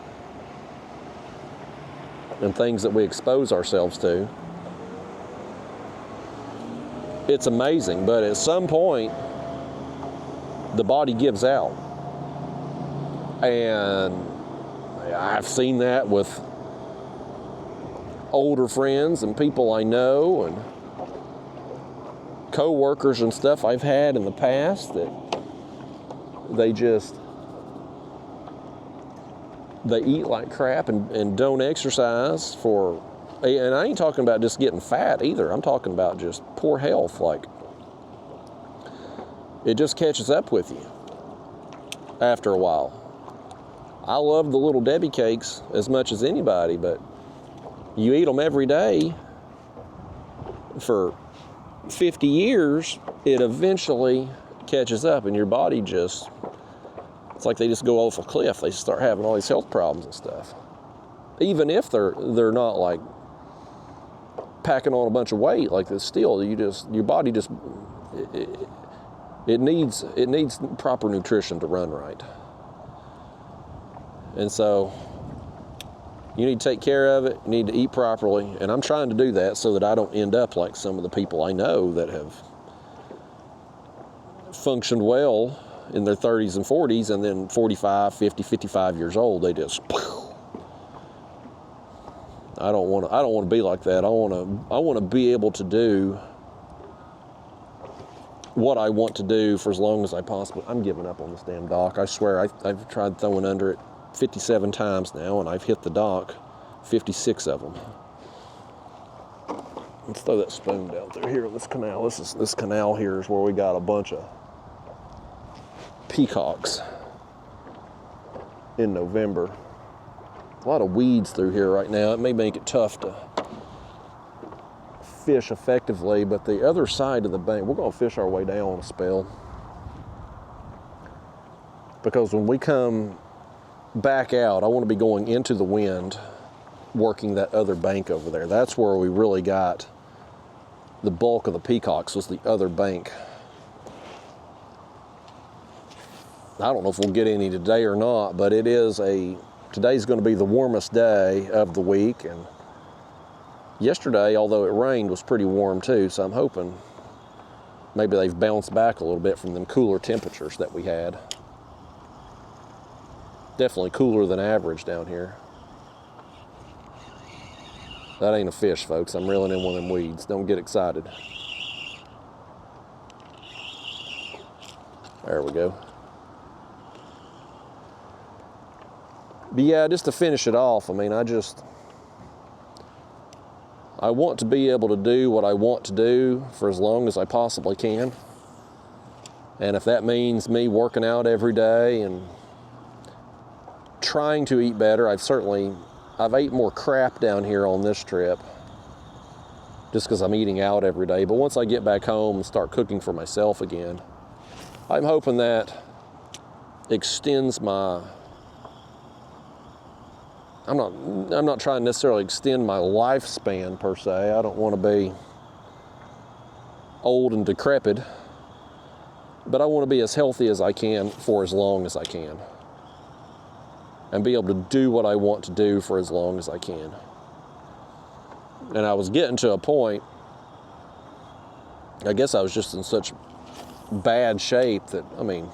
and things that we expose ourselves to. It's amazing, but at some point, the body gives out. And I've seen that with older friends and people I know and co-workers and stuff I've had in the past, that they eat like crap and don't exercise for, and I ain't talking about just getting fat either. I'm talking about just poor health. Like, it just catches up with you after a while. I love the Little Debbie cakes as much as anybody, but you eat them every day for 50 years, it eventually catches up, and your body just, it's like they just go off a cliff. They start having all these health problems and stuff. Even if they're not like packing on a bunch of weight like this, still your body just it needs proper nutrition to run right. And so you need to take care of it, you need to eat properly, and I'm trying to do that so that I don't end up like some of the people I know that have functioned well in their 30s and 40s, and then 45, 50, 55 years old, they just, I don't want to be like that. I want to be able to do what I want to do for as long as I possibly. I'm giving up on this damn dock. I swear, I've tried throwing under it 57 times now, and I've hit the dock 56 of them. Let's throw that spoon down through here in this canal. This canal here is where we got a bunch of peacocks in November. A lot of weeds through here right now. It may make it tough to fish effectively, but the other side of the bank, we're going to fish our way down a spell, because when we come back out, I want to be going into the wind, working that other bank over there. That's where we really got the bulk of the peacocks, was the other bank. I don't know if we'll get any today or not, but today's going to be the warmest day of the week, and yesterday, although it rained, was pretty warm too, so I'm hoping maybe they've bounced back a little bit from them cooler temperatures that we had. Definitely cooler than average down here. That ain't a fish, folks. I'm reeling in one of them weeds. Don't get excited. There we go. But yeah, just to finish it off, I mean, I want to be able to do what I want to do for as long as I possibly can. And if that means me working out every day and trying to eat better, I've ate more crap down here on this trip just because I'm eating out every day. But once I get back home and start cooking for myself again, I'm hoping that extends my, I'm not trying to necessarily extend my lifespan per se. I don't want to be old and decrepit, but I want to be as healthy as I can for as long as I can, and be able to do what I want to do for as long as I can. And I was getting to a point, I guess I was just in such bad shape that, I mean,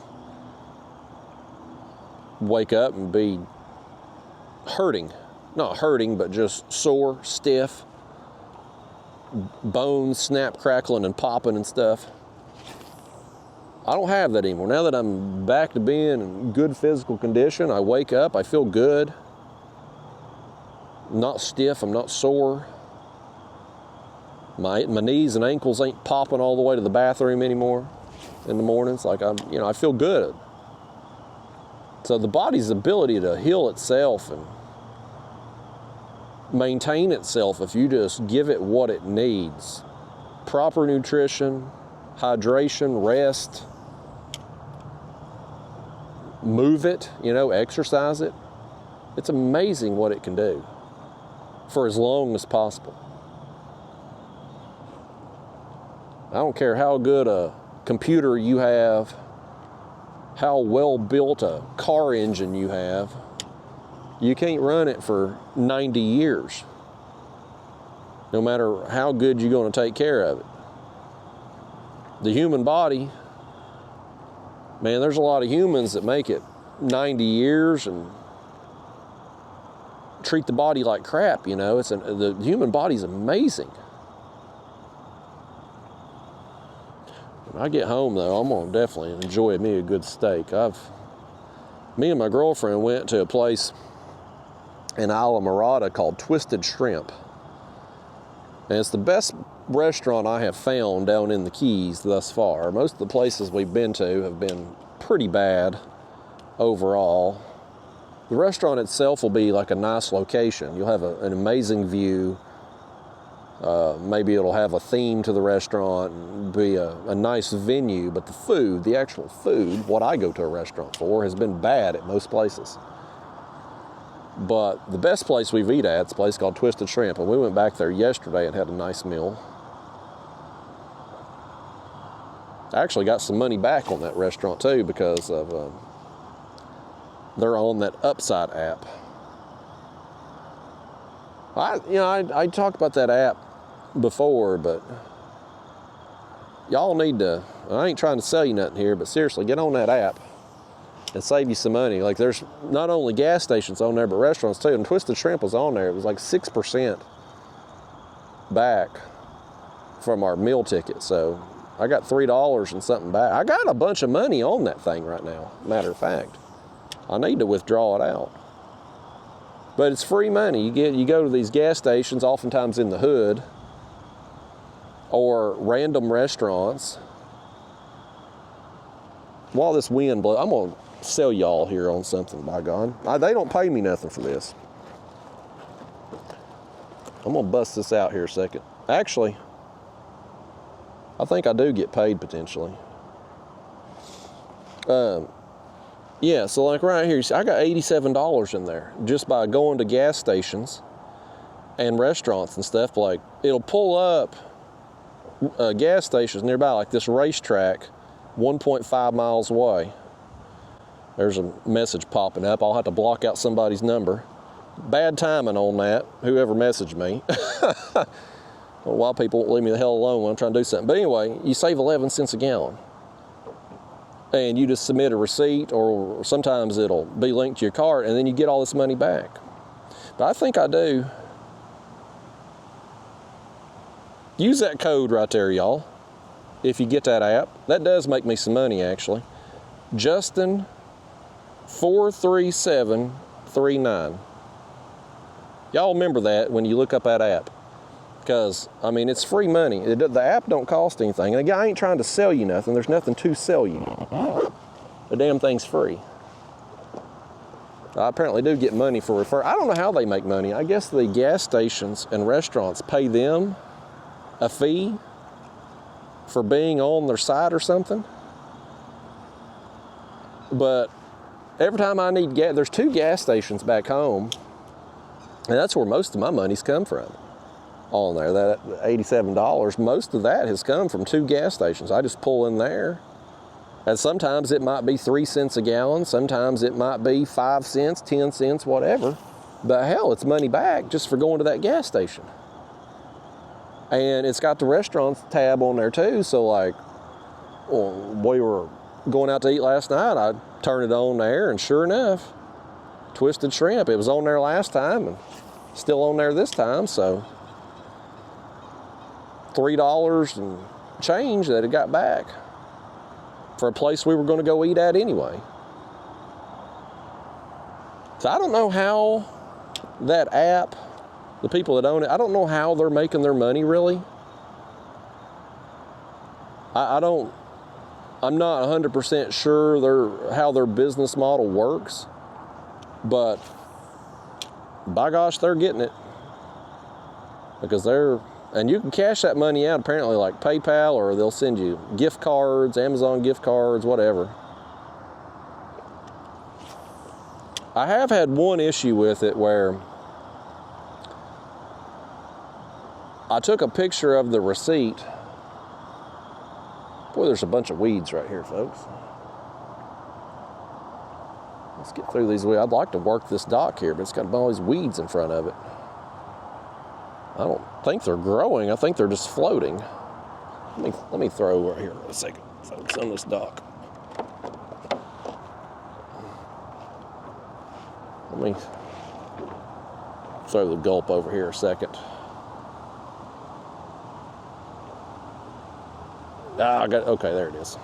wake up and be hurting. Not hurting, but just sore, stiff, bones snap, crackling, and popping and stuff. I don't have that anymore. Now that I'm back to being in good physical condition, I wake up, I feel good. I'm not stiff, I'm not sore. My knees and ankles ain't popping all the way to the bathroom anymore in the mornings. Like I feel good. So the body's ability to heal itself and maintain itself, if you just give it what it needs, proper nutrition, hydration, rest, move it, exercise it, it's amazing what it can do for as long as possible. I don't care how good a computer you have, how well built a car engine you have, you can't run it for 90 years, no matter how good you're going to take care of it. The human body, man, there's a lot of humans that make it 90 years and treat the body like crap, the human body's amazing. When I get home, though, I'm going to definitely enjoy me a good steak. Me and my girlfriend went to a place in Isla Mirada called Twisted Shrimp. And it's the best restaurant I have found down in the Keys thus far. Most of the places we've been to have been pretty bad overall. The restaurant itself will be like a nice location. You'll have an amazing view. Maybe it'll have a theme to the restaurant and be a nice venue, but the actual food, what I go to a restaurant for, has been bad at most places. But the best place we've eaten at is a place called Twisted Shrimp, and we went back there yesterday and had a nice meal. I actually got some money back on that restaurant too, because of they're on that Upside app. I talked about that app before, but y'all need to, I ain't trying to sell you nothing here, but seriously, get on that app and save you some money. Like, there's not only gas stations on there, but restaurants too. And Twisted Shrimp was on there. It was like 6% back from our meal ticket. So I got $3 and something back. I got a bunch of money on that thing right now, matter of fact. I need to withdraw it out. But it's free money. You go to these gas stations, oftentimes in the hood, or random restaurants. While this wind blows, I'm gonna sell y'all here on something, by God. They don't pay me nothing for this. I'm gonna bust this out here a second. Actually, I think I do get paid potentially. Yeah, so like right here, you see, I got $87 in there just by going to gas stations and restaurants and stuff. Like, it'll pull up gas stations nearby, like this racetrack 1.5 miles away. There's a message popping up. I'll have to block out somebody's number. Bad timing on that, whoever messaged me. Well, why people won't leave me the hell alone when I'm trying to do something. But anyway, you save 11 cents a gallon. And you just submit a receipt, or sometimes it'll be linked to your cart, and then you get all this money back. But I think I do. Use that code right there, y'all, if you get that app. That does make me some money, actually. Justin 43739. Y'all remember that when you look up that app, because I mean, it's free money. The app don't cost anything, and again, I ain't trying to sell you nothing. There's nothing to sell you. The damn thing's free. I apparently do get money for refer. I don't know how they make money. I guess the gas stations and restaurants pay them a fee for being on their site or something. But every time I need gas, there's 2 gas stations back home, and that's where most of my money's come from. On there, that $87, most of that has come from 2 gas stations. I just pull in there, and sometimes it might be 3 cents a gallon, sometimes it might be 5 cents, 10 cents, whatever. But hell, it's money back just for going to that gas station. And it's got the restaurants tab on there too, so like, well, we were going out to eat last night, I turned it on there, and sure enough, Twisted Shrimp, it was on there last time, and still on there this time, so $3 and change that it got back for a place we were going to go eat at anyway. So I don't know how that app, the people that own it, I don't know how they're making their money really. I'm not 100% sure how their business model works, but by gosh, they're getting it, because and you can cash that money out apparently like PayPal, or they'll send you gift cards, Amazon gift cards, whatever. I have had one issue with it where I took a picture of the receipt. Boy, there's a bunch of weeds right here, folks. Let's get through these weeds. I'd like to work this dock here, but it's got all these weeds in front of it. I don't think they're growing. I think they're just floating. Let me throw right here for a second, folks, on this dock. Let me throw the gulp over here a second. Okay, there it is.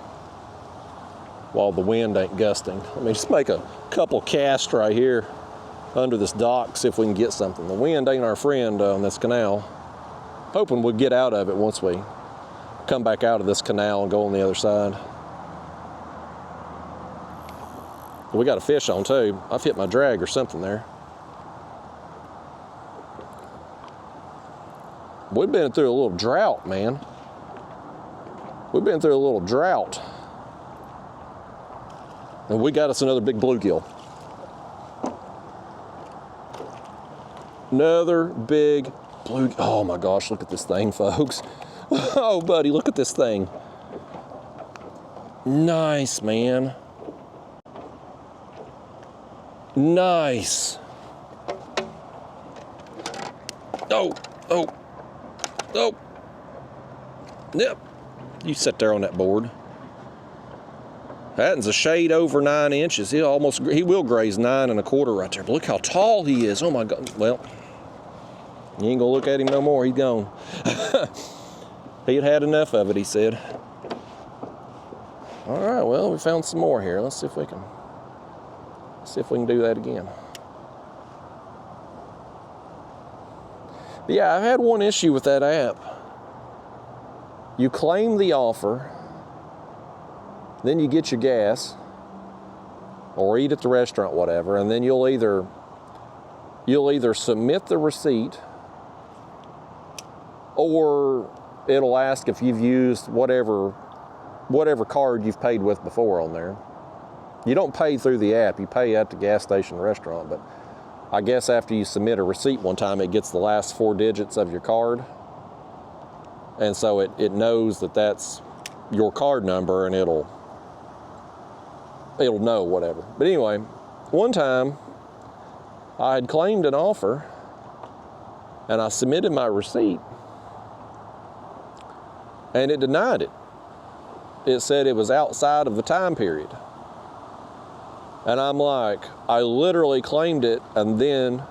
While the wind ain't gusting. Let me just make a couple casts right here under this dock, see if we can get something. The wind ain't our friend on this canal. Hoping we'll get out of it once we come back out of this canal and go on the other side. We got a fish on too. I've hit my drag or something there. We've been through a little drought, man. We've been through a little drought. And we got us another big bluegill. Another big blue. Oh my gosh, look at this thing, folks. Oh, buddy, look at this thing. Nice, man. Nice. Oh, oh, oh. Yep. You sit there on that board. That is a shade over 9 inches. He will graze 9 1/4 right there. But look how tall he is. Oh my God. Well, you ain't gonna look at him no more. He's gone. He'd had enough of it, he said. All right, well, we found some more here. Let's see if we can do that again. But yeah, I've had one issue with that app. You claim the offer, then you get your gas, or eat at the restaurant, whatever, and then you'll either submit the receipt, or it'll ask if you've used whatever card you've paid with before on there. You don't pay through the app, you pay at the gas station or restaurant, but I guess after you submit a receipt one time, it gets the last 4 digits of your card. And so it knows that that's your card number, and it'll know whatever. But anyway, one time I had claimed an offer and I submitted my receipt and it denied it. It said it was outside of the time period. And I'm like, I literally claimed it and then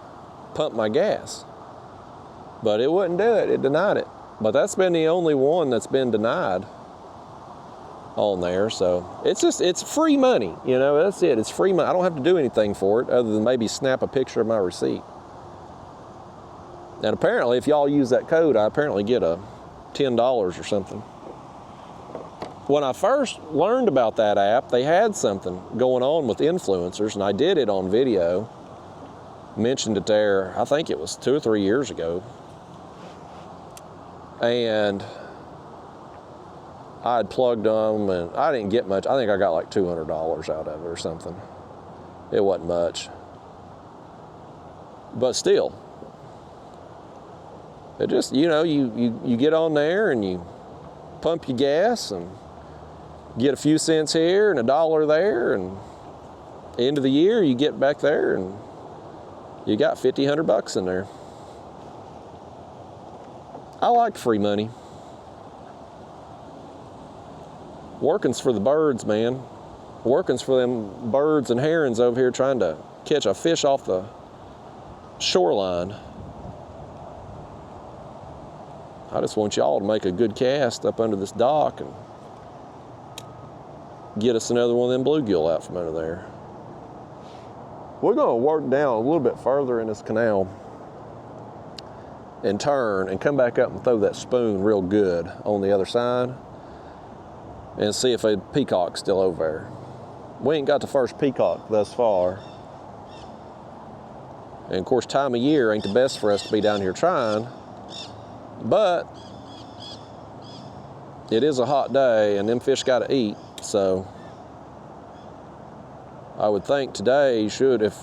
pumped my gas. But it wouldn't do it, it denied it. But that's been the only one that's been denied on there. So it's free money, you know, that's it. It's free money. I don't have to do anything for it other than maybe snap a picture of my receipt. And apparently, if y'all use that code, I apparently get a $10 or something. When I first learned about that app, they had something going on with influencers, and I did it on video. Mentioned it there, I think it was 2 or 3 years ago. And I had plugged them, and I didn't get much. I think I got like $200 out of it or something. It wasn't much. But still, it just, you know, you get on there and you pump your gas and get a few cents here and $1 there, and end of the year you get back there and you got $50-100 in there. I like free money. Working's for the birds, man. Working's for them birds and herons over here trying to catch a fish off the shoreline. I just want y'all to make a good cast up under this dock and get us another one of them bluegill out from under there. We're gonna work down a little bit further in this canal and turn and come back up and throw that spoon real good on the other side and see if a peacock's still over there. We ain't got the first peacock thus far. And of course, time of year ain't the best for us to be down here trying, but it is a hot day and them fish gotta eat, so I would think today should, if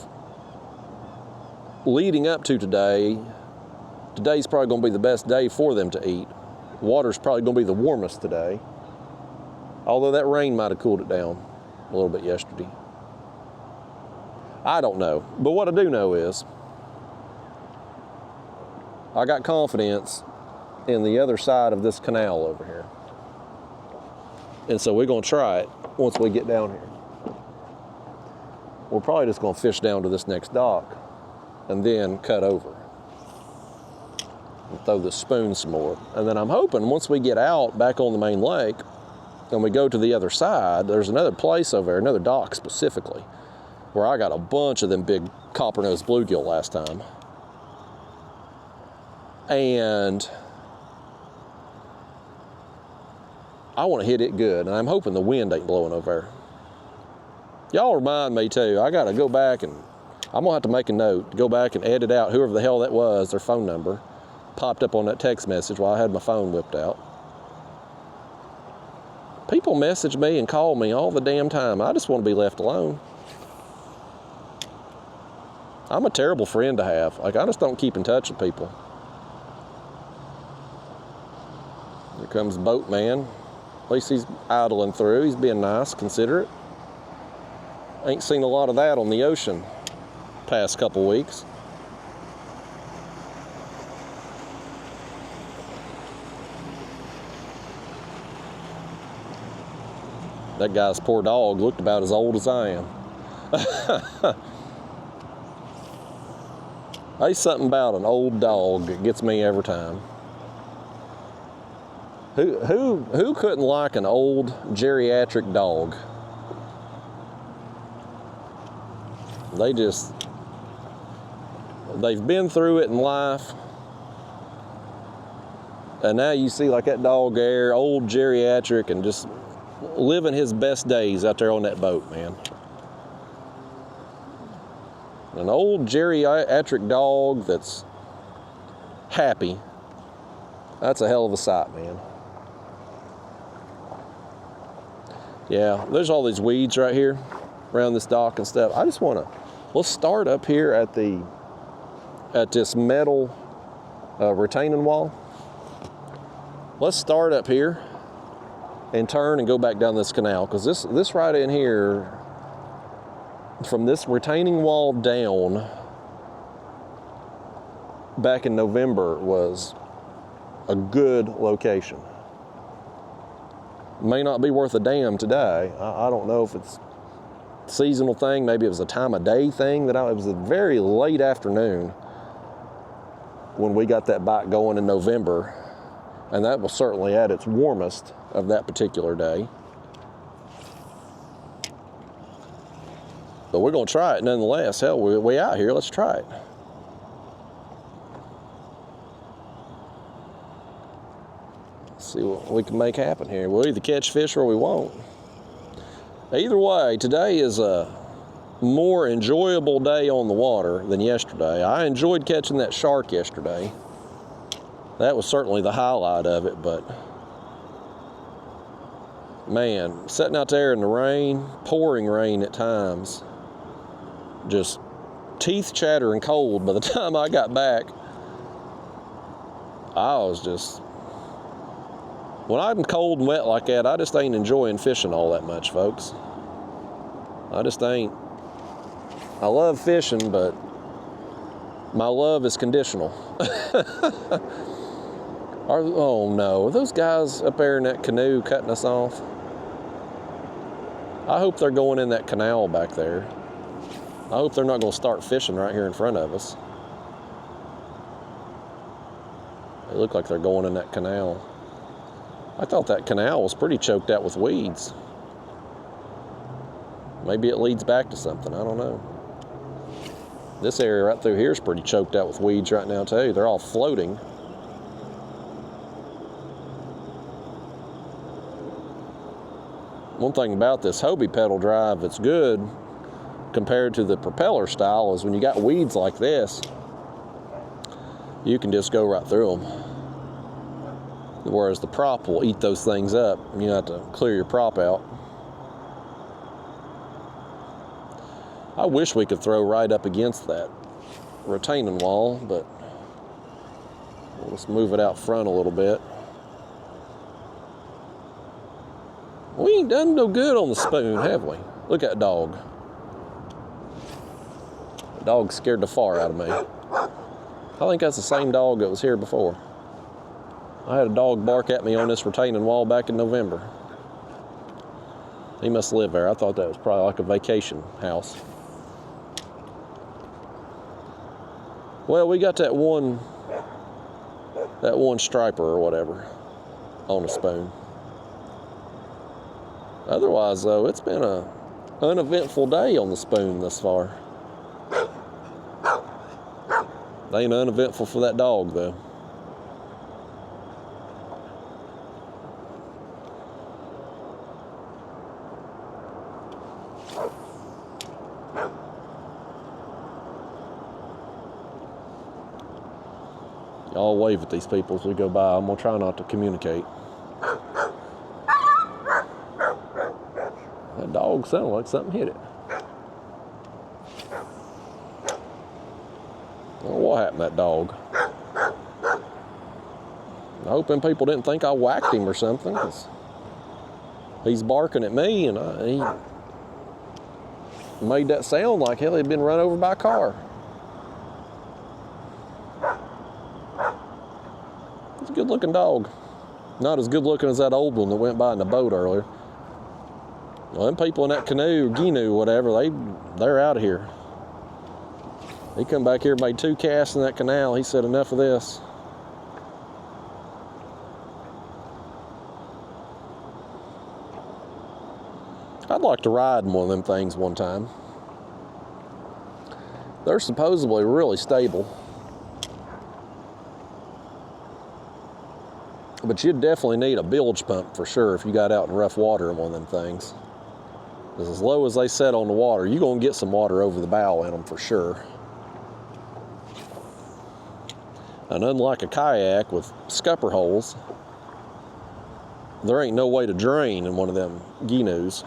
leading up to today's probably gonna be the best day for them to eat. Water's probably gonna be the warmest today, although that rain might have cooled it down a little bit yesterday. I don't know, but what I do know is I got confidence in the other side of this canal over here. And so we're gonna try it once we get down here. We're probably just gonna fish down to this next dock and then cut over and throw the spoon some more. And then I'm hoping once we get out back on the main lake and we go to the other side, there's another place over there, another dock specifically, where I got a bunch of them big copper-nosed bluegill last time. And I want to hit it good, and I'm hoping the wind ain't blowing over there. Y'all remind me too, I gotta go back and I'm gonna have to make a note to go back and edit out whoever the hell that was, their phone number popped up on that text message while I had my phone whipped out. People message me and call me all the damn time. I just want to be left alone. I'm a terrible friend to have. Like, I just don't keep in touch with people. Here comes the boatman. At least he's idling through. He's being nice, considerate. Ain't seen a lot of that on the ocean past couple weeks. That guy's poor dog looked about as old as I am. There's something about an old dog that gets me every time. Who couldn't like an old geriatric dog? They've been through it in life. And now you see like that dog there, old geriatric, and just living his best days out there on that boat, man. An old geriatric dog that's happy. That's a hell of a sight, man. Yeah, there's all these weeds right here around this dock and stuff. I just want to, let's start up here at this metal retaining wall. Let's start up here and turn and go back down this canal, because this right in here, from this retaining wall down back in November, was a good location. May not be worth a damn today. I don't know if it's a seasonal thing, maybe it was a time of day thing. It was a very late afternoon when we got that bite going in November, and that was certainly at its warmest of that particular day. But we're gonna try it nonetheless. Hell, we out here, let's try it. Let's see what we can make happen here. We'll either catch fish or we won't. Either way, today is a more enjoyable day on the water than yesterday. I enjoyed catching that shark yesterday. That was certainly the highlight of it, but man, sitting out there in the rain, pouring rain at times, just teeth chattering cold. By the time I got back, I was just, when I'm cold and wet like that, I just ain't enjoying fishing all that much, folks. I just ain't. I love fishing, but my love is conditional. Oh no, are those guys up there in that canoe cutting us off? I hope they're going in that canal back there. I hope they're not going to start fishing right here in front of us. They look like they're going in that canal. I thought that canal was pretty choked out with weeds. Maybe it leads back to something, I don't know. This area right through here is pretty choked out with weeds right now too. They're all floating. One thing about this Hobie pedal drive that's good compared to the propeller style is when you got weeds like this, you can just go right through them. Whereas the prop will eat those things up. You have to clear your prop out. I wish we could throw right up against that retaining wall, but let's move it out front a little bit. We ain't done no good on the spoon, have we? Look at that dog. The dog scared the far out of me. I think that's the same dog that was here before. I had a dog bark at me on this retaining wall back in November. He must live there. I thought that was probably like a vacation house. Well, we got that one striper or whatever on the spoon. Otherwise, though, it's been an uneventful day on the spoon thus far. It ain't uneventful for that dog, though. Y'all wave at these people as we go by. I'm gonna try not to communicate. That dog sounded like something hit it. I don't know what happened to that dog. I'm hoping people didn't think I whacked him or something, 'cause he's barking at me and made that sound like hell he'd been run over by a car. It's a good looking dog. Not as good looking as that old one that went by in the boat earlier. Well, them people in that canoe, Ginu, whatever, they're out of here. He come back here, made 2 casts in that canal. He said, enough of this. I'd like to ride in one of them things one time. They're supposedly really stable. But you'd definitely need a bilge pump for sure if you got out in rough water in one of them things. Because as low as they set on the water, you're going to get some water over the bow in them for sure. And unlike a kayak with scupper holes, there ain't no way to drain in one of them Ginus.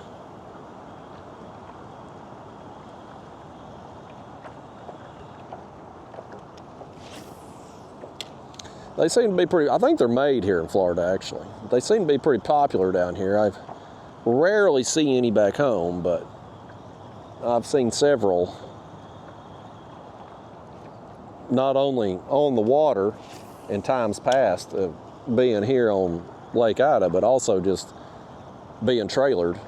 They seem to be pretty, I think they're made here in Florida actually. They seem to be pretty popular down here. I've rarely seen any back home, but I've seen several, not only on the water in times past, being here on Lake Ida, but also just being trailered,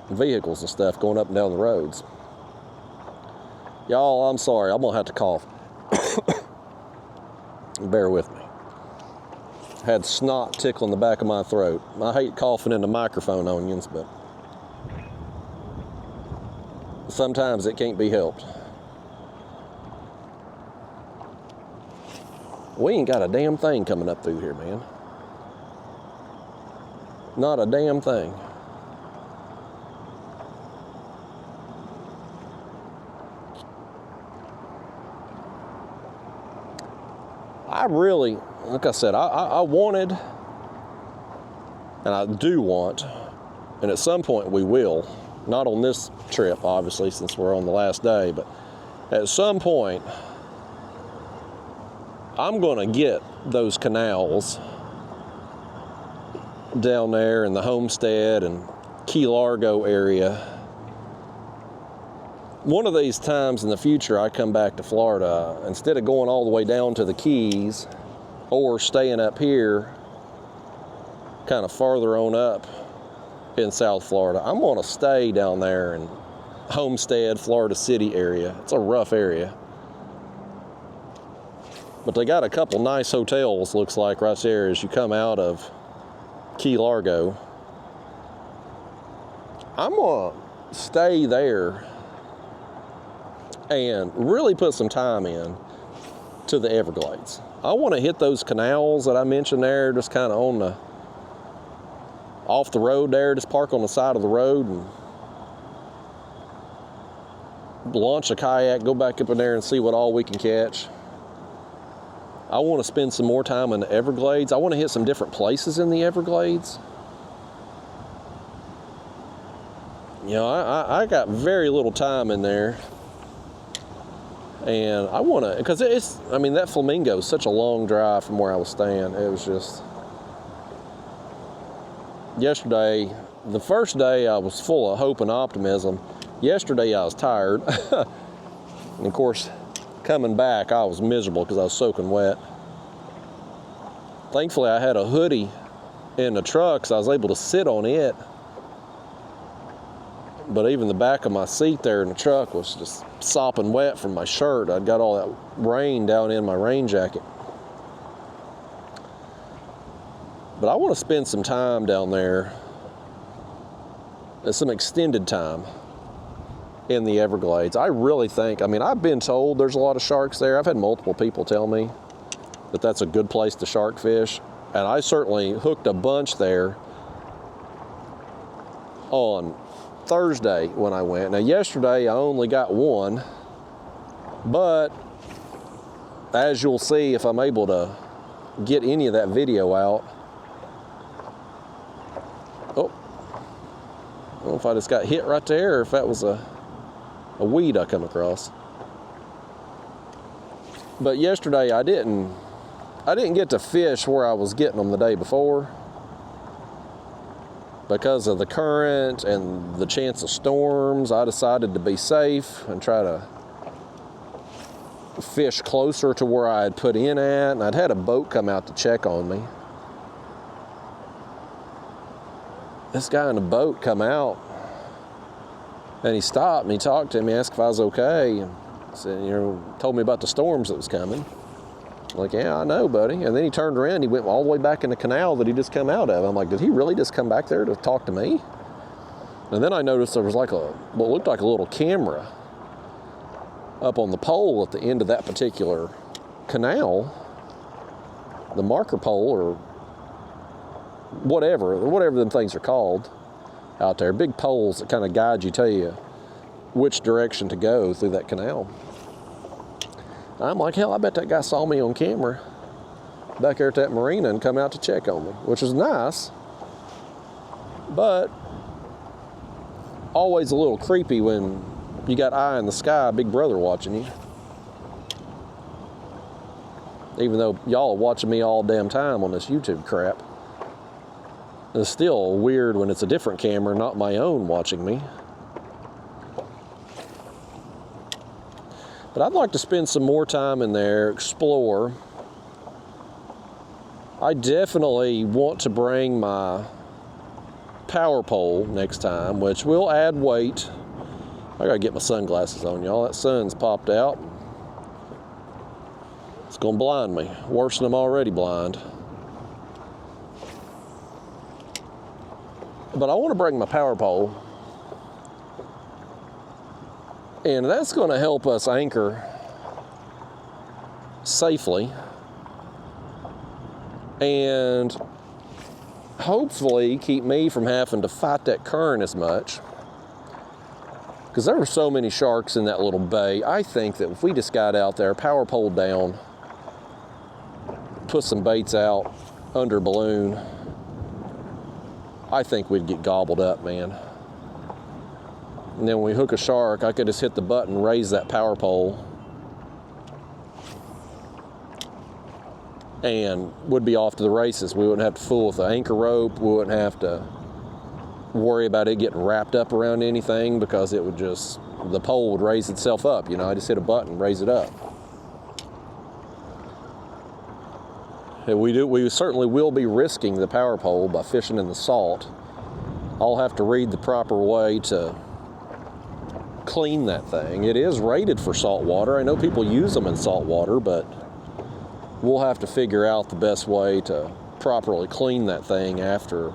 vehicles and stuff going up and down the roads. Y'all, I'm sorry, I'm gonna have to cough. Bear with me. Had snot tickling the back of my throat. I hate coughing into microphone onions, but sometimes it can't be helped. We ain't got a damn thing coming up through here, man. Not a damn thing. I really, like I said, I wanted, and I do want, and at some point we will, not on this trip, obviously, since we're on the last day, but at some point, I'm going to get those canals down there in the Homestead and Key Largo area. One of these times in the future, I come back to Florida, instead of going all the way down to the Keys or staying up here, kind of farther on up in South Florida, I'm going to stay down there in Homestead, Florida City area. It's a rough area. But they got a couple nice hotels, looks like, right there as you come out of Key Largo. I'm going to stay there and really put some time in to the Everglades. I want to hit those canals that I mentioned there, just kind of on the off the road there, just park on the side of the road and launch a kayak, go back up in there and see what all we can catch. I want to spend some more time in the Everglades. I want to hit some different places in the Everglades. You know, I got very little time in there. And I want to, because it's, I mean, that Flamingo is such a long drive from where I was staying. It was just, yesterday, the first day I was full of hope and optimism. Yesterday I was tired. And of course, coming back, I was miserable because I was soaking wet. Thankfully, I had a hoodie in the truck, so I was able to sit on it. But even the back of my seat there in the truck was just sopping wet from my shirt. I'd got all that rain down in my rain jacket. But I want to spend some time down there, some extended time in the Everglades. I really think, I mean, I've been told there's a lot of sharks there. I've had multiple people tell me that that's a good place to shark fish. And I certainly hooked a bunch there on Thursday when I went. Now yesterday I only got one, but as you'll see if I'm able to get any of that video out. Oh, I don't know if I just got hit right there or if that was a weed I come across. But yesterday I didn't get to fish where I was getting them the day before. because of the current and the chance of storms, I decided to be safe and try to fish closer to where I had put in at. And I'd had a boat come out to check on me. This guy in the boat come out, and he stopped and he talked to me, asked if I was okay, and said, told me about the storms that was coming. I'm like, yeah, I know, buddy. And then he turned around, he went all the way back in the canal that he just come out of. I'm like, did he really just come back there to talk to me? And then I noticed there was like what looked like a little camera up on the pole at the end of that particular canal, the marker pole or whatever them things are called out there, big poles that kind of guide you, tell you which direction to go through that canal. I'm like, hell, I bet that guy saw me on camera back there at that marina and come out to check on me, which was nice, but always a little creepy when you got eye in the sky, big brother watching you. Even though y'all are watching me all damn time on this YouTube crap. It's still weird when it's a different camera, not my own, watching me. But I'd like to spend some more time in there, explore. I definitely want to bring my power pole next time, which will add weight. I gotta get my sunglasses on, y'all. That sun's popped out. It's gonna blind me, worse than I'm already blind. But I want to bring my power pole, and that's going to help us anchor safely and hopefully keep me from having to fight that current as much, because there were so many sharks in that little bay. I think that if we just got out there, power pole down, put some baits out under balloon, I think we'd get gobbled up, man. And then when we hook a shark, I could just hit the button, raise that power pole, and would be off to the races. We wouldn't have to fool with the anchor rope. We wouldn't have to worry about it getting wrapped up around anything, because it would just, the pole would raise itself up. I just hit a button, raise it up. We certainly will be risking the power pole by fishing in the salt. I'll have to read the proper way to clean that thing. It is rated for salt water. I know people use them in salt water, but we'll have to figure out the best way to properly clean that thing after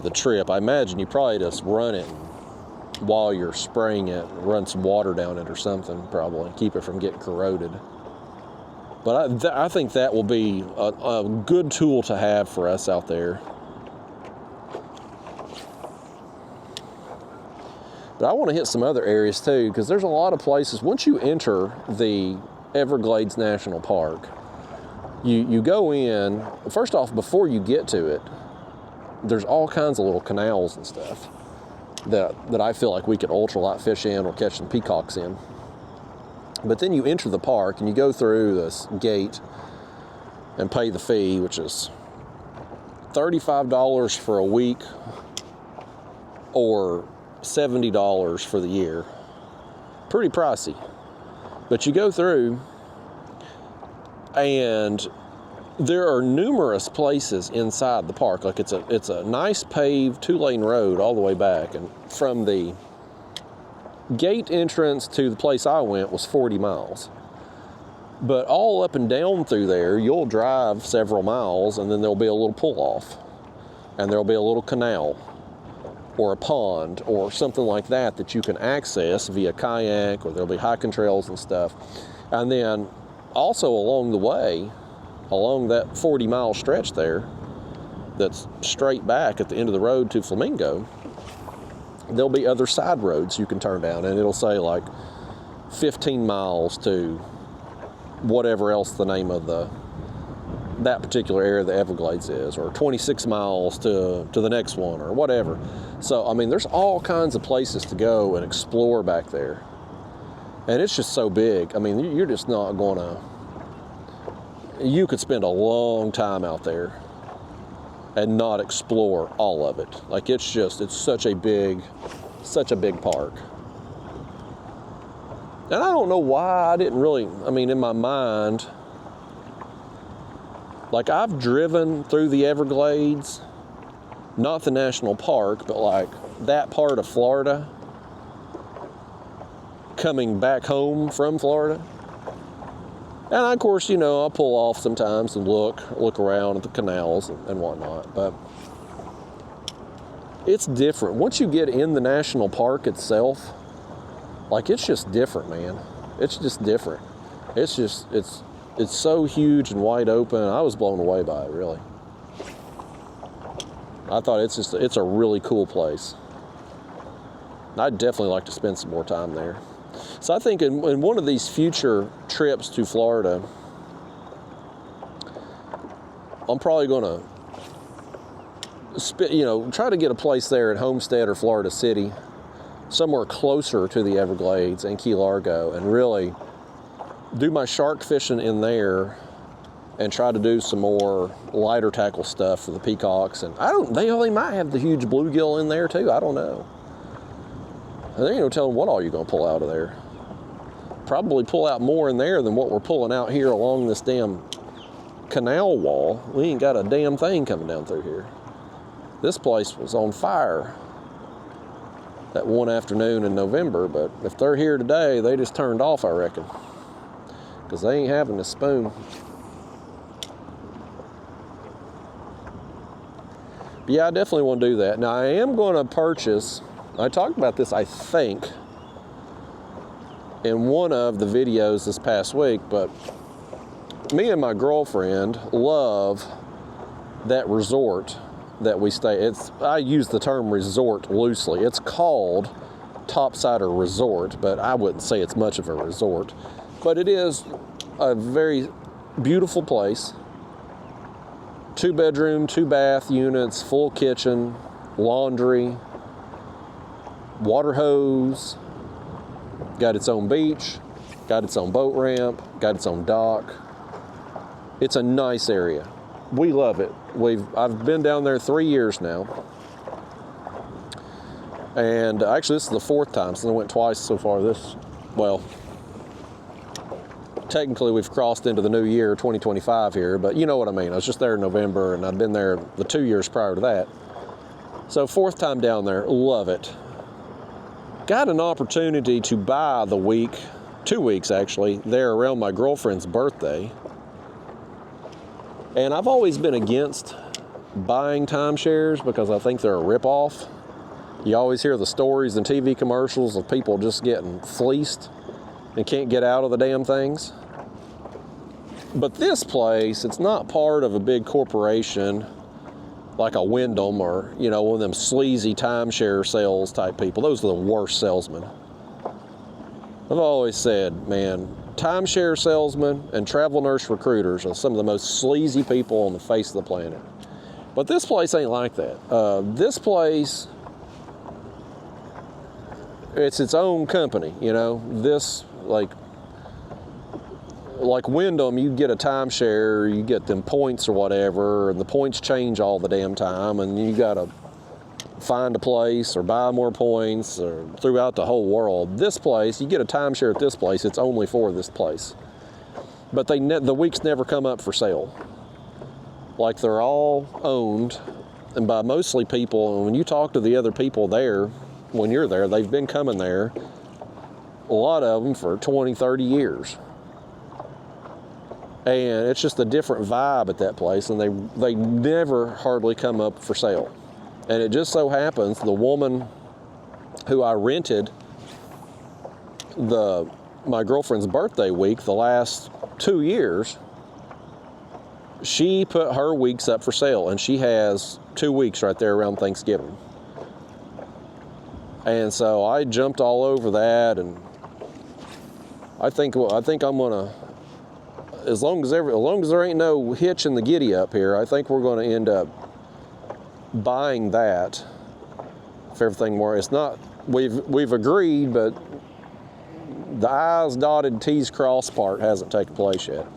the trip. I imagine you probably just run it while you're spraying it, run some water down it or something, probably keep it from getting corroded. But I think that will be a good tool to have for us out there. But I want to hit some other areas too, because there's a lot of places. Once you enter the Everglades National Park, you go in, first off, before you get to it, there's all kinds of little canals and stuff that I feel like we could ultralight fish in or catch some peacocks in. But then you enter the park and you go through this gate and pay the fee, which is $35 for a week or $70 for the year. Pretty pricey. But you go through, and there are numerous places inside the park. Like it's a nice paved 2-lane road all the way back, and from the gate entrance to the place I went was 40 miles. But all up and down through there, you'll drive several miles, and then there'll be a little pull-off, and there'll be a little canal or a pond or something like that you can access via kayak, or there'll be hiking trails and stuff. And then also along the way, along that 40-mile stretch there that's straight back at the end of the road to Flamingo, there'll be other side roads you can turn down, and it'll say like 15 miles to whatever else the name of that particular area of the Everglades is, or 26 miles to the next one, or whatever. So, I mean, there's all kinds of places to go and explore back there. And it's just so big. I mean, you're just not gonna, you could spend a long time out there. and not explore all of it. Like it's such a big park. And I don't know why I didn't really, in my mind, like I've driven through the Everglades, not the national park, but like that part of Florida, coming back home from Florida. And of course, I'll pull off sometimes and look around at the canals and whatnot, but it's different. Once you get in the national park itself, like it's just different, man. It's just different. It's so huge and wide open. I was blown away by it, really. I thought it's a really cool place. I'd definitely like to spend some more time there. So I think in one of these future trips to Florida, I'm probably going to try to get a place there at Homestead or Florida City, somewhere closer to the Everglades and Key Largo, and really do my shark fishing in there and try to do some more lighter tackle stuff for the peacocks. And they might have the huge bluegill in there too. I don't know. And there ain't no telling what all you're going to pull out of there. Probably pull out more in there than what we're pulling out here along this damn canal wall. We ain't got a damn thing coming down through here. This place was on fire that one afternoon in November, but if they're here today, they just turned off, I reckon, because they ain't having a spoon. But yeah, I definitely want to do that. Now, I am going to purchase, I talked about this, I think, in one of the videos this past week, but me and my girlfriend love that resort that we stay. I use the term resort loosely. It's called Topsider Resort, but I wouldn't say it's much of a resort. But it is a very beautiful place. 2-bedroom, 2-bath units, full kitchen, laundry, water hose, got its own beach, got its own boat ramp, got its own dock. It's a nice area. We love it. I've been down there 3 years now. And actually this is the 4th time, since I went twice so far technically we've crossed into the new year, 2025 here, but you know what I mean. I was just there in November and I'd been there the 2 years prior to that. So 4th time down there, love it. Got an opportunity to buy 2 weeks actually, there around my girlfriend's birthday. And I've always been against buying timeshares because I think they're a ripoff. You always hear the stories and TV commercials of people just getting fleeced and can't get out of the damn things. But this place, it's not part of a big corporation like a Wyndham or, one of them sleazy timeshare sales type people. Those are the worst salesmen. I've always said, man, timeshare salesmen and travel nurse recruiters are some of the most sleazy people on the face of the planet. But this place ain't like that. This place, it's its own company, This, like Wyndham, you get a timeshare, you get them points or whatever, and the points change all the damn time, and you gotta find a place or buy more points or throughout the whole world. This place, you get a timeshare at this place, it's only for this place. But the weeks never come up for sale. Like they're all owned and by mostly people, and when you talk to the other people there, when you're there, they've been coming there, a lot of them for 20, 30 years. And it's just a different vibe at that place, and they never hardly come up for sale. And it just so happens the woman who I rented my girlfriend's birthday week the last 2 years, she put her weeks up for sale, and she has 2 weeks right there around Thanksgiving. And so I jumped all over that, and I think I'm gonna, as long as there ain't no hitch in the giddy up here, I think we're going to end up buying that if everything more. It's not, we've agreed, but the I's dotted, T's crossed part hasn't taken place yet.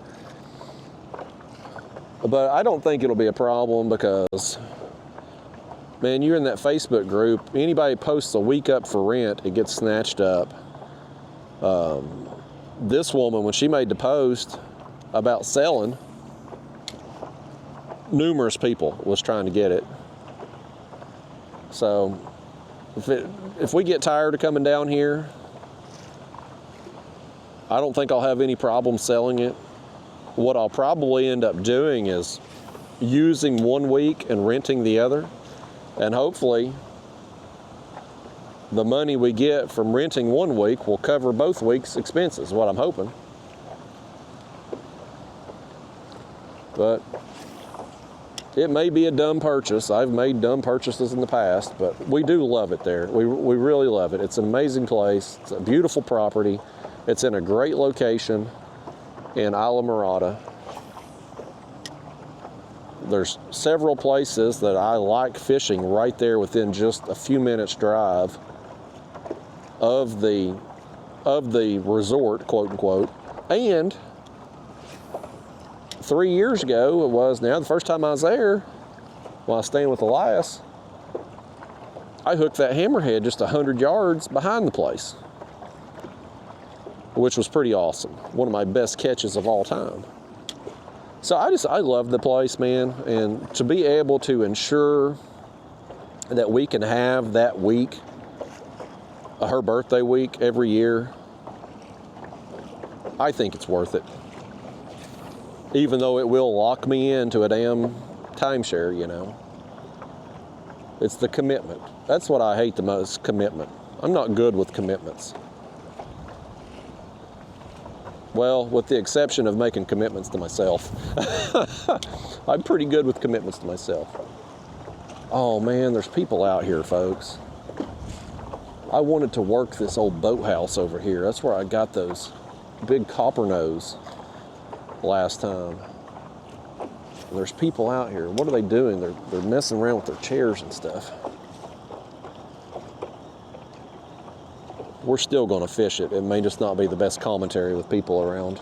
But I don't think it'll be a problem because, man, you're in that Facebook group. Anybody posts a week up for rent, it gets snatched up. This woman, when she made the post about selling, numerous people was trying to get it. So if we get tired of coming down here, I don't think I'll have any problem selling it. What I'll probably end up doing is using 1 week and renting the other, and hopefully the money we get from renting 1 week will cover both weeks' expenses, what I'm hoping. But it may be a dumb purchase. I've made dumb purchases in the past, but we do love it there. We really love it. It's an amazing place. It's a beautiful property. It's in a great location in Isla Mirada. There's several places that I like fishing right there within just a few minutes drive of the resort, quote unquote. And 3 years ago, it was now, the first time I was there, while I was staying with Elias, I hooked that hammerhead just 100 yards behind the place, which was pretty awesome. One of my best catches of all time. So I love the place, man. And to be able to ensure that we can have that week, her birthday week every year, I think it's worth it. Even though it will lock me into a damn timeshare, you know. It's the commitment. That's what I hate the most, commitment. I'm not good with commitments. Well, with the exception of making commitments to myself. I'm pretty good with commitments to myself. Oh man, there's people out here, folks. I wanted to work this old boathouse over here. That's where I got those big copper nose last time. There's people out here. What are they doing? They're messing around with their chairs and stuff. We're still going to fish it. It may just not be the best commentary with people around.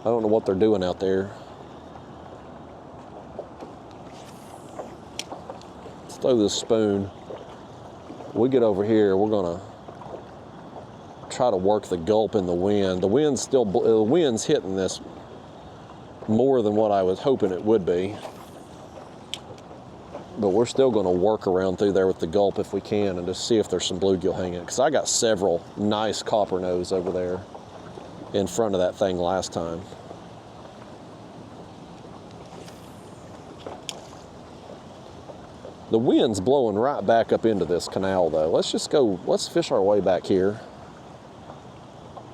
I don't know what they're doing out there. Let's throw this spoon. We get over here, we're going to try to work the gulp in the wind. The wind's hitting this more than what I was hoping it would be. But we're still going to work around through there with the gulp if we can and just see if there's some bluegill hanging. Because I got several nice copper nose over there in front of that thing last time. The wind's blowing right back up into this canal though. Let's fish our way back here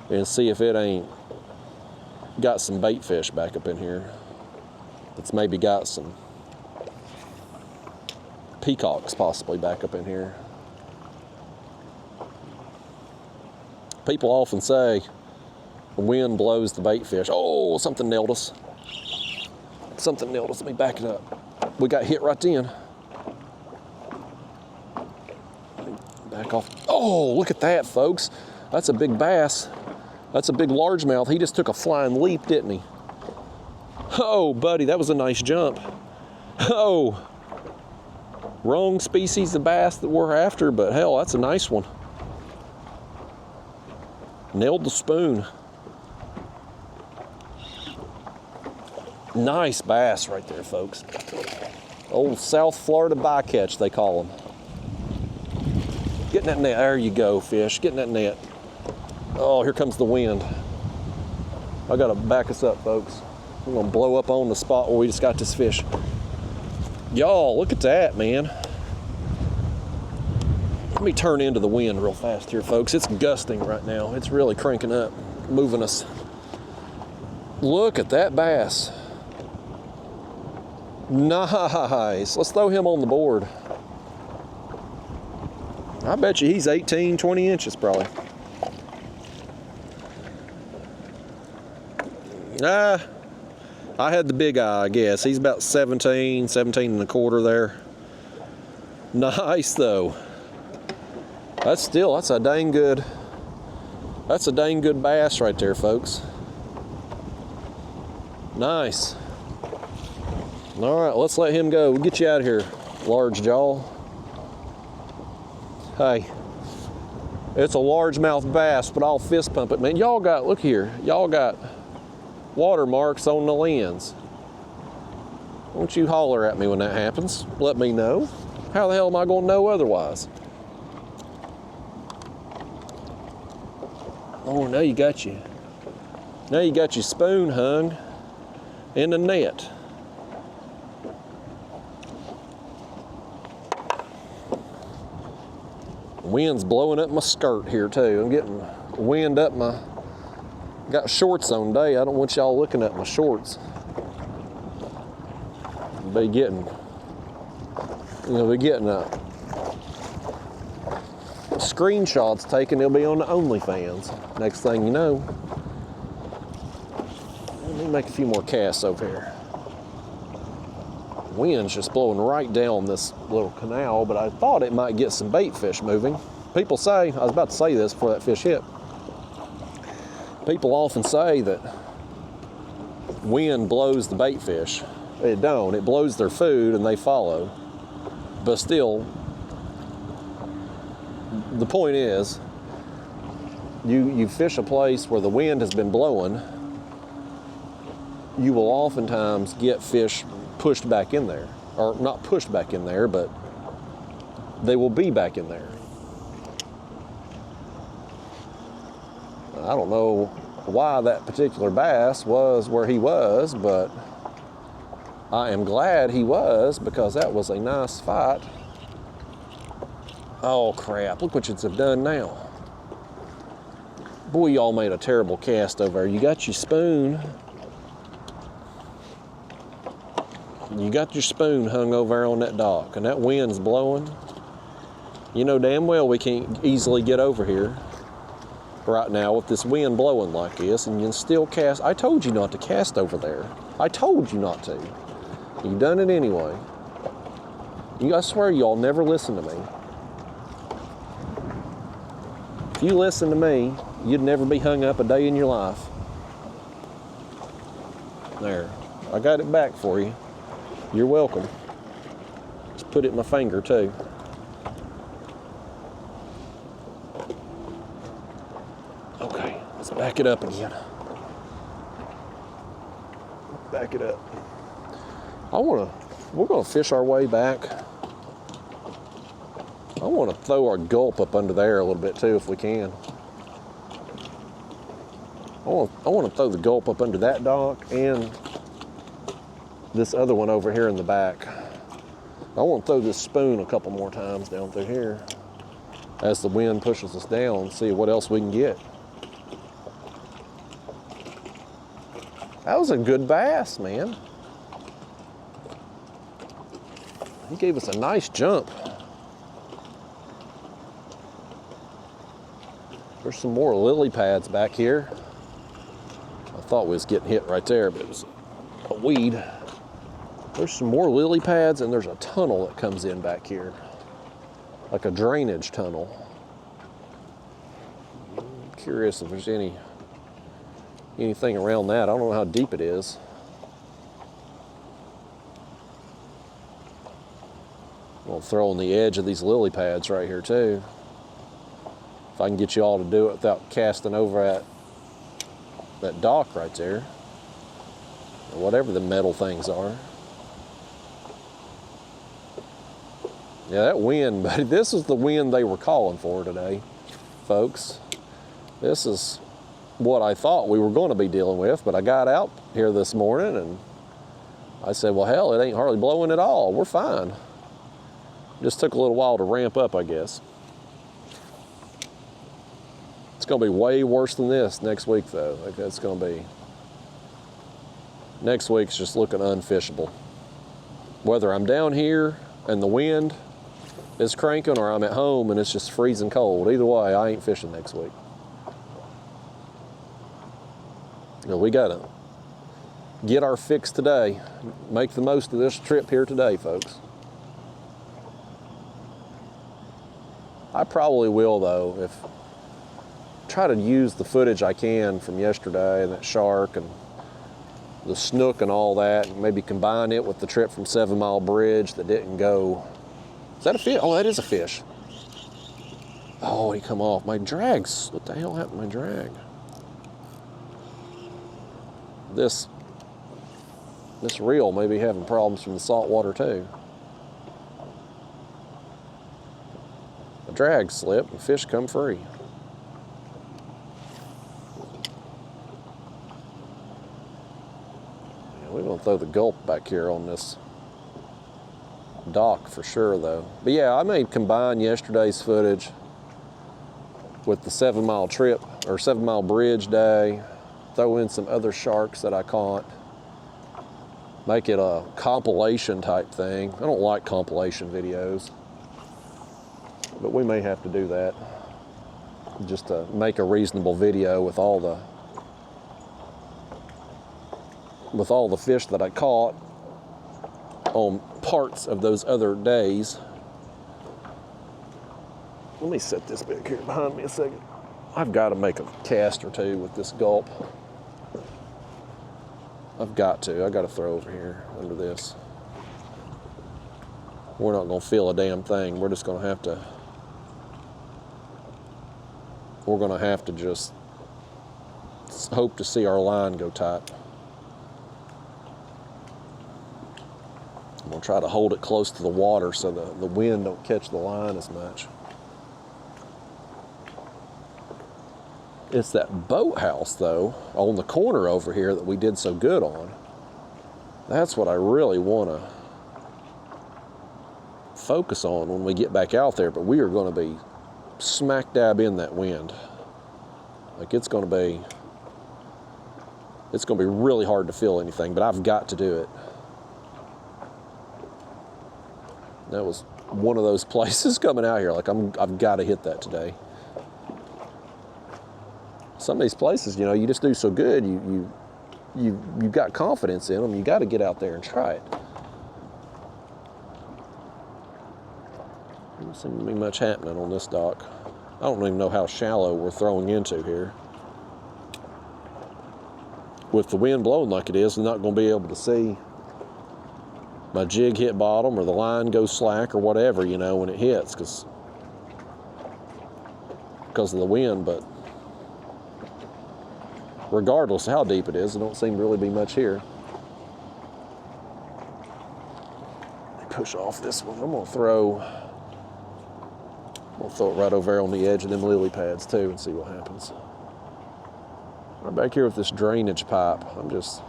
and see if it ain't got some bait fish back up in here. It's maybe got some peacocks possibly back up in here. People often say the wind blows the bait fish. Oh, something nailed us. Something nailed us. Let me back it up. We got hit right then. Back off. Oh, look at that, folks. That's a big bass. That's a big largemouth. He just took a flying leap, didn't he? Oh, buddy, that was a nice jump. Oh, wrong species of bass that we're after, but hell, that's a nice one. Nailed the spoon. Nice bass right there, folks. Old South Florida bycatch, they call them. Get in that net. There you go, fish. Get in that net. Oh, here comes the wind. I gotta back us up, folks. We're gonna blow up on the spot where we just got this fish. Y'all, look at that, man. Let me turn into the wind real fast here, folks. It's gusting right now. It's really cranking up, moving us. Look at that bass. Nice. Let's throw him on the board. I bet you he's 18, 20 inches probably. I had the big eye, I guess. He's about 17 and a quarter there. Nice though. That's a dang good bass right there, folks. Nice. All right, let's let him go. We'll get you out of here, large jaw. Hey, it's a largemouth bass, but I'll fist pump it, man. Y'all got, look here, y'all got watermarks on the lens. Won't you holler at me when that happens? Let me know. How the hell am I gonna know otherwise? Oh, now you got you. Now you got your spoon hung in the net. Wind's blowing up my skirt here too. I'm getting wind up my, got shorts on today. I don't want y'all looking at my shorts. Be getting, screenshots taken. They'll be on the OnlyFans. Next thing you know. Let me make a few more casts over here. Wind's just blowing right down this little canal, but I thought it might get some bait fish moving. People say, I was about to say this before that fish hit. People often say that wind blows the bait fish. It don't. It blows their food and they follow. But still, the point is, you fish a place where the wind has been blowing, you will oftentimes get fish pushed back in there. Or not pushed back in there, but they will be back in there. I don't know why that particular bass was where he was, but I am glad he was, because that was a nice fight. Oh crap, look what you have done now. Boy, y'all made a terrible cast over there. You got your spoon. You got your spoon hung over there on that dock, and that wind's blowing. You know damn well we can't easily get over here right now with this wind blowing like this, and you can still cast. I told you not to cast over there. I told you not to. You've done it anyway. I swear y'all never listen to me. If you listen to me, you'd never be hung up a day in your life. There, I got it back for you. You're welcome. Just put it in my finger too. Okay, let's back it up again. Back it up. We're gonna fish our way back. I wanna throw our gulp up under there a little bit too if we can. I wanna throw the gulp up under that dock and this other one over here in the back. I want to throw this spoon a couple more times down through here as the wind pushes us down and see what else we can get. That was a good bass, man. He gave us a nice jump. There's some more lily pads back here. I thought we was getting hit right there, but it was a weed. There's some more lily pads, and there's a tunnel that comes in back here, like a drainage tunnel. I'm curious if there's anything around that. I don't know how deep it is. I'll throw on the edge of these lily pads right here too. If I can get you all to do it without casting over at that dock right there, or whatever the metal things are. Yeah, that wind, buddy, this is the wind they were calling for today, folks. This is what I thought we were going to be dealing with, but I got out here this morning and I said, well, hell, it ain't hardly blowing at all. We're fine. Just took a little while to ramp up, I guess. It's going to be way worse than this next week, though. Like, that's going to be... Next week's just looking unfishable. Whether I'm down here and the wind is cranking or I'm at home and it's just freezing cold. Either way, I ain't fishing next week. You know, we got to get our fix today. Make the most of this trip here today, folks. I probably will, though, if try to use the footage I can from yesterday and that shark and the snook and all that, and maybe combine it with the trip from 7 Mile Bridge that didn't go. Is that a fish? Oh, that is a fish. Oh, he come off. My drag's, what the hell happened to my drag? This reel may be having problems from the salt water too. The drag slipped and fish come free. Yeah, we're gonna throw the gulp back here on this dock for sure though. But yeah, I may combine yesterday's footage with the 7 Mile trip or 7 Mile Bridge day, throw in some other sharks that I caught, make it a compilation type thing. I don't like compilation videos, but we may have to do that just to make a reasonable video with all the fish that I caught on parts of those other days. Let me set this back here behind me a second. I've got to make a cast or two with this gulp. I've got to throw over here under this. We're not gonna feel a damn thing. We're just gonna have to, just hope to see our line go tight. I'm gonna try to hold it close to the water so the wind don't catch the line as much. It's that boathouse though, on the corner over here that we did so good on. That's what I really wanna focus on when we get back out there, but we are gonna be smack dab in that wind. Like it's gonna be really hard to feel anything, but I've got to do it. That was one of those places coming out here, like I've got to hit that today. Some of these places, you know, you just do so good, you've got confidence in them, you got to get out there and try it. Doesn't seem to be much happening on this dock. I don't even know how shallow we're throwing into here. With the wind blowing like it is, I'm not going to be able to see my jig hit bottom or the line go slack or whatever, you know, when it hits because of the wind. But regardless of how deep it is, there don't seem to really be much here. Let me push off this one. I'm gonna throw it right over there on the edge of them lily pads too and see what happens. Right back here with this drainage pipe, I'm just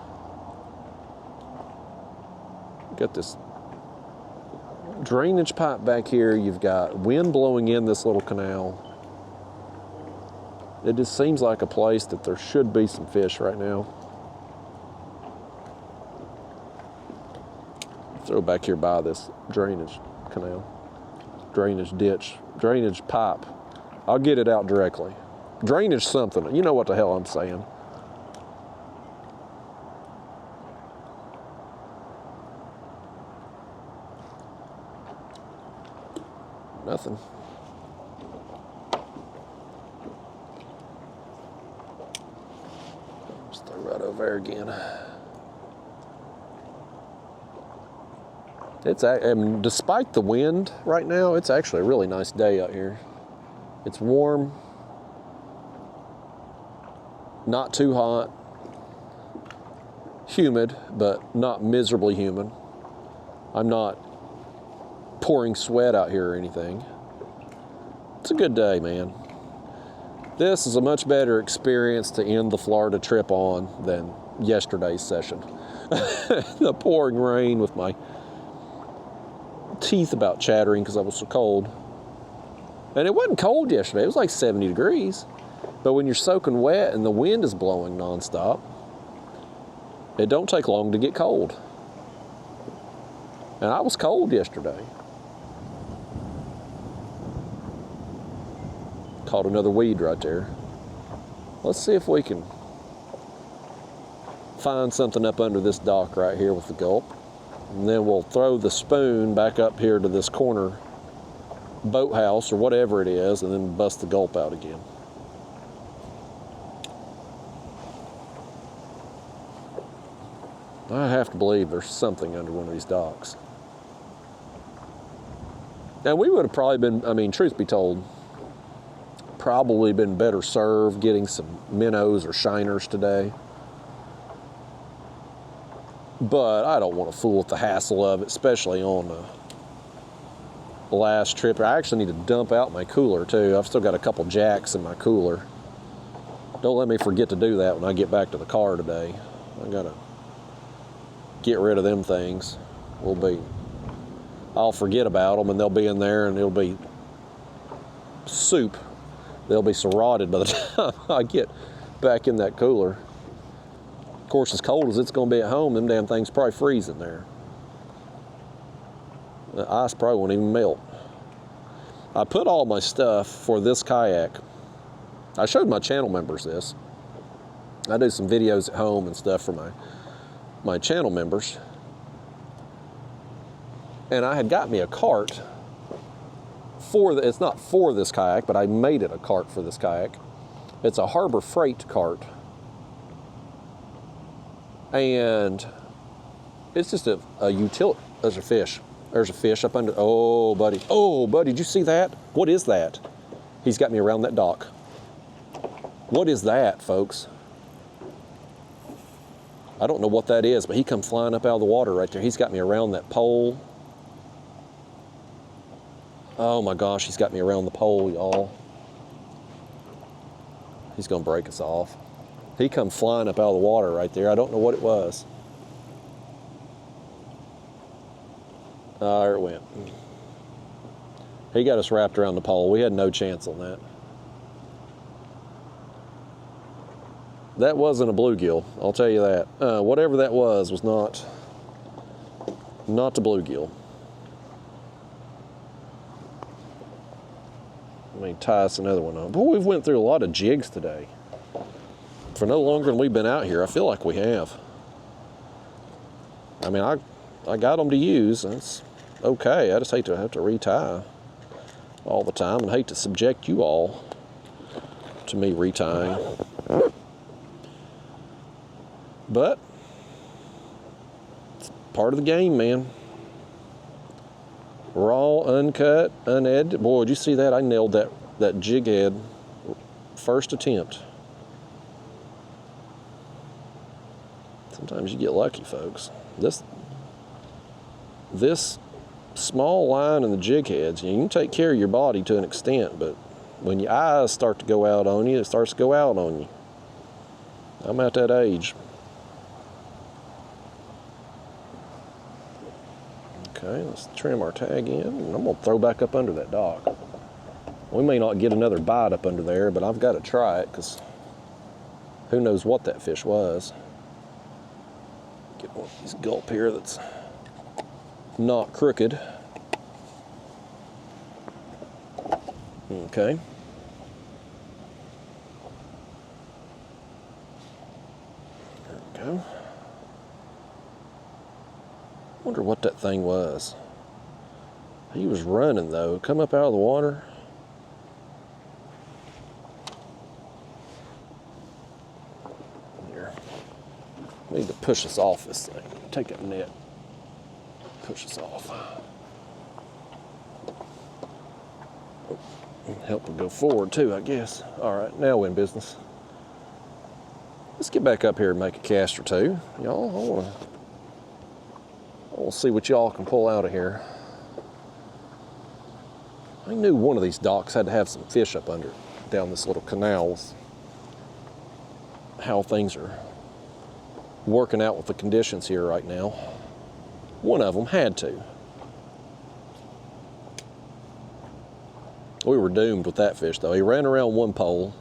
got this drainage pipe back here. You've got wind blowing in this little canal. It just seems like a place that there should be some fish right now. Throw back here by this drainage canal, drainage ditch, drainage pipe. I'll get it out directly. Drainage something, you know what the hell I'm saying. Nothing. Just throw right over there again. Despite the wind right now, it's actually a really nice day out here. It's warm, not too hot, humid, but not miserably humid. I'm not pouring sweat out here or anything. It's a good day, man. This is a much better experience to end the Florida trip on than yesterday's session. The pouring rain with my teeth about chattering because I was so cold. And it wasn't cold yesterday, it was like 70 degrees. But when you're soaking wet and the wind is blowing nonstop, it don't take long to get cold. And I was cold yesterday. Caught another weed right there. Let's see if we can find something up under this dock right here with the gulp. And then we'll throw the spoon back up here to this corner boathouse or whatever it is and then bust the gulp out again. I have to believe there's something under one of these docks. And we would have probably been, I mean, truth be told, probably been better served getting some minnows or shiners today. But I don't want to fool with the hassle of it, especially on the last trip. I actually need to dump out my cooler too. I've still got a couple jacks in my cooler. Don't let me forget to do that when I get back to the car today. I gotta get rid of them things. I'll forget about them and they'll be in there and it'll be soup. They'll be so rotted by the time I get back in that cooler. Of course, as cold as it's gonna be at home, them damn things probably freeze in there. The ice probably won't even melt. I put all my stuff for this kayak. I showed my channel members this. I do some videos at home and stuff for my channel members. And I had got me a cart it's not for this kayak, but I made it a cart for this kayak. It's a Harbor Freight cart. And it's just a utility. There's a fish. There's a fish up under. Oh, buddy. Oh, buddy, did you see that? What is that? He's got me around that dock. What is that, folks? I don't know what that is, but he come flying up out of the water right there. He's got me around that pole. Oh my gosh, he's got me around the pole, y'all. He's gonna break us off. He come flying up out of the water right there. I don't know what it was. There it went. He got us wrapped around the pole. We had no chance on that. That wasn't a bluegill, I'll tell you that. Whatever that was not the bluegill. Let me tie us another one on. Boy, we've went through a lot of jigs today. For no longer than we've been out here, I feel like we have. I mean, I got them to use. That's okay. I just hate to have to retie all the time and hate to subject you all to me retying. But it's part of the game, man. Raw, uncut, unedited. Boy, did you see that? I nailed that jig head first attempt. Sometimes you get lucky, folks. This small line in the jig heads, you can take care of your body to an extent, but when your eyes start to go out on you, it starts to go out on you. I'm at that age. Okay, let's trim our tag in, and I'm gonna throw back up under that dock. We may not get another bite up under there, but I've got to try it, because who knows what that fish was. Get one of these gulp here that's not crooked. Okay. There we go. Wonder what that thing was. He was running though. Come up out of the water. Here. We need to push us off this thing. Take that net. Push us off. Help it go forward too, I guess. All right, now we're in business. Let's get back up here and make a cast or two. Y'all, I want to see what y'all can pull out of here. I knew one of these docks had to have some fish up under it, down this little canals. How things are working out with the conditions here right now. One of them had to. We were doomed with that fish though. He ran around one pole,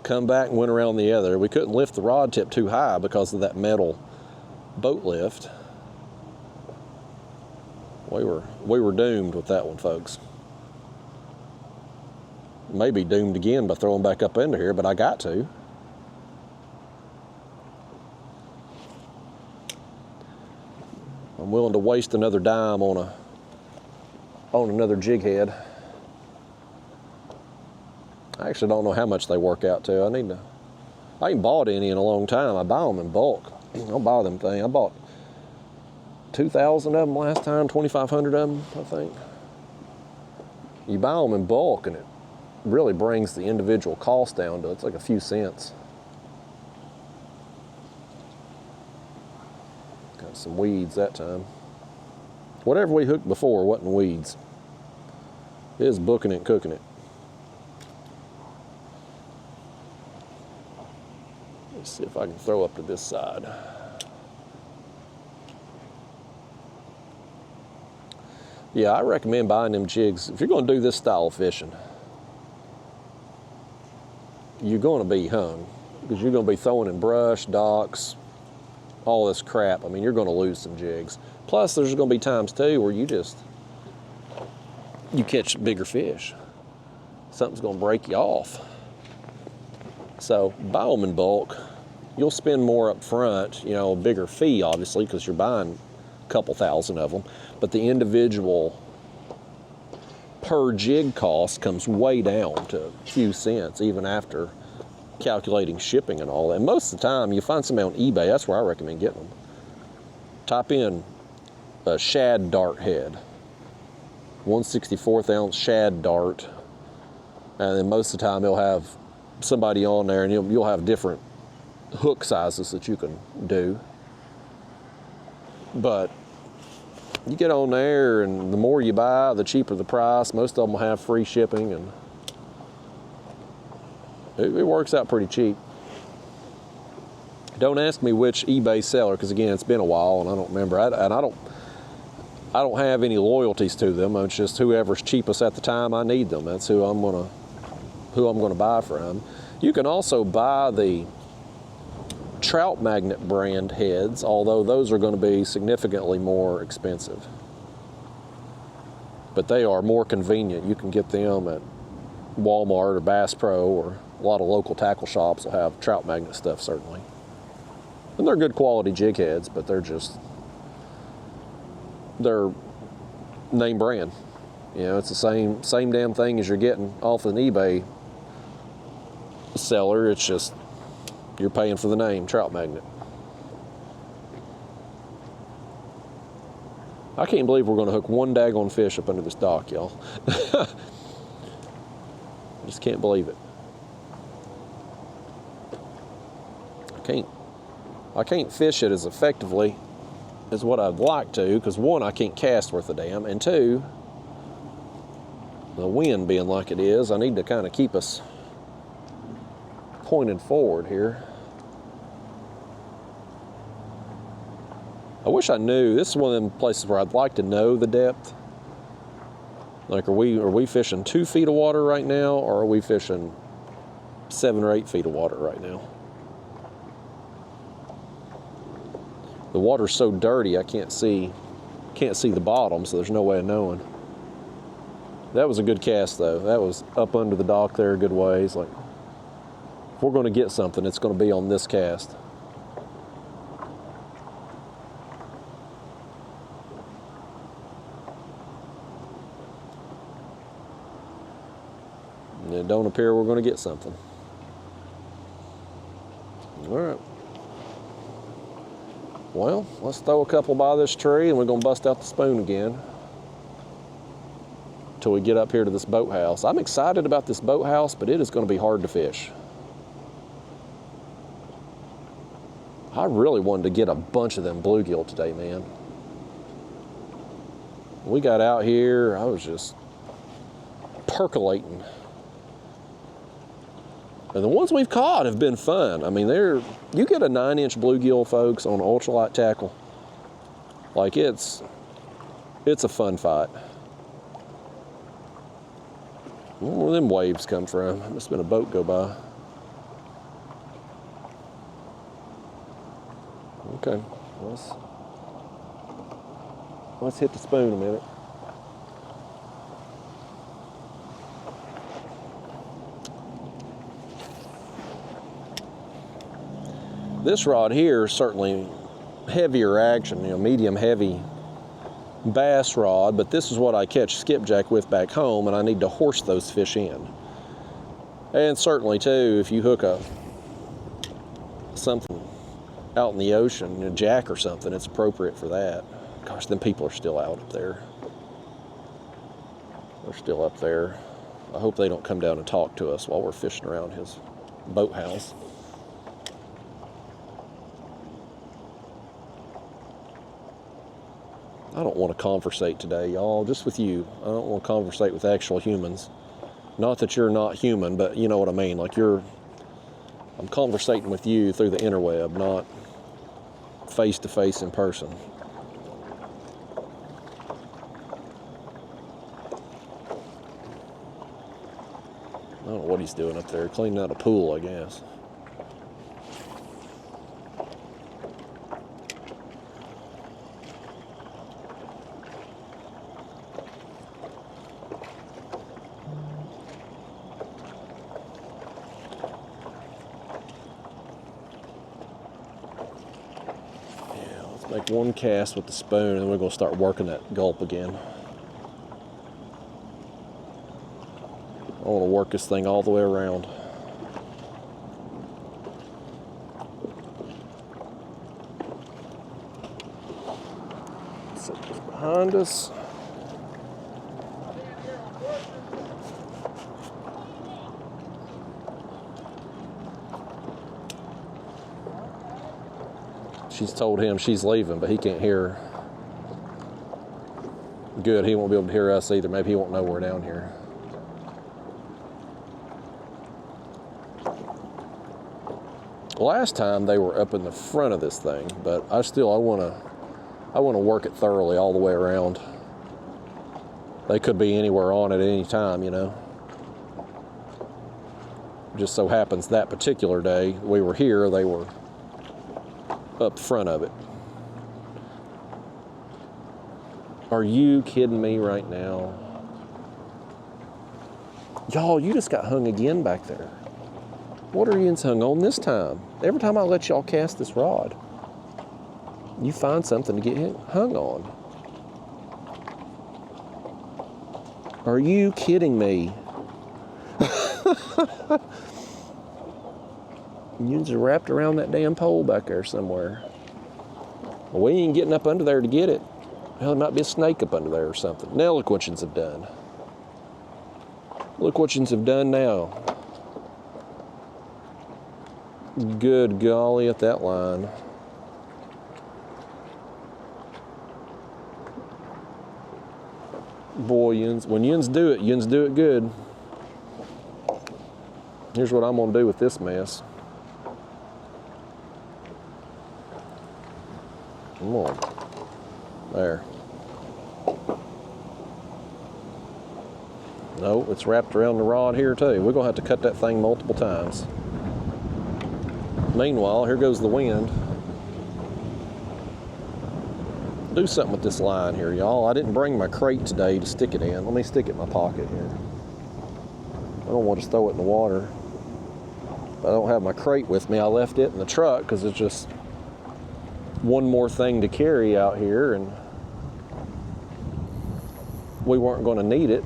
come back and went around the other. We couldn't lift the rod tip too high because of that metal boat lift. We were doomed with that one, folks. Maybe doomed again by throwing back up into here, but I got to. I'm willing to waste another dime on another jig head. I actually don't know how much they work out to. I ain't bought any in a long time. I buy them in bulk. I'll buy them things. I bought 2,000 of them last time, 2,500 of them, I think. You buy them in bulk, and it really brings the individual cost down to, it's like a few cents. Got some weeds that time. Whatever we hooked before wasn't weeds. It was booking it and cooking it. Let's see if I can throw up to this side. Yeah, I recommend buying them jigs. If you're going to do this style of fishing, you're going to be hung, because you're going to be throwing in brush, docks, all this crap. I mean, you're going to lose some jigs. Plus, there's going to be times too where you catch bigger fish. Something's going to break you off. So buy them in bulk. You'll spend more up front, you know, a bigger fee obviously, because you're buying a couple thousand of them, but the individual per jig cost comes way down to a few cents, even after calculating shipping and all that. And most of the time you find somebody on eBay, that's where I recommend getting them. Type in a shad dart head, 1/64 ounce shad dart, and then most of the time they'll have somebody on there, and you'll have different hook sizes that you can do. But you get on there, and the more you buy, the cheaper the price. Most of them will have free shipping, and it works out pretty cheap. Don't ask me which eBay seller, because again, it's been a while and I don't remember. I don't have any loyalties to them. It's just whoever's cheapest at the time I need them. That's who I'm gonna buy from. You can also buy the trout magnet brand heads, although those are going to be significantly more expensive. But they are more convenient. You can get them at Walmart or Bass Pro, or a lot of local tackle shops will have trout magnet stuff, certainly. And they're good quality jig heads, but they're name brand. You know, it's the same damn thing as you're getting off an eBay seller. It's just you're paying for the name, trout magnet. I can't believe we're going to hook one daggone fish up under this dock, y'all. I just can't believe it. I can't fish it as effectively as what I'd like to, because one, I can't cast worth a damn, and two, the wind being like it is, I need to kind of keep us pointed forward here. I wish I knew. This is one of them places where I'd like to know the depth. Like, are we fishing 2 feet of water right now, or are we fishing 7 or 8 feet of water right now? The water's so dirty I can't see the bottom, so there's no way of knowing. That was a good cast though. That was up under the dock there a good ways. Like, if we're going to get something, it's going to be on this cast. And it don't appear we're going to get something. All right. Well, let's throw a couple by this tree, and we're going to bust out the spoon again until we get up here to this boathouse. I'm excited about this boathouse, but it is going to be hard to fish. I really wanted to get a bunch of them bluegill today, man. We got out here, I was just percolating. And the ones we've caught have been fun. I mean, you get a 9-inch bluegill, folks, on ultralight tackle. Like, it's a fun fight. Where them waves come from? There must have been a boat go by. Okay, let's hit the spoon a minute. This rod here is certainly heavier action, you know, medium heavy bass rod, but this is what I catch skipjack with back home, and I need to horse those fish in. And certainly too, if you hook something out in the ocean, a jack or something, it's appropriate for that. Gosh, them people are still out up there. They're still up there. I hope they don't come down and talk to us while we're fishing around his boathouse. I don't want to conversate today, y'all, just with you. I don't want to conversate with actual humans. Not that you're not human, but you know what I mean. Like I'm conversating with you through the interweb, not face to face in person. I don't know what he's doing up there, cleaning out a pool, I guess. Make one cast with the spoon, and then we're going to start working that gulp again. I want to work this thing all the way around. Set this behind us. She's told him she's leaving, but he can't hear her. Good, he won't be able to hear us either. Maybe he won't know we're down here. Last time they were up in the front of this thing, but I want to work it thoroughly all the way around. They could be anywhere on it at any time, you know. Just so happens that particular day we were here, they were up front of it. Are you kidding me right now? Y'all, you just got hung again back there. What are you hung on this time? Every time I let y'all cast this rod, you find something to get hung on. Are you kidding me? You's wrapped around that damn pole back there somewhere. Well, we ain't getting up under there to get it. Hell, there might be a snake up under there or something. Now look what yous have done. Look what yous have done now. Good golly at that line. Boy, when yins do it good. Here's what I'm gonna do with this mess. Come on. There. No, it's wrapped around the rod here too. We're gonna have to cut that thing multiple times. Meanwhile, here goes the wind. Do something with this line here, y'all. I didn't bring my crate today to stick it in. Let me stick it in my pocket here. I don't want to just throw it in the water. I don't have my crate with me. I left it in the truck because it's just one more thing to carry out here, and we weren't going to need it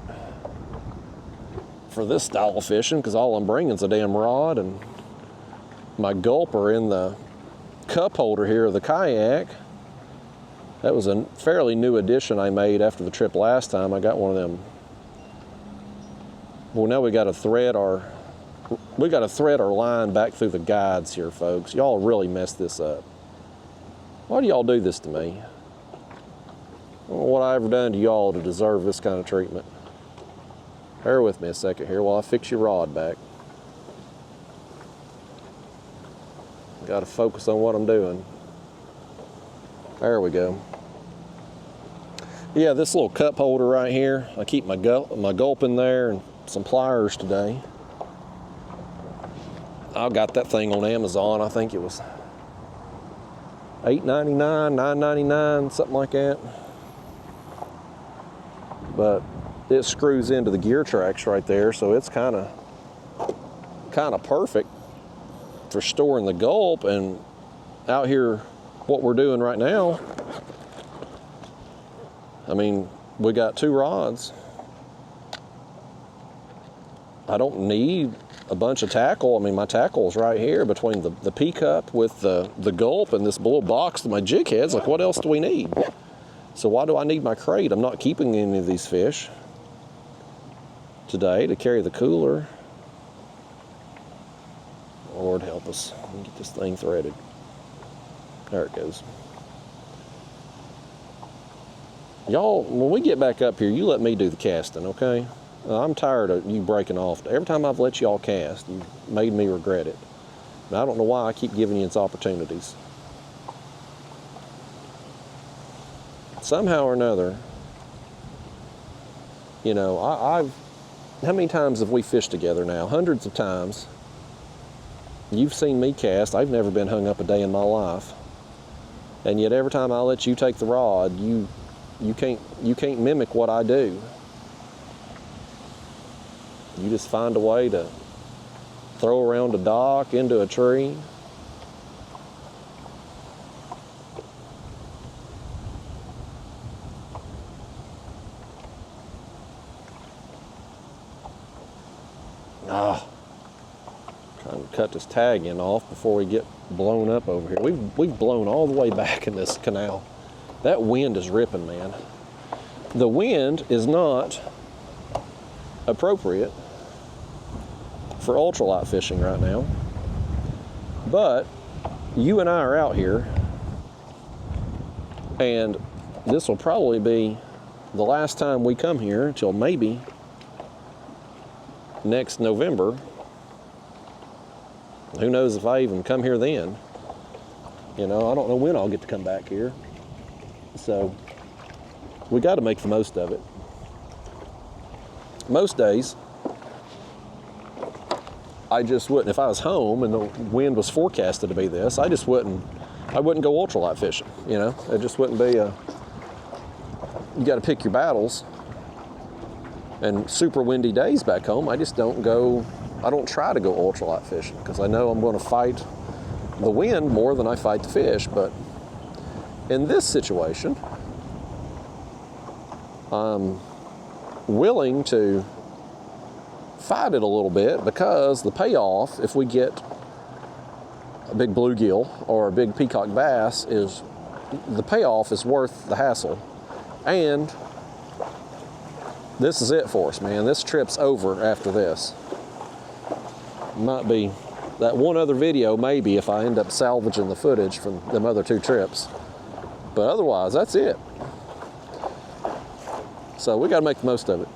for this style of fishing because all I'm bringing is a damn rod and my gulper in the cup holder here of the kayak. That was a fairly new addition I made after the trip last time. I got one of them. Well, now we got to thread our line back through the guides here, folks. Y'all really messed this up. Why do y'all do this to me? I don't know what I ever done to y'all to deserve this kind of treatment. Bear with me a second here while I fix your rod back. Got to focus on what I'm doing. There we go. Yeah, this little cup holder right here, I keep my gulp in there and some pliers today. I got that thing on Amazon. I think it was $8.99, $9.99, something like that. But it screws into the gear tracks right there, so it's kind of perfect for storing the gulp. And out here, what we're doing right now, I mean, we got two rods. I don't need a bunch of tackle. I mean, my tackle's right here between the P-cup with the gulp and this little box that my jig head's. Like, what else do we need? So why do I need my crate? I'm not keeping any of these fish today to carry the cooler. Lord help us. Let me get this thing threaded. There it goes. Y'all, when we get back up here, you let me do the casting, okay? I'm tired of you breaking off. Every time I've let y'all cast, you've made me regret it. And I don't know why I keep giving you its opportunities. Somehow or another, you know, how many times have we fished together now? Hundreds of times. You've seen me cast. I've never been hung up a day in my life. And yet every time I let you take the rod, you can't mimic what I do. You just find a way to throw around a dock, into a tree. Trying to cut this tag in off before we get blown up over here. We've blown all the way back in this canal. That wind is ripping, man. The wind is not appropriate for ultralight fishing right now, but you and I are out here, and this will probably be the last time we come here until maybe next November. Who knows if I even come here then. You know, I don't know when I'll get to come back here. So we got to make the most of it. Most days, I just wouldn't, if I was home and the wind was forecasted to be this, I wouldn't go ultralight fishing, you know? It just wouldn't be you got to pick your battles. And super windy days back home, I don't try to go ultralight fishing because I know I'm going to fight the wind more than I fight the fish. But in this situation, I'm willing to fight it a little bit because the payoff, if we get a big bluegill or a big peacock bass, is the payoff is worth the hassle. And this is it for us, man. This trip's over after this. Might be that one other video, maybe, if I end up salvaging the footage from them other two trips. But otherwise, that's it. So we got to make the most of it.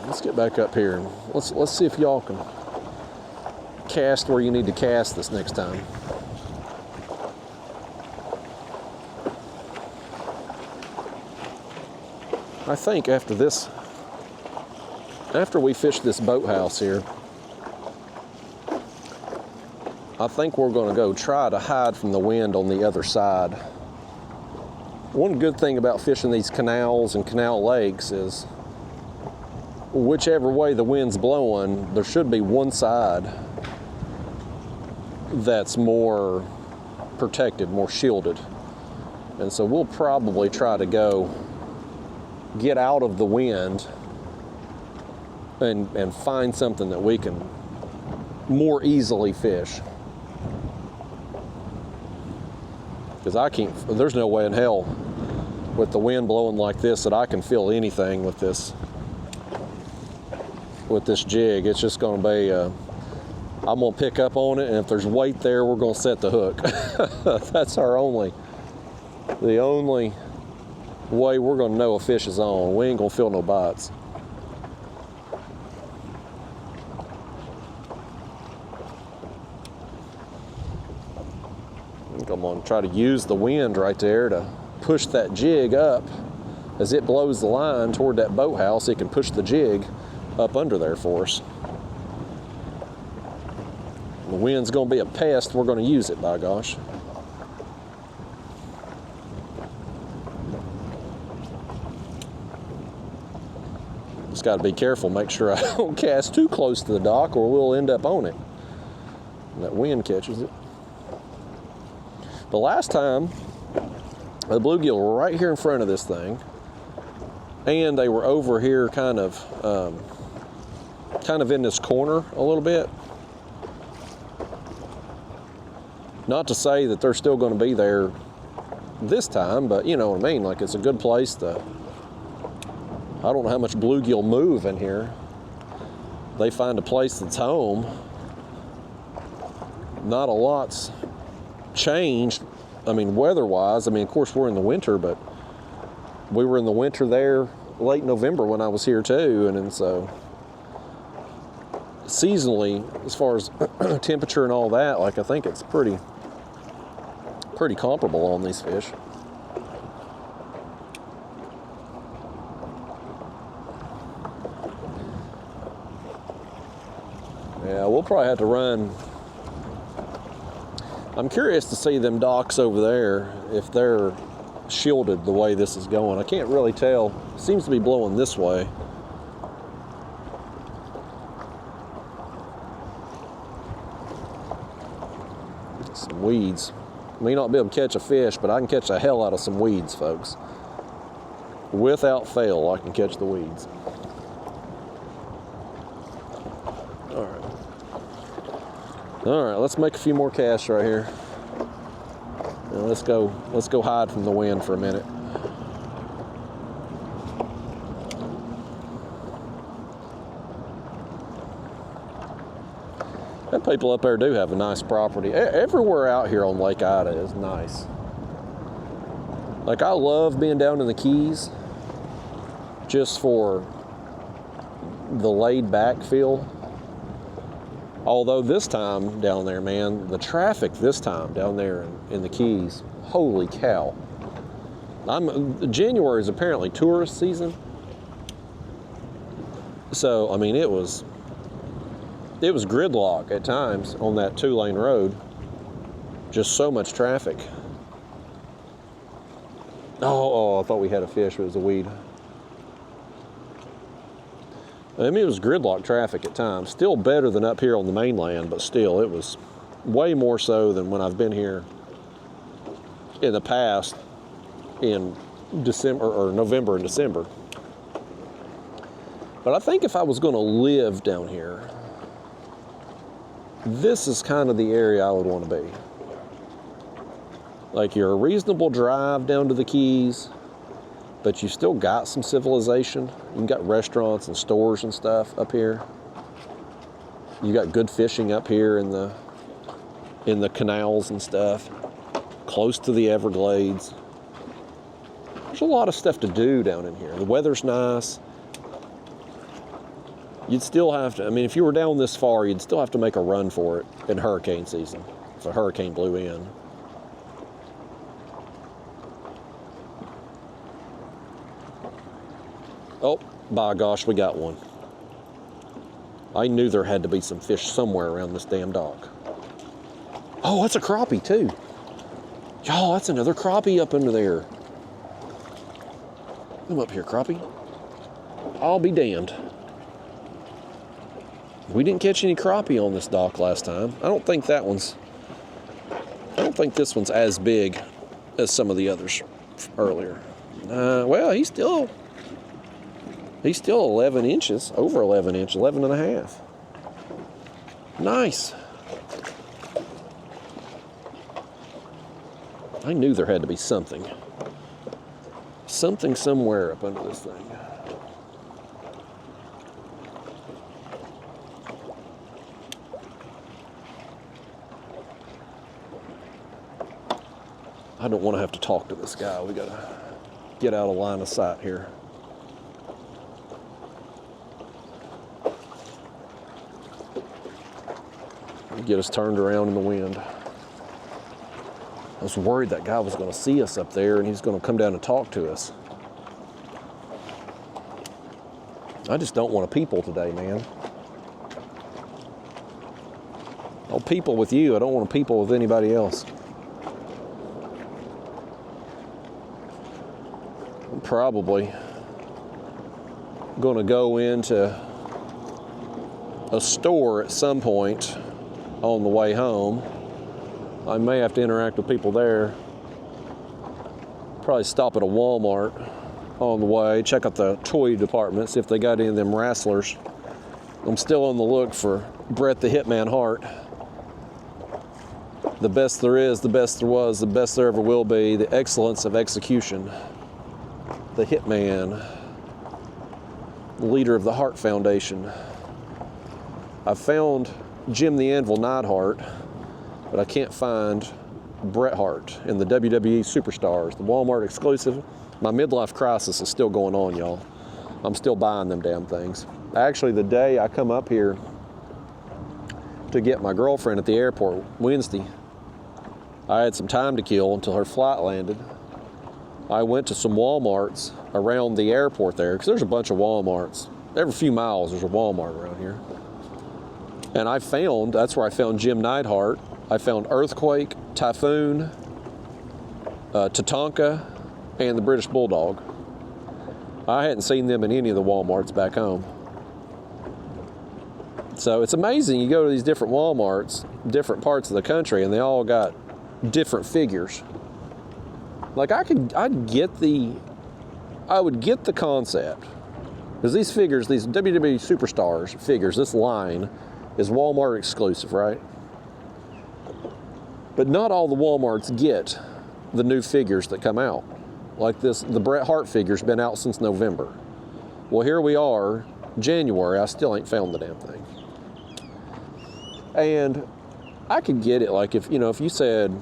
Let's get back up here and let's see if y'all can cast where you need to cast this next time. I think after we fish this boathouse here, I think we're going to go try to hide from the wind on the other side. One good thing about fishing these canals and canal lakes is whichever way the wind's blowing, there should be one side that's more protected, more shielded. And so we'll probably try to get out of the wind and find something that we can more easily fish. Because there's no way in hell with the wind blowing like this that I can feel anything with this jig. It's just going to be, I'm going to pick up on it, and if there's weight there, we're going to set the hook. That's the only way we're going to know a fish is on. We ain't going to feel no bites. I'm going to try to use the wind right there to push that jig up. As it blows the line toward that boathouse, it can push the jig up under there for us. The wind's going to be a pest. We're going to use it, by gosh. Just got to be careful, make sure I don't cast too close to the dock or we'll end up on it. And that wind catches it. The last time, the bluegill were right here in front of this thing, And they were over here kind of in this corner a little bit. Not to say that they're still going to be there this time, but you know what I mean. Like, it's a good place to, I don't know how much bluegill move in here. They find a place that's home. Not a lot's changed. I mean, weather-wise, I mean, of course, we're in the winter, but we were in the winter there late November when I was here too, and then so seasonally, as far as temperature and all that, like, I think it's pretty comparable on these fish. Yeah, we'll probably have to run. I'm curious to see them docks over there, if they're shielded the way this is going. I can't really tell. It seems to be blowing this way. Some weeds. May not be able to catch a fish, but I can catch the hell out of some weeds, folks. Without fail, I can catch the weeds. All right, let's make a few more casts right here. Now let's go hide from the wind for a minute. And people up there do have a nice property. Everywhere out here on Lake Ida is nice. Like, I love being down in the Keys just for the laid back feel. Although this time down there, man, the traffic this time down there in the Keys, holy cow. January is apparently tourist season. So, I mean, it was gridlock at times on that 2-lane road. Just so much traffic. Oh, I thought we had a fish, but it was a weed. I mean, it was gridlock traffic at times. Still better than up here on the mainland, but still, it was way more so than when I've been here in the past in December or November and December. But I think if I was going to live down here, this is kind of the area I would want to be. Like, you're a reasonable drive down to the Keys, but you still got some civilization. You got restaurants and stores and stuff up here. You got good fishing up here in the canals and stuff, close to the Everglades. There's a lot of stuff to do down in here. The weather's nice. You'd still have to, I mean, if you were down this far, you'd still have to make a run for it in hurricane season, if a hurricane blew in. Oh, by gosh, we got one. I knew there had to be some fish somewhere around this damn dock. Oh, that's a crappie too. Y'all, that's another crappie up under there. Come up here, crappie. I'll be damned. We didn't catch any crappie on this dock last time. I don't think this one's as big as some of the others earlier. Well, he's still 11 inches, over 11 inches, 11 and a half. Nice. I knew there had to be something. Something somewhere up under this thing. I don't want to have to talk to this guy. We gotta get out of line of sight here. Get us turned around in the wind. I was worried that guy was going to see us up there and he's going to come down and talk to us. I just don't want to people today, man. I'll people with you. I don't want to people with anybody else. I'm probably going to go into a store at some point on the way home. I may have to interact with people there. Probably stop at a Walmart. on the way. Check out the toy department, see if they got any of them wrestlers. I'm still on the look for Bret the Hitman Hart. The best there is, the best there was, the best there ever will be, the excellence of execution. The Hitman, the leader of the Hart Foundation. I found Jim the Anvil Neidhart, but I can't find Bret Hart in the WWE Superstars, the Walmart exclusive. My midlife crisis is still going on, y'all. I'm still buying them damn things. Actually, the day I come up here to get my girlfriend at the airport, Wednesday, I had some time to kill until her flight landed. I went to some Walmarts around the airport there, because there's a bunch of Walmarts. Every few miles there's a Walmart around here. And that's where I found Jim Neidhart. I found Earthquake, Typhoon, Tatanka, and the British Bulldog. I hadn't seen them in any of the Walmarts back home. So it's amazing, you go to these different Walmarts, different parts of the country, and they all got different figures. Like I would get the concept. Because these figures, these WWE Superstars figures, this line is Walmart exclusive, right? But not all the Walmarts get the new figures that come out. Like the Bret Hart figure's been out since November. Well, here we are, January, I still ain't found the damn thing. And I could get it, like if you said,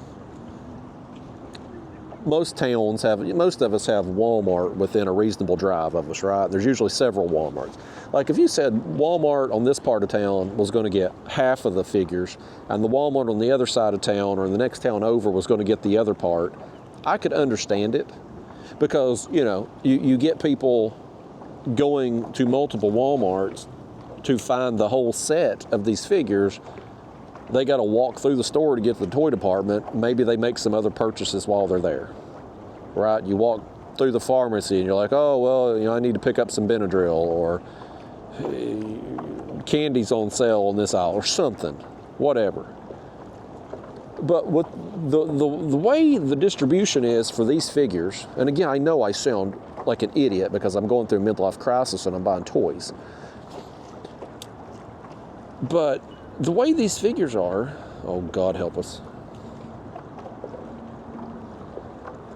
most of us have Walmart within a reasonable drive of us, right? There's usually several Walmarts. Like if you said Walmart on this part of town was going to get half of the figures, and the Walmart on the other side of town or the next town over was going to get the other part, I could understand it. Because, you get people going to multiple Walmarts to find the whole set of these figures. They got to walk through the store to get to the toy department. Maybe they make some other purchases while they're there, right? You walk through the pharmacy and you're like, oh, well, I need to pick up some Benadryl, or candy's on sale on this aisle or something, whatever. But what the way the distribution is for these figures, and again, I know I sound like an idiot because I'm going through a midlife crisis and I'm buying toys. But the way these figures are, oh, God help us.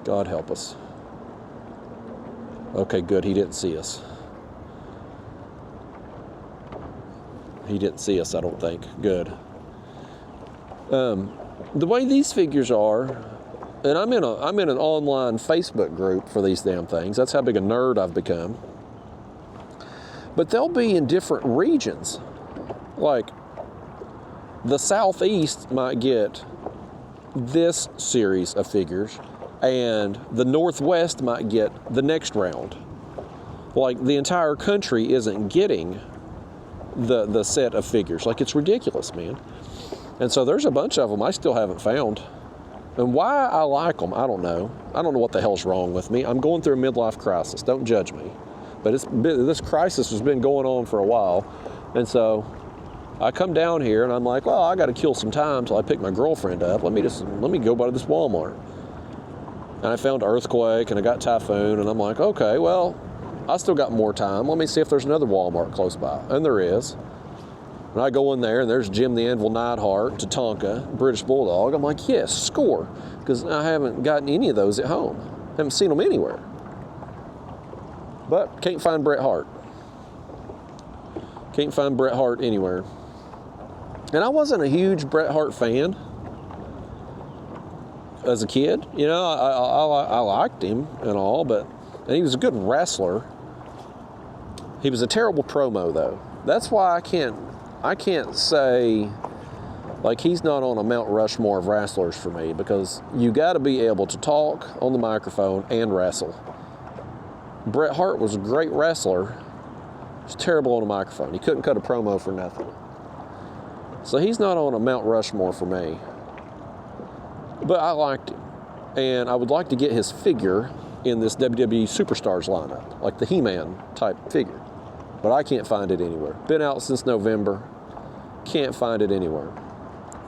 God help us. Okay, good, he didn't see us. He didn't see us, I don't think. Good. The way these figures are, and I'm in an online Facebook group for these damn things. That's how big a nerd I've become. But they'll be in different regions. Like, the Southeast might get this series of figures, and the Northwest might get the next round. Like, the entire country isn't getting the set of figures. Like, it's ridiculous, man. And so there's a bunch of them I still haven't found. And why I like them, I don't know. I don't know what the hell's wrong with me. I'm going through a midlife crisis. Don't judge me. But this crisis has been going on for a while. And so I come down here and I'm like, well, I got to kill some time till I pick my girlfriend up. Let me go by this Walmart. And I found Earthquake and I got Typhoon, and I'm like, okay, well, I still got more time. Let me see if there's another Walmart close by. And there is. And I go in there, and there's Jim the Anvil Neidhart, Tatanka, British Bulldog. I'm like, yes, score. Because I haven't gotten any of those at home. Haven't seen them anywhere. But can't find Bret Hart. Can't find Bret Hart anywhere. And I wasn't a huge Bret Hart fan as a kid. I liked him and all, and he was a good wrestler. He was a terrible promo, though. That's why I can't say, like, he's not on a Mount Rushmore of wrestlers for me, because you got to be able to talk on the microphone and wrestle. Bret Hart was a great wrestler. He was terrible on a microphone. He couldn't cut a promo for nothing. So he's not on a Mount Rushmore for me. But I liked him. And I would like to get his figure in this WWE Superstars lineup, like the He-Man type figure. But I can't find it anywhere. Been out since November. Can't find it anywhere.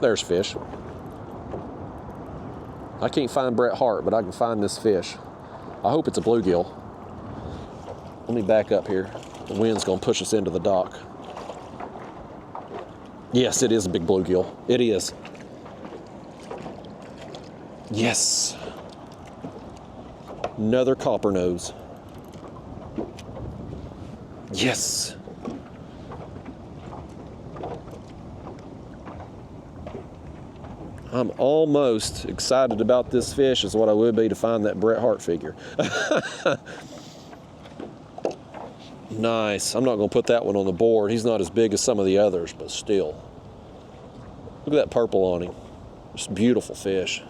There's fish. I can't find Bret Hart, but I can find this fish. I hope it's a bluegill. Let me back up here. The wind's gonna push us into the dock. Yes, it is a big bluegill. It is. Yes. Another copper nose. Yes. I'm almost excited about this fish as what I would be to find that Bret Hart figure. Nice. I'm not going to put that one on the board. He's not as big as some of the others, but still. Look at that purple on him. Just beautiful fish.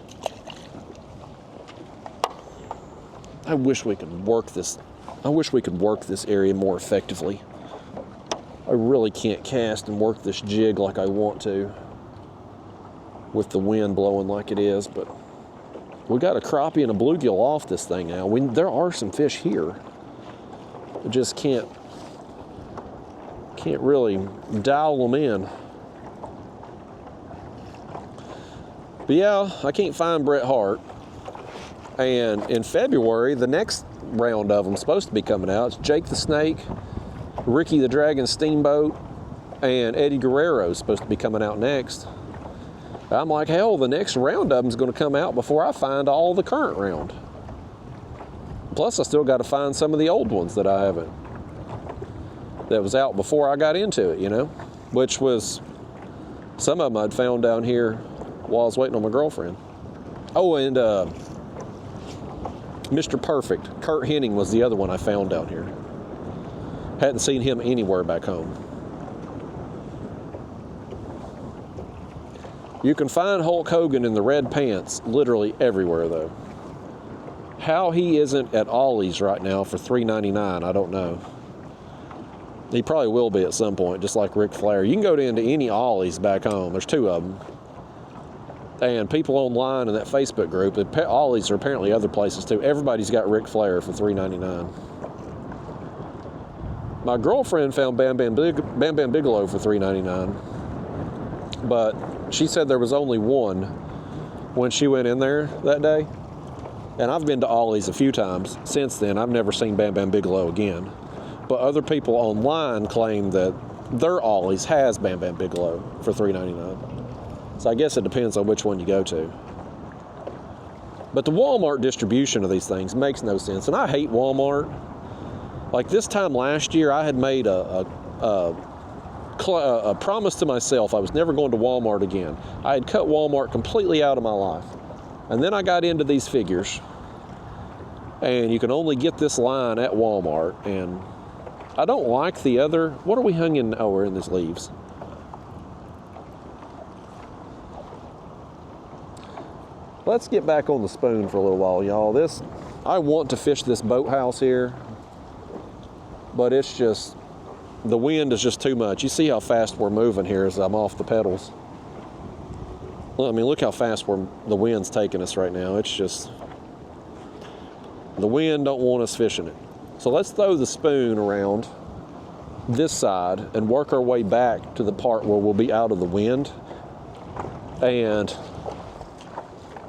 I wish we could work this. I wish we could work this area more effectively. I really can't cast and work this jig like I want to with the wind blowing like it is, but we got a crappie and a bluegill off this thing now. There are some fish here. I just can't really dial them in. But yeah, I can't find Bret Hart. And in February, the next round of them supposed to be coming out. It's Jake the Snake, Ricky the Dragon Steamboat, and Eddie Guerrero is supposed to be coming out next. I'm like, hell, the next round of them is going to come out before I find all the current round. Plus, I still got to find some of the old ones that I haven't, that was out before I got into it, you know, which was, some of them I'd found down here while I was waiting on my girlfriend. Oh, and Mr. Perfect, Kurt Hennig was the other one I found down here. Hadn't seen him anywhere back home. You can find Hulk Hogan in the red pants literally everywhere, though. How he isn't at Ollie's right now for $3.99, I don't know. He probably will be at some point, just like Ric Flair. You can go into any Ollie's back home. There's two of them. And people online in that Facebook group, Ollie's are apparently other places too. Everybody's got Ric Flair for $3.99. My girlfriend found Bam Bam Bigelow for $3.99. But she said there was only one when she went in there that day. And I've been to Ollie's a few times since then. I've never seen Bam Bam Bigelow again. But other people online claim that their Ollie's has Bam Bam Bigelow for $3.99. So I guess it depends on which one you go to. But the Walmart distribution of these things makes no sense. And I hate Walmart. Like this time last year, I had made a promise to myself I was never going to Walmart again. I had cut Walmart completely out of my life. And then I got into these figures. And you can only get this line at Walmart. And I don't like the other. What are we hanging? Oh, we're in these leaves. Let's get back on the spoon for a little while, y'all. I want to fish this boathouse here, but it's just, the wind is just too much. You see how fast we're moving here as I'm off the pedals. Well, I mean, look how fast the wind's taking us right now. It's just, the wind don't want us fishing it. So let's throw the spoon around this side and work our way back to the part where we'll be out of the wind. And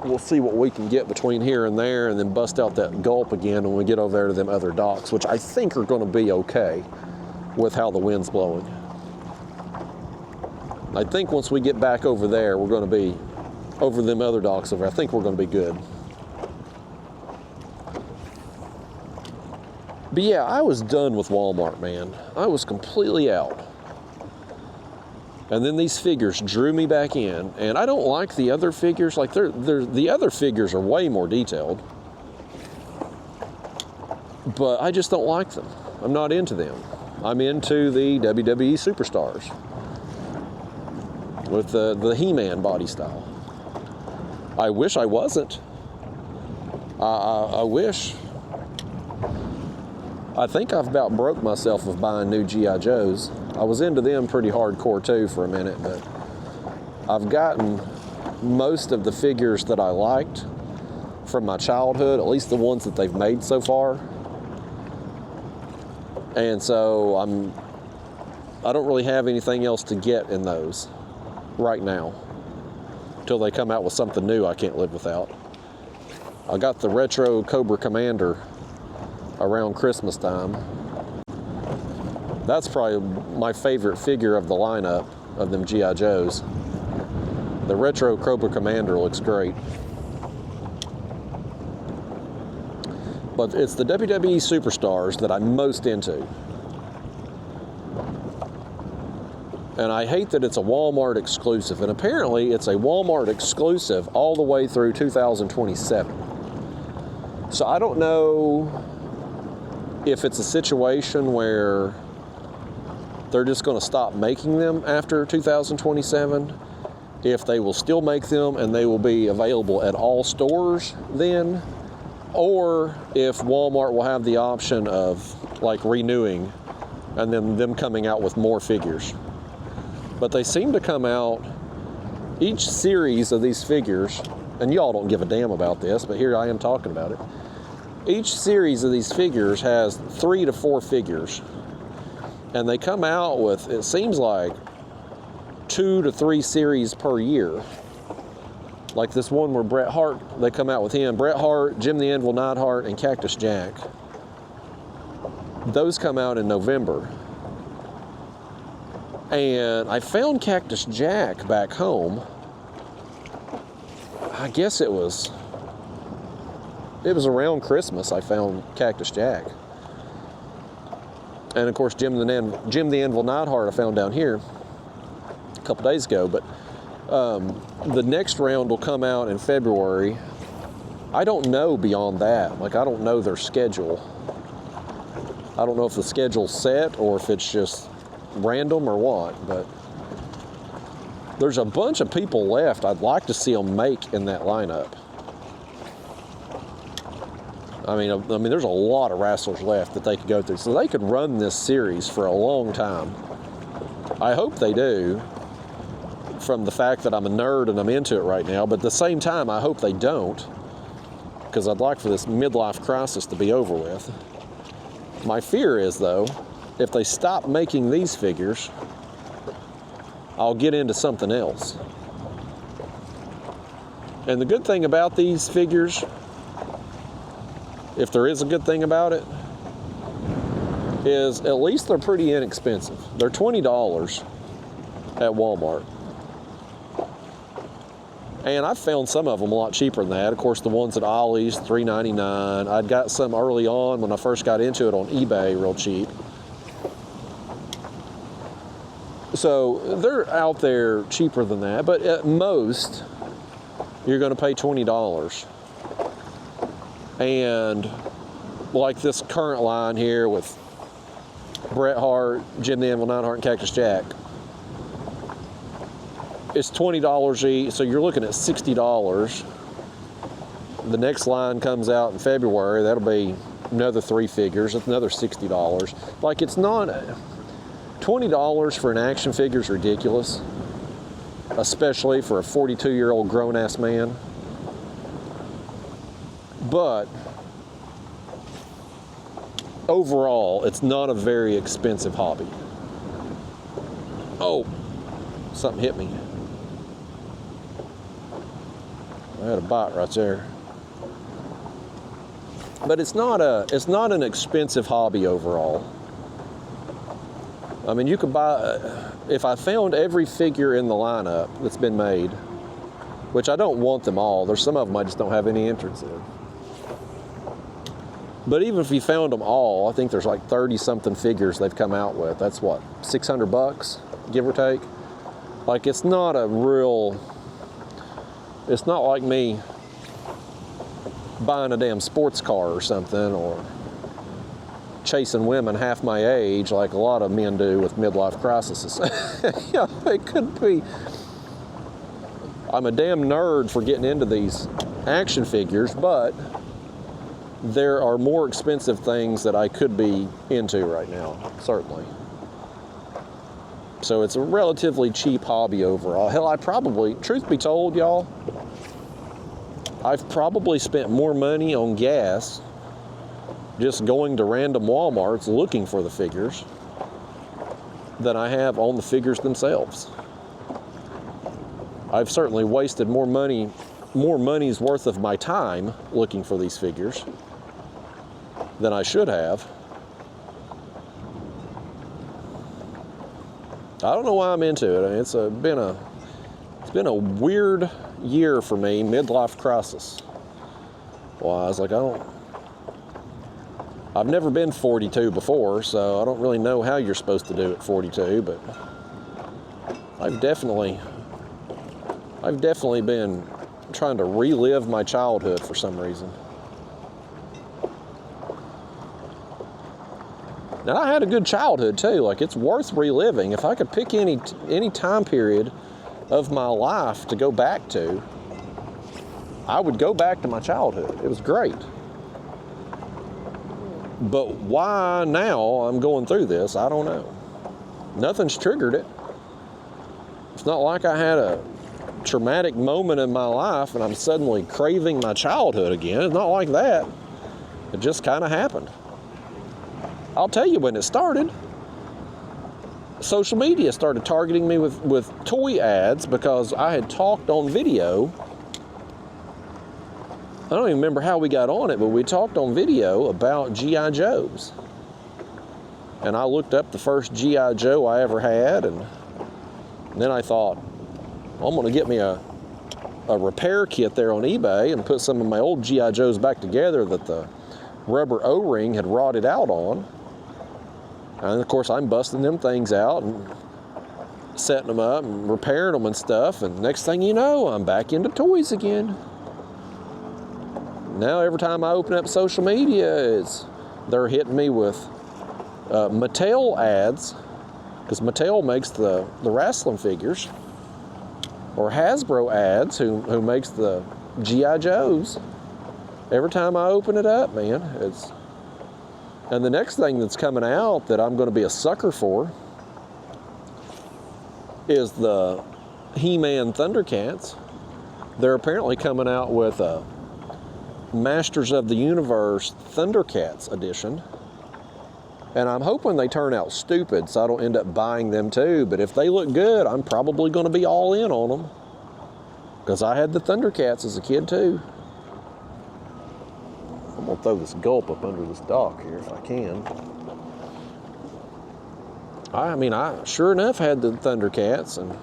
we'll see what we can get between here and there, and then bust out that gulp again when we get over there to them other docks, which I think are going to be okay with how the wind's blowing. I think once we get back over there, we're going to be over them other docks over. I think we're going to be good. But yeah, I was done with Walmart, man. I was completely out. And then these figures drew me back in, and I don't like the other figures. Like the other figures are way more detailed, but I just don't like them. I'm not into them. I'm into the WWE Superstars with the He-Man body style. I wish I wasn't. I wish. I think I've about broke myself of buying new G.I. Joes. I was into them pretty hardcore too for a minute, but I've gotten most of the figures that I liked from my childhood, at least the ones that they've made so far. And so I don't really have anything else to get in those right now until they come out with something new I can't live without. I got the retro Cobra Commander around Christmas time. That's probably my favorite figure of the lineup of them G.I. Joes. The retro Cobra Commander looks great. But it's the WWE Superstars that I'm most into. And I hate that it's a Walmart exclusive. And apparently it's a Walmart exclusive all the way through 2027. So I don't know if it's a situation where they're just going to stop making them after 2027, if they will still make them and they will be available at all stores then, or if Walmart will have the option of like renewing and then them coming out with more figures. But they seem to come out, each series of these figures, and y'all don't give a damn about this, but here I am talking about it. Each series of these figures has 3 to 4 figures. And they come out with, it seems like, 2 to 3 series per year. Like this one where Bret Hart, they come out with him. Bret Hart, Jim the Anvil Neidhart, and Cactus Jack. Those come out in November. And I found Cactus Jack back home. I guess it was around Christmas I found Cactus Jack. And of course, Jim the Anvil Neidhart I found down here a couple days ago. But the next round will come out in February. I don't know beyond that. Like, I don't know their schedule. I don't know if the schedule's set or if it's just random or what. But there's a bunch of people left I'd like to see them make in that lineup. I mean, there's a lot of wrestlers left that they could go through. So they could run this series for a long time. I hope they do, from the fact that I'm a nerd and I'm into it right now. But at the same time, I hope they don't, because I'd like for this midlife crisis to be over with. My fear is, though, if they stop making these figures, I'll get into something else. And the good thing about these figures, if there is a good thing about it, is at least they're pretty inexpensive. They're $20 at Walmart. And I've found some of them a lot cheaper than that. Of course, the ones at Ollie's, $3.99. I'd got some early on when I first got into it on eBay real cheap. So they're out there cheaper than that, but at most, you're going to pay $20. And like this current line here with Bret Hart, Jim the Anvil Neidhart, and Cactus Jack, it's $20 each, so you're looking at $60. The next line comes out in February. That'll be another 3 figures. It's another $60. Like, it's not $20 for an action figure is ridiculous, especially for a 42-year-old grown-ass man. But overall, it's not a very expensive hobby. Oh, something hit me. I had a bite right there. But it's not an expensive hobby overall. I mean, you could buy, if I found every figure in the lineup that's been made, which I don't want them all. There's some of them I just don't have any interest in. But even if you found them all, I think there's like 30-something figures they've come out with. That's what, $600, give or take? Like, it's not like me buying a damn sports car or something, or chasing women half my age like a lot of men do with midlife crises. Yeah, it could be. I'm a damn nerd for getting into these action figures, but there are more expensive things that I could be into right now, certainly. So it's a relatively cheap hobby overall. Hell, I probably, truth be told, y'all, I've probably spent more money on gas just going to random Walmarts looking for the figures than I have on the figures themselves. I've certainly wasted more money's worth of my time looking for these figures than I should have. I don't know why I'm into it. I mean, it's been a weird year for me, midlife crisis. Well, I was like, I've never been 42 before, so I don't really know how you're supposed to do at 42, but I've definitely been trying to relive my childhood for some reason. Now, I had a good childhood too. Like, it's worth reliving. If I could pick any time period of my life to go back to, I would go back to my childhood. It was great. But why now I'm going through this, I don't know. Nothing's triggered it. It's not like I had a traumatic moment in my life and I'm suddenly craving my childhood again. It's not like that. It just kind of happened. I'll tell you when it started. Social media started targeting me with toy ads because I had talked on video. I don't even remember how we got on it, but we talked on video about G.I. Joes. And I looked up the first G.I. Joe I ever had, and then I thought, well, I'm going to get me a repair kit there on eBay and put some of my old G.I. Joes back together that the rubber O-ring had rotted out on. And of course, I'm busting them things out and setting them up and repairing them and stuff. And next thing you know, I'm back into toys again. Now, every time I open up social media, they're hitting me with Mattel ads, because Mattel makes the wrestling figures, or Hasbro ads, who makes the G.I. Joes. Every time I open it up, man, and the next thing that's coming out that I'm going to be a sucker for is the He-Man Thundercats. They're apparently coming out with a Masters of the Universe Thundercats edition. And I'm hoping they turn out stupid so I don't end up buying them too. But if they look good, I'm probably going to be all in on them. Because I had the Thundercats as a kid too. I'm going to throw this gulp up under this dock here if I can. I sure enough had the Thundercats. And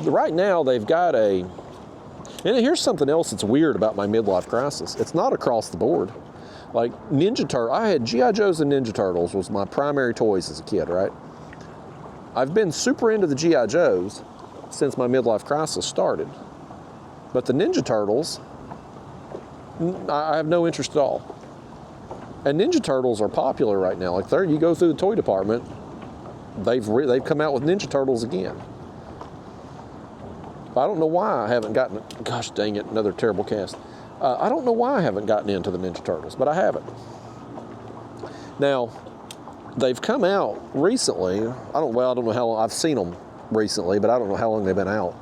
right now they've got and here's something else that's weird about my midlife crisis. It's not across the board. Like Ninja Turtle, I had G.I. Joes and Ninja Turtles was my primary toys as a kid, right? I've been super into the G.I. Joes since my midlife crisis started. But the Ninja Turtles, I have no interest at all. And Ninja Turtles are popular right now. Like you go through the toy department, they've come out with Ninja Turtles again. I don't know why I haven't gotten, gosh dang it, another terrible cast. I don't know why I haven't gotten into the Ninja Turtles, but I haven't. Now, they've come out recently. I don't know how long, I've seen them recently, but I don't know how long they've been out.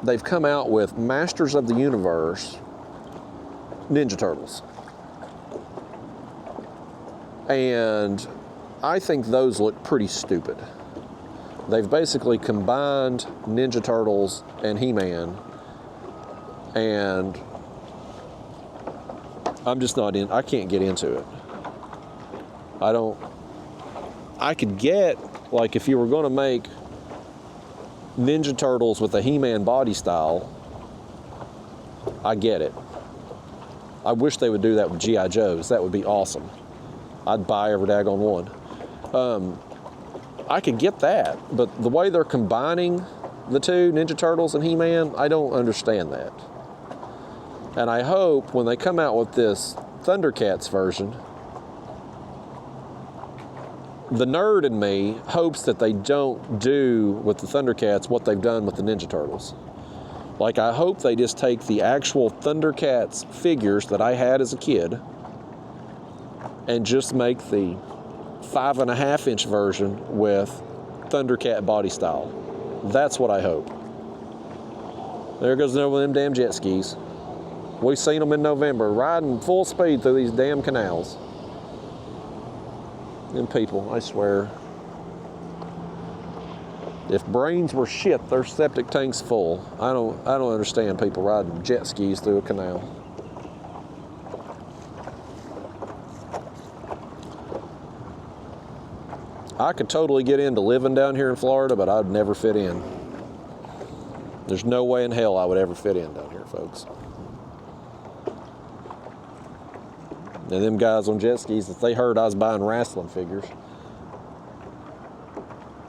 They've come out with Masters of the Universe Ninja Turtles. And I think those look pretty stupid. They've basically combined Ninja Turtles and He-Man, and I'm just not in. I can't get into it. I could get, like, if you were going to make Ninja Turtles with a He-Man body style, I get it. I wish they would do that with G.I. Joes. That would be awesome. I'd buy every daggone one. I could get that, but the way they're combining the two, Ninja Turtles and He-Man, I don't understand that. And I hope when they come out with this Thundercats version, the nerd in me hopes that they don't do with the Thundercats what they've done with the Ninja Turtles. Like, I hope they just take the actual Thundercats figures that I had as a kid and just make the 5.5-inch version with Thundercat body style. That's what I hope. There goes one of them damn jet skis. We've seen them in November riding full speed through these damn canals. Them people, I swear. If brains were shit, their septic tank's full. I don't understand people riding jet skis through a canal. I could totally get into living down here in Florida, but I'd never fit in. There's no way in hell I would ever fit in down here, folks. And them guys on jet skis, if they heard I was buying wrestling figures,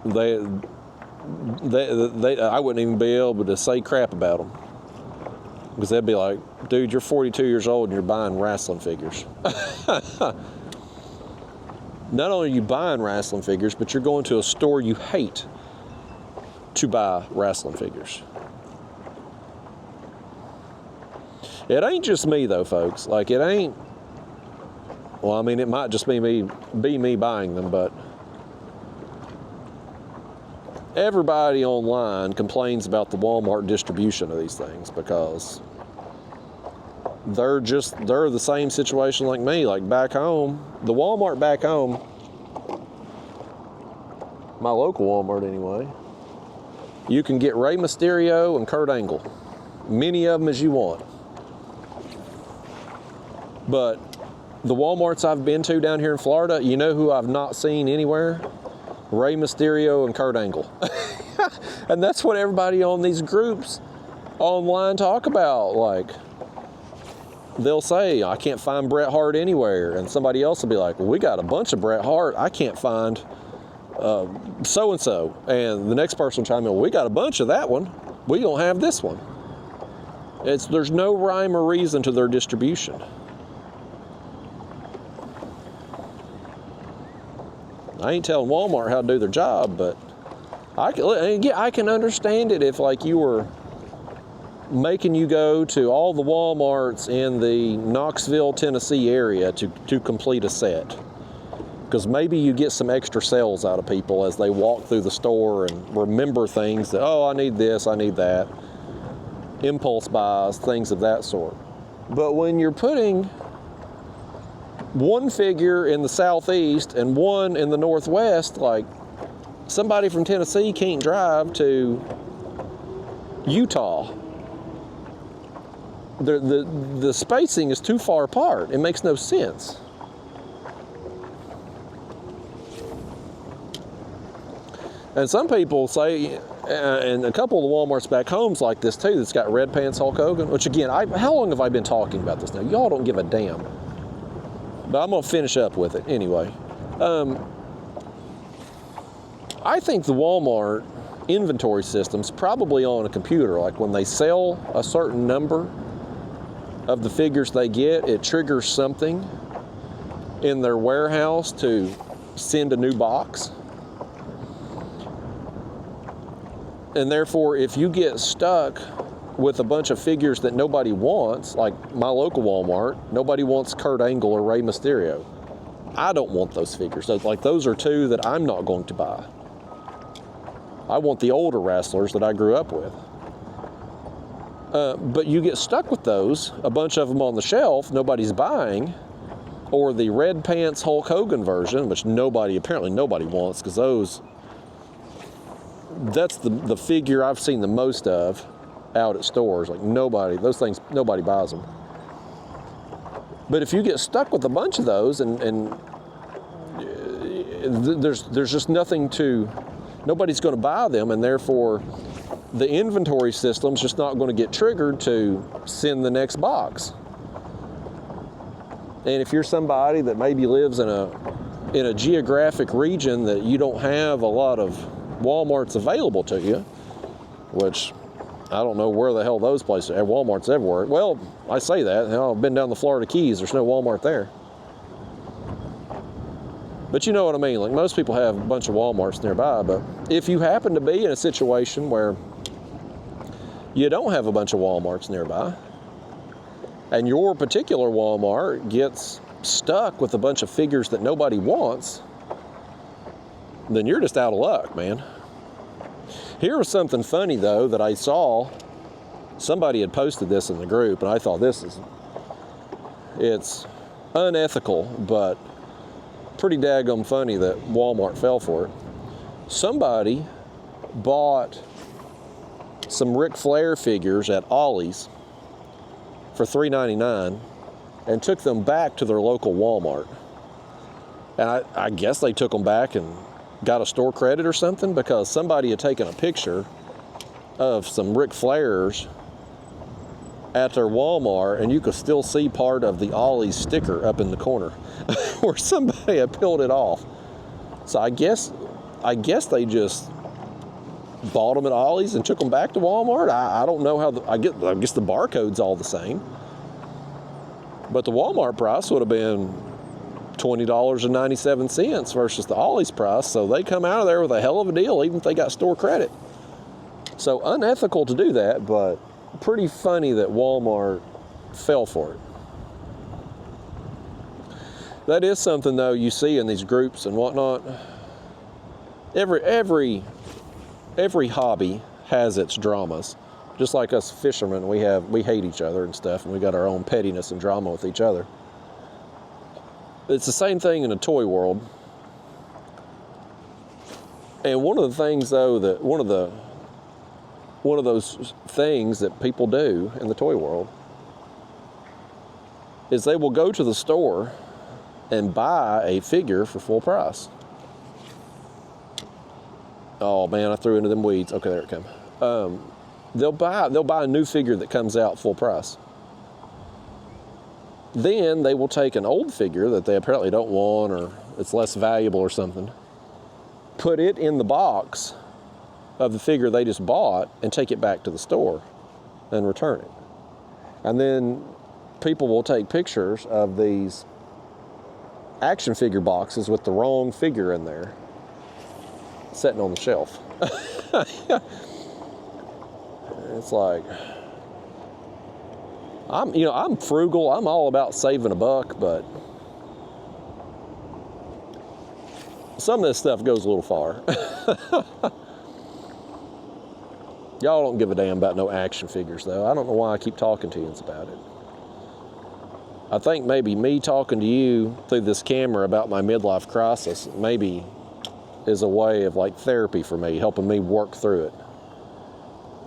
I wouldn't even be able to say crap about them. Because they'd be like, dude, you're 42 years old and you're buying wrestling figures. Not only are you buying wrestling figures, but you're going to a store you hate to buy wrestling figures. It ain't just me though, folks. Like, it ain't, well, I mean, it might just be me buying them, but everybody online complains about the Walmart distribution of these things because they're the same situation like me. Like back home, the Walmart back home, my local Walmart anyway, you can get Rey Mysterio and Kurt Angle, many of them as you want. But the Walmarts I've been to down here in Florida, you know who I've not seen anywhere? Rey Mysterio and Kurt Angle. And that's what everybody on these groups online talk about. Like, they'll say, I can't find Bret Hart anywhere. And somebody else will be like, well, we got a bunch of Bret Hart. I can't find so-and-so. And the next person will chime in, well, we got a bunch of that one. We don't have this one. There's no rhyme or reason to their distribution. I ain't telling Walmart how to do their job, but I can understand it if, like, you were making you go to all the Walmarts in the Knoxville, Tennessee area to complete a set. Because maybe you get some extra sales out of people as they walk through the store and remember things that, oh, I need this, I need that. Impulse buys, things of that sort. But when you're putting one figure in the southeast and one in the northwest, like, somebody from Tennessee can't drive to Utah. The spacing is too far apart. It makes no sense. And some people say, and a couple of the Walmarts back home's like this too, that's got Red Pants Hulk Hogan, which again, how long have I been talking about this now? Y'all don't give a damn. But I'm going to finish up with it anyway. I think the Walmart inventory system's probably on a computer. Like when they sell a certain number of the figures they get, it triggers something in their warehouse to send a new box. And therefore, if you get stuck with a bunch of figures that nobody wants, like my local Walmart, nobody wants Kurt Angle or Rey Mysterio. I don't want those figures. Those are two that I'm not going to buy. I want the older wrestlers that I grew up with. But you get stuck with those, a bunch of them on the shelf, nobody's buying, or the Red Pants Hulk Hogan version, which apparently nobody wants, because that's the figure I've seen the most of out at stores. Like those things, nobody buys them. But if you get stuck with a bunch of those and there's just nobody's going to buy them, and therefore the inventory system's just not going to get triggered to send the next box. And if you're somebody that maybe lives in a geographic region that you don't have a lot of Walmarts available to you, which I don't know where the hell those places are. Walmart's everywhere. Well, I say that. I've been down the Florida Keys. There's no Walmart there. But you know what I mean. Like, most people have a bunch of Walmarts nearby. But if you happen to be in a situation where you don't have a bunch of Walmarts nearby, and your particular Walmart gets stuck with a bunch of figures that nobody wants, then you're just out of luck, man. Here was something funny, though, that I saw. Somebody had posted this in the group, and I thought it's unethical, but pretty daggum funny that Walmart fell for it. Somebody bought some Ric Flair figures at Ollie's for $3.99 and took them back to their local Walmart. And I guess they took them back and got a store credit or something, because somebody had taken a picture of some Ric Flairs at their Walmart, and you could still see part of the Ollie's sticker up in the corner where somebody had peeled it off. So I guess they just bought them at Ollie's and took them back to Walmart. I don't know how. I guess the barcode's all the same, but the Walmart price would have been $20.97 versus the Ollie's price. So they come out of there with a hell of a deal, even if they got store credit. So unethical to do that, but pretty funny that Walmart fell for it. That is something, though, you see in these groups and whatnot. Every hobby has its dramas. Just like us fishermen, we hate each other and stuff, and we got our own pettiness and drama with each other. It's the same thing in the toy world. And one of the things, though, that one of those things that people do in the toy world is they will go to the store and buy a figure for full price. Oh man, I threw into them weeds. Okay, there it comes. They'll buy a new figure that comes out full price. Then they will take an old figure that they apparently don't want, or it's less valuable or something, put it in the box of the figure they just bought and take it back to the store and return it. And then people will take pictures of these action figure boxes with the wrong figure in there, sitting on the shelf. It's like, I'm frugal. I'm all about saving a buck, but some of this stuff goes a little far. Y'all don't give a damn about no action figures, though. I don't know why I keep talking to you about it. I think maybe me talking to you through this camera about my midlife crisis maybe is a way of like therapy for me, helping me work through it.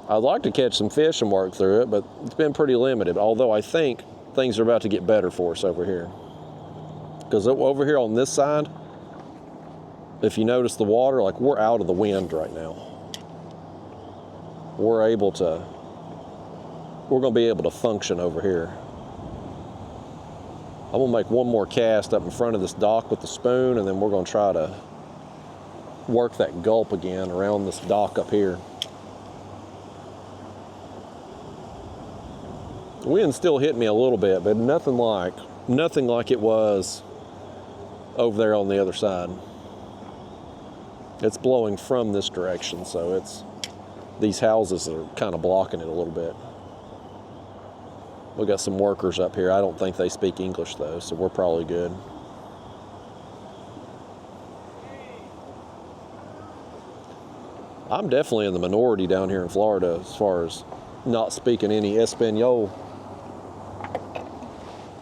I'd like to catch some fish and work through it, but it's been pretty limited, although I think things are about to get better for us over here. Because over here on this side, if you notice the water, like we're out of the wind right now. We're going to be able to function over here. I'm going to make one more cast up in front of this dock with the spoon, and then we're going to try to work that gulp again around this dock up here. The wind still hit me a little bit, but nothing like it was over there on the other side. It's blowing from this direction, so these houses are kind of blocking it a little bit. We got some workers up here. I don't think they speak English though, so we're probably good. I'm definitely in the minority down here in Florida as far as not speaking any Espanol.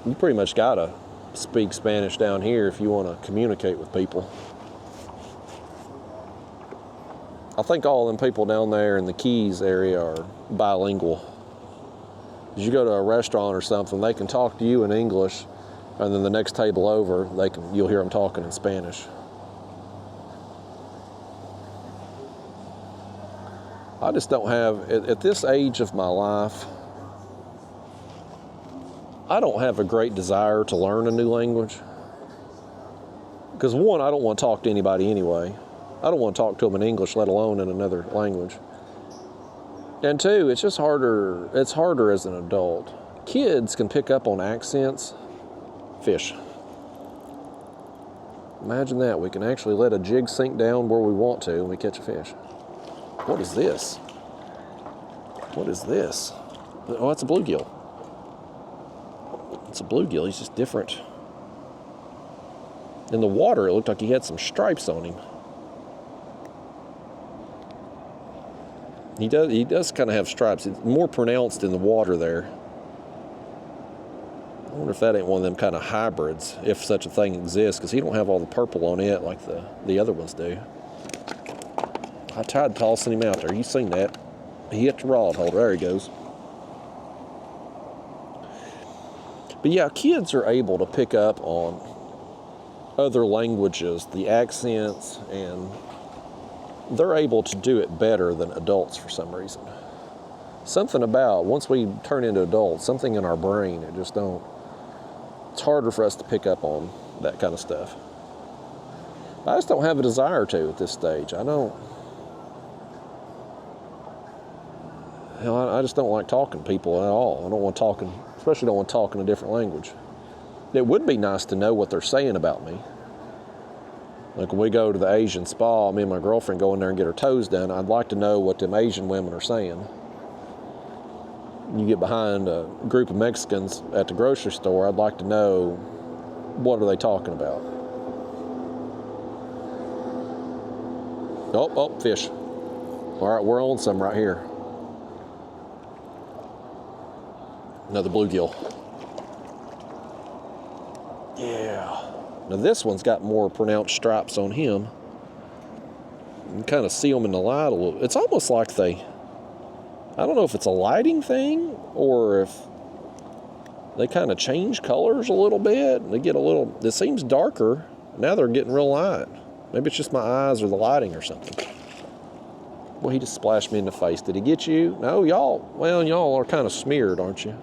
You pretty much gotta speak Spanish down here if you want to communicate with people. I think all them people down there in the Keys area are bilingual. As you go to a restaurant or something, they can talk to you in English, and then the next table over, you'll hear them talking in Spanish. I just don't have, at this age of my life, I don't have a great desire to learn a new language. Because one, I don't want to talk to anybody anyway. I don't want to talk to them in English, let alone in another language. And two, it's just harder. It's harder as an adult. Kids can pick up on accents. Fish. Imagine that. We can actually let a jig sink down where we want to and we catch a fish. What is this? What is this? Oh, that's a bluegill. It's a bluegill. He's just different. In the water, it looked like he had some stripes on him. He does kind of have stripes. It's more pronounced in the water there. I wonder if that ain't one of them kind of hybrids, if such a thing exists, because he don't have all the purple on it like the other ones do. I tried tossing him out there. You seen that? He hit the rod holder. There he goes. But yeah, kids are able to pick up on other languages, the accents, and they're able to do it better than adults for some reason. Something about, once we turn into adults, something in our brain, it's harder for us to pick up on that kind of stuff. I just don't have a desire to at this stage. I just don't like talking to people at all. I don't want talking, especially don't want to talk in a different language. It would be nice to know what they're saying about me. Like when we go to the Asian spa, me and my girlfriend go in there and get her toes done, I'd like to know what them Asian women are saying. You get behind a group of Mexicans at the grocery store, I'd like to know, what are they talking about? Oh, fish. All right, we're on some right here. Another bluegill. Yeah. Now this one's got more pronounced stripes on him. You can kind of see them in the light a little. It's almost like I don't know if it's a lighting thing or if they kind of change colors a little bit. They get it seems darker. Now they're getting real light. Maybe it's just my eyes or the lighting or something. Well, he just splashed me in the face. Did he get you? No, y'all are kind of smeared, aren't you?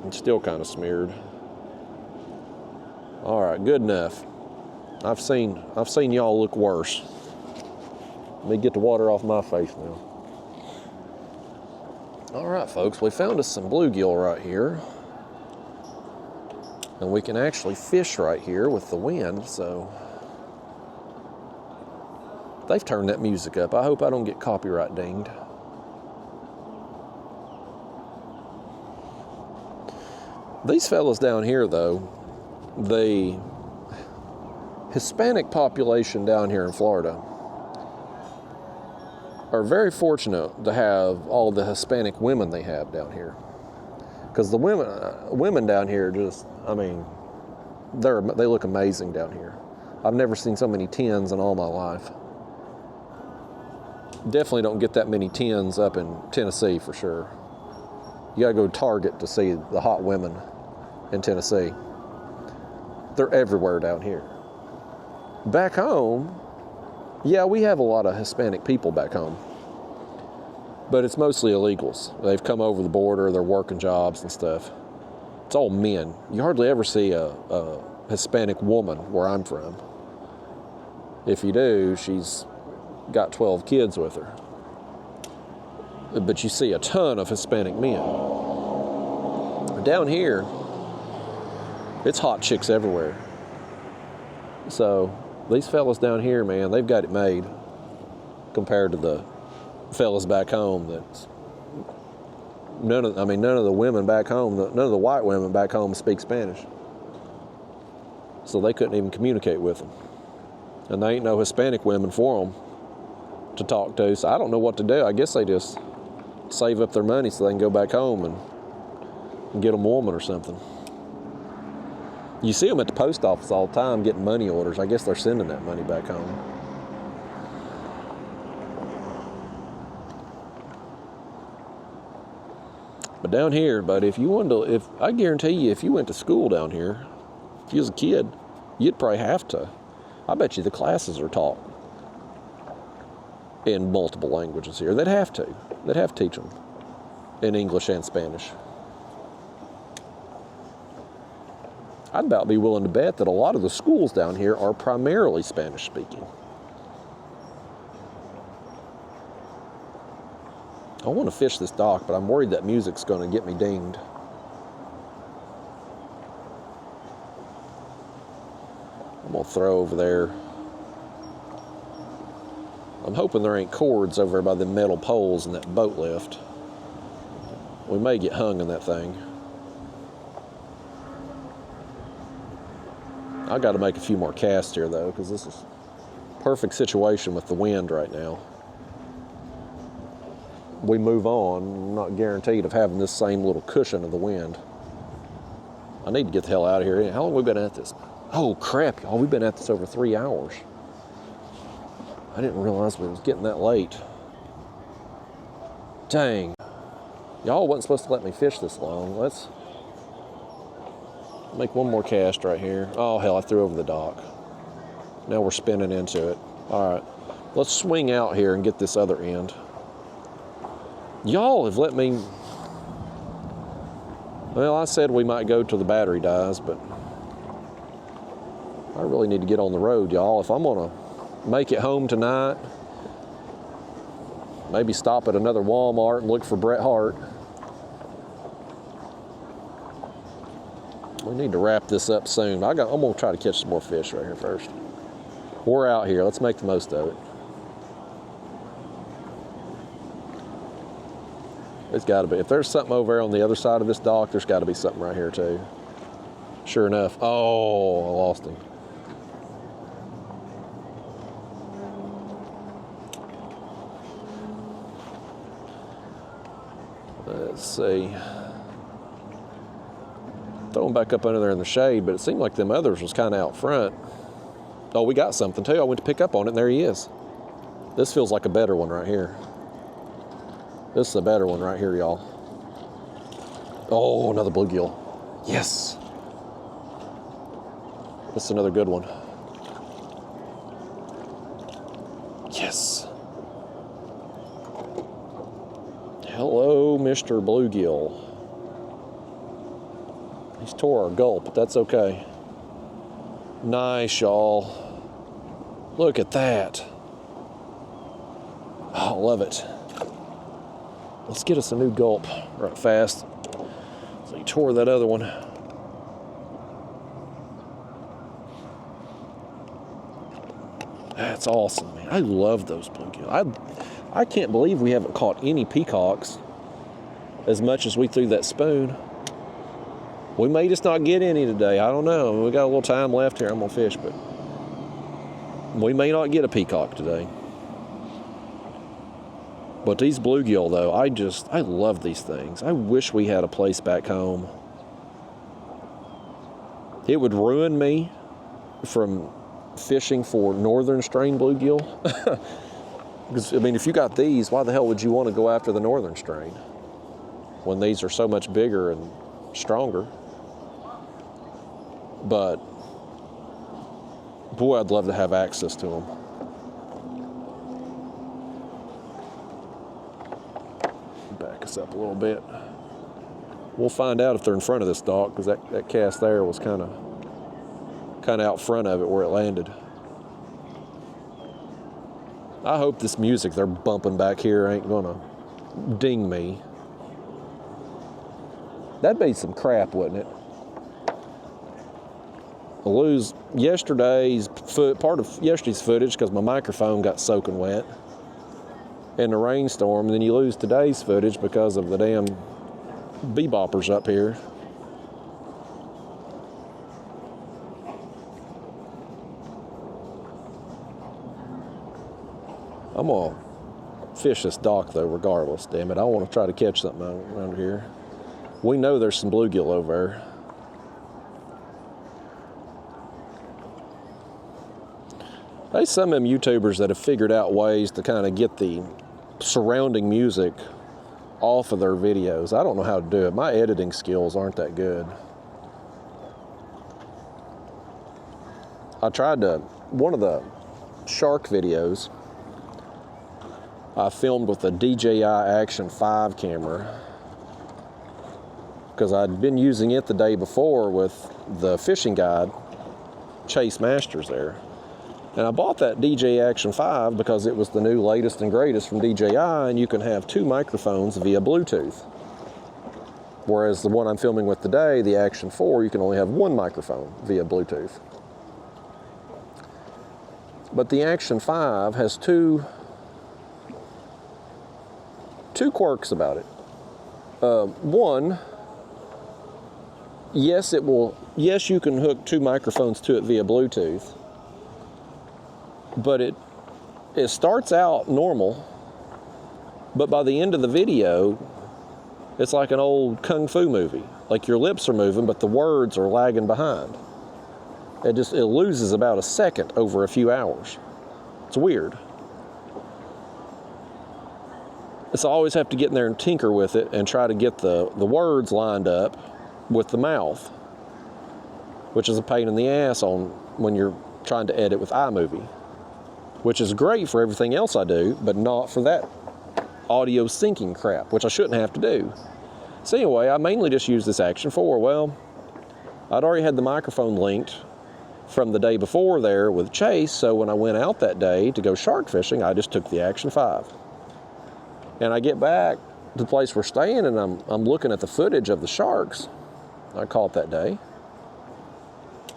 I'm still kind of smeared. All right, good enough. I've seen y'all look worse. Let me get the water off my face now. All right, folks, we found us some bluegill right here. And we can actually fish right here with the wind, so they've turned that music up. I hope I don't get copyright dinged. These fellas down here, though, the Hispanic population down here in Florida are very fortunate to have all the Hispanic women they have down here. Because the women down here just, they look amazing down here. I've never seen so many 10s in all my life. Definitely don't get that many 10s up in Tennessee for sure. You gotta go to Target to see the hot women in Tennessee. They're everywhere down here. Back home, yeah, we have a lot of Hispanic people back home. But it's mostly illegals. They've come over the border, they're working jobs and stuff. It's all men. You hardly ever see a Hispanic woman where I'm from. If you do, she's got 12 kids with her. But you see a ton of Hispanic men. Down here, it's hot chicks everywhere. So these fellas down here, man, they've got it made compared to the fellas back home. That's none of the women back home, none of the white women back home speak Spanish, so they couldn't even communicate with them. And there ain't no Hispanic women for them to talk to. So I don't know what to do. I guess they just save up their money so they can go back home and get them a woman or something. You see them at the post office all the time getting money orders. I guess they're sending that money back home. But down here, buddy, I guarantee you, if you went to school down here, if you was a kid, you'd probably have to. I bet you the classes are taught in multiple languages here. They'd have to teach them in English and Spanish. I'd about be willing to bet that a lot of the schools down here are primarily Spanish speaking. I want to fish this dock, but I'm worried that music's going to get me dinged. I'm going to throw over there. I'm hoping there ain't cords over by the metal poles in that boat lift. We may get hung in that thing. I got to make a few more casts here, though, because this is a perfect situation with the wind right now. We move on, I'm not guaranteed of having this same little cushion of the wind. I need to get the hell out of here. How long have we been at this? Oh, crap, y'all. We've been at this over 3 hours. I didn't realize it was getting that late. Dang. Y'all wasn't supposed to let me fish this long. Make one more cast right here. Oh, hell, I threw over the dock. Now we're spinning into it. All right, let's swing out here and get this other end. Y'all have let me... Well, I said we might go till the battery dies, but I really need to get on the road, y'all. If I'm gonna make it home tonight, maybe stop at another Walmart and look for Bret Hart. We need to wrap this up soon. I'm gonna try to catch some more fish right here first. We're out here, let's make the most of it. It's gotta be. If there's something over there on the other side of this dock, there's gotta be something right here too. Sure enough. Oh, I lost him. Let's see. Throw him back up under there in the shade, but it seemed like them others was kind of out front. Oh, we got something too. I went to pick up on it, and there he is. This feels like a better one right here. This is a better one right here, y'all. Oh, another bluegill. Yes. This is another good one. Yes. Hello, Mr. Bluegill. He's tore our gulp, but that's okay. Nice, y'all. Look at that. Oh, I love it. Let's get us a new gulp right fast. So he tore that other one. That's awesome, man. I love those bluegill. I can't believe we haven't caught any peacocks as much as we threw that spoon. We may just not get any today. I don't know. We got a little time left here. I'm gonna fish, but we may not get a peacock today. But these bluegill, though, I love these things. I wish we had a place back home. It would ruin me from fishing for northern strain bluegill. Because, I mean, if you got these, why the hell would you want to go after the northern strain when these are so much bigger and stronger? But, boy, I'd love to have access to them. Back us up a little bit. We'll find out if they're in front of this dock, because that cast there was kind of out front of it where it landed. I hope this music they're bumping back here ain't gonna ding me. That'd be some crap, wouldn't it? I'll lose yesterday's part of yesterday's footage because my microphone got soaking wet in the rainstorm, and then you lose today's footage because of the damn beboppers up here. I'm gonna fish this dock though regardless, damn it. I want to try to catch something around here. We know there's some bluegill over there. There's some of them YouTubers that have figured out ways to kind of get the surrounding music off of their videos. I don't know how to do it. My editing skills aren't that good. I tried to, one of the shark videos, I filmed with a DJI Action 5 camera because I'd been using it the day before with the fishing guide, Chase Masters there. And I bought that DJI Action 5 because it was the new latest and greatest from DJI, and you can have 2 microphones via Bluetooth. Whereas the one I'm filming with today, the Action 4, you can only have 1 microphone via Bluetooth. But the Action 5 has two quirks about it. One, yes, you can hook 2 microphones to it via Bluetooth, but it starts out normal, but by the end of the video, it's like an old kung fu movie. Like your lips are moving, but the words are lagging behind. It loses about a second over a few hours. It's weird. So I always have to get in there and tinker with it and try to get the words lined up with the mouth. which is a pain in the ass on when you're trying to edit with iMovie, which is great for everything else I do, but not for that audio syncing crap, which I shouldn't have to do. So anyway, I mainly just use this Action 4. Well, I'd already had the microphone linked from the day before there with Chase, so when I went out that day to go shark fishing, I just took the Action 5. And I get back to the place we're staying, and I'm looking at the footage of the sharks I caught that day.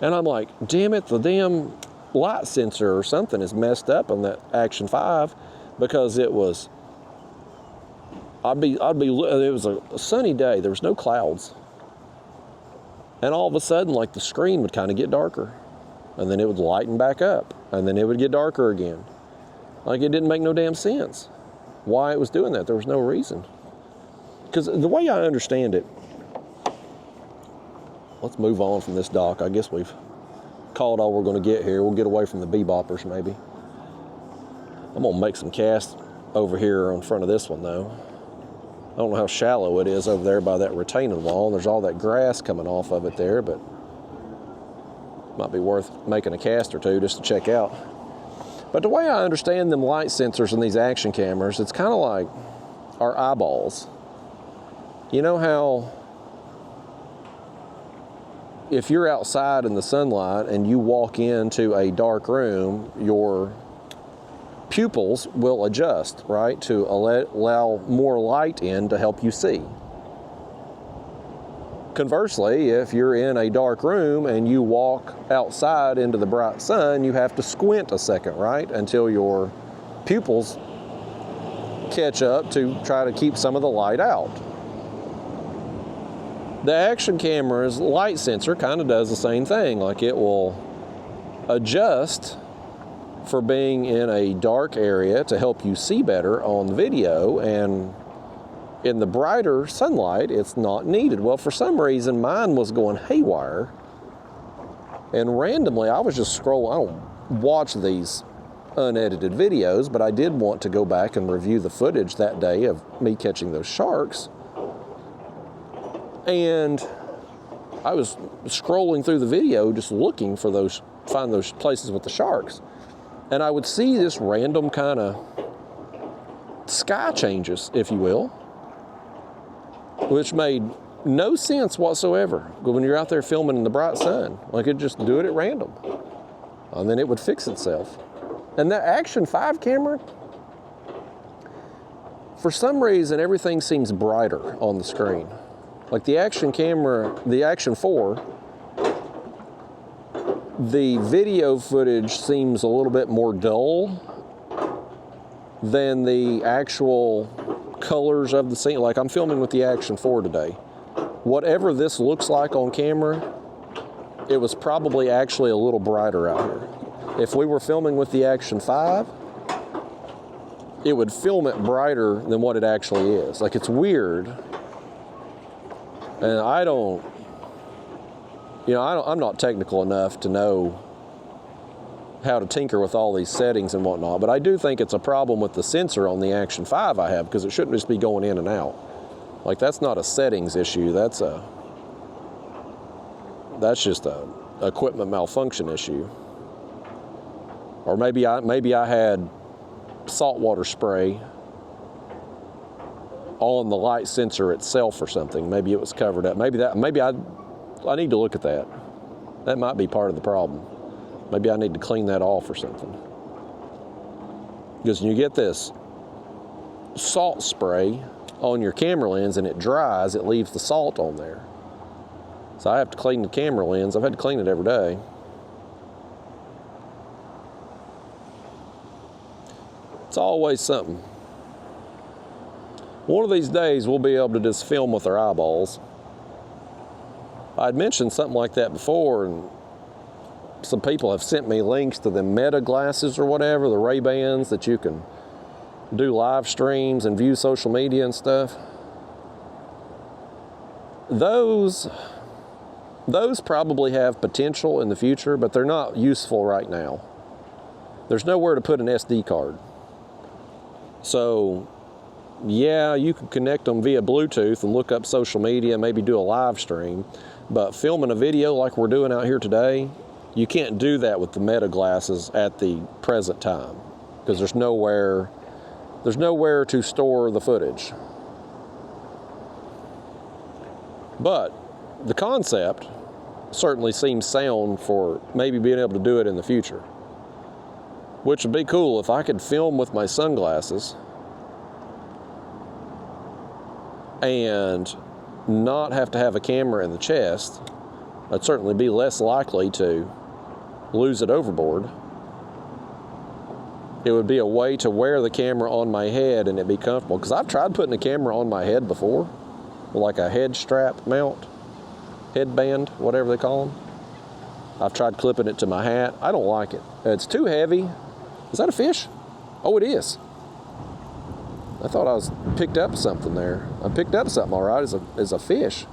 And I'm like, damn it, the damn light sensor or something is messed up on that Action 5, because it was, it was a sunny day, there was no clouds. And all of a sudden, like, the screen would kind of get darker, and then it would lighten back up, and then it would get darker again. Like, it didn't make no damn sense why it was doing that. There was no reason. Because the way I understand it, let's move on from this dock. I guess we've called all we're going to get here. We'll get away from the beboppers maybe. I'm going to make some casts over here in front of this one though. I don't know how shallow it is over there by that retaining wall. There's all that grass coming off of it there, but might be worth making a cast or two just to check out. But the way I understand them light sensors in these action cameras, it's kind of like our eyeballs. You know how if you're outside in the sunlight and you walk into a dark room, your pupils will adjust, right, to allow more light in to help you see. Conversely, if you're in a dark room and you walk outside into the bright sun, you have to squint a second, right, until your pupils catch up to try to keep some of the light out. The action camera's light sensor kind of does the same thing. Like, it will adjust for being in a dark area to help you see better on the video, and in the brighter sunlight, it's not needed. Well, for some reason, mine was going haywire, and randomly, I was just scrolling. I don't watch these unedited videos, but I did want to go back and review the footage that day of me catching those sharks. And I was scrolling through the video just looking for find those places with the sharks. And I would see this random kind of sky changes, if you will, which made no sense whatsoever when you're out there filming in the bright sun. Like, it'd just do it at random, and then it would fix itself. And that Action 5 camera, for some reason, everything seems brighter on the screen. Like the Action camera, the Action 4, the video footage seems a little bit more dull than the actual colors of the scene. Like, I'm filming with the Action 4 today. Whatever this looks like on camera, it was probably actually a little brighter out here. If we were filming with the Action 5, it would film it brighter than what it actually is. Like, it's weird. And I'm not technical enough to know how to tinker with all these settings and whatnot, but I do think it's a problem with the sensor on the Action 5 I have, because it shouldn't just be going in and out. Like, that's not a settings issue, that's just a equipment malfunction issue. Or maybe I had saltwater spray on the light sensor itself or something. Maybe it was covered up. Maybe I need to look at that. That might be part of the problem. Maybe I need to clean that off or something. Because when you get this salt spray on your camera lens and it dries, it leaves the salt on there. So I have to clean the camera lens. I've had to clean it every day. It's always something. One of these days, we'll be able to just film with our eyeballs. I'd mentioned something like that before, and some people have sent me links to the Meta glasses or whatever, the Ray-Bans that you can do live streams and view social media and stuff. Those probably have potential in the future, but they're not useful right now. There's nowhere to put an SD card. So, yeah, you can connect them via Bluetooth and look up social media, maybe do a live stream, But filming a video like we're doing out here today, you can't do that with the meta glasses at the present time because there's nowhere to store the footage. But the concept certainly seems sound for maybe being able to do it in the future. Which would be cool if I could film with my sunglasses and not have to have a camera in the chest. I'd certainly be less likely to lose it overboard. It would be a way to wear the camera on my head and it'd be comfortable. Because I've tried putting a camera on my head before, like a head strap mount, headband, whatever they call them. I've tried clipping it to my hat. I don't like it. It's too heavy. Is that a fish? Oh, it is. I thought I was picked up something there. I picked up something, all right, as a fish.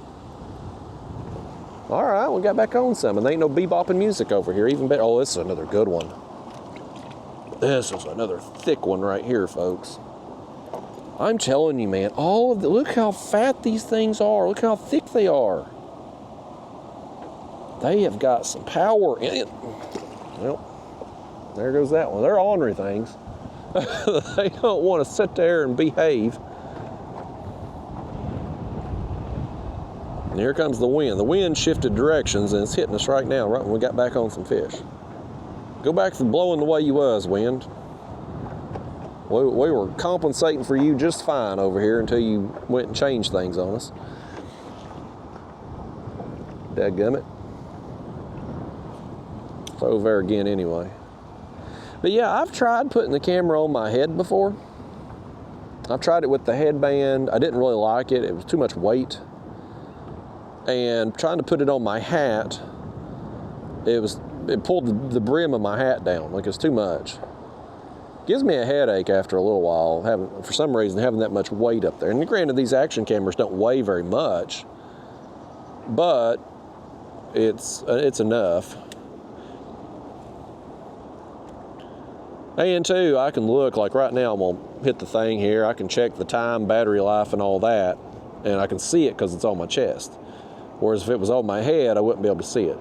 All right, we got back on some, and there ain't no bebopping music over here. Even better. Oh, this is another good one. This is another thick one right here, folks. I'm telling you, man, look how fat these things are. Look how thick they are. They have got some power in it. Well, there goes that one. They're ornery things. They don't want to sit there and behave. And here comes the wind. The wind shifted directions and it's hitting us right now, right when we got back on some fish. Go back to blowing the way you was, wind. We were compensating for you just fine over here until you went and changed things on us. Dadgummit. It's over there again anyway. But yeah, I've tried putting the camera on my head before. I've tried it with the headband. I didn't really like it. It was too much weight. And trying to put it on my hat, it pulled the brim of my hat down, like it's too much. Gives me a headache after a little while, for some reason, having that much weight up there. And granted, these action cameras don't weigh very much, but it's enough. And two, I can look, like right now I'm gonna hit the thing here, I can check the time, battery life, and all that, and I can see it because it's on my chest. Whereas if it was on my head, I wouldn't be able to see it.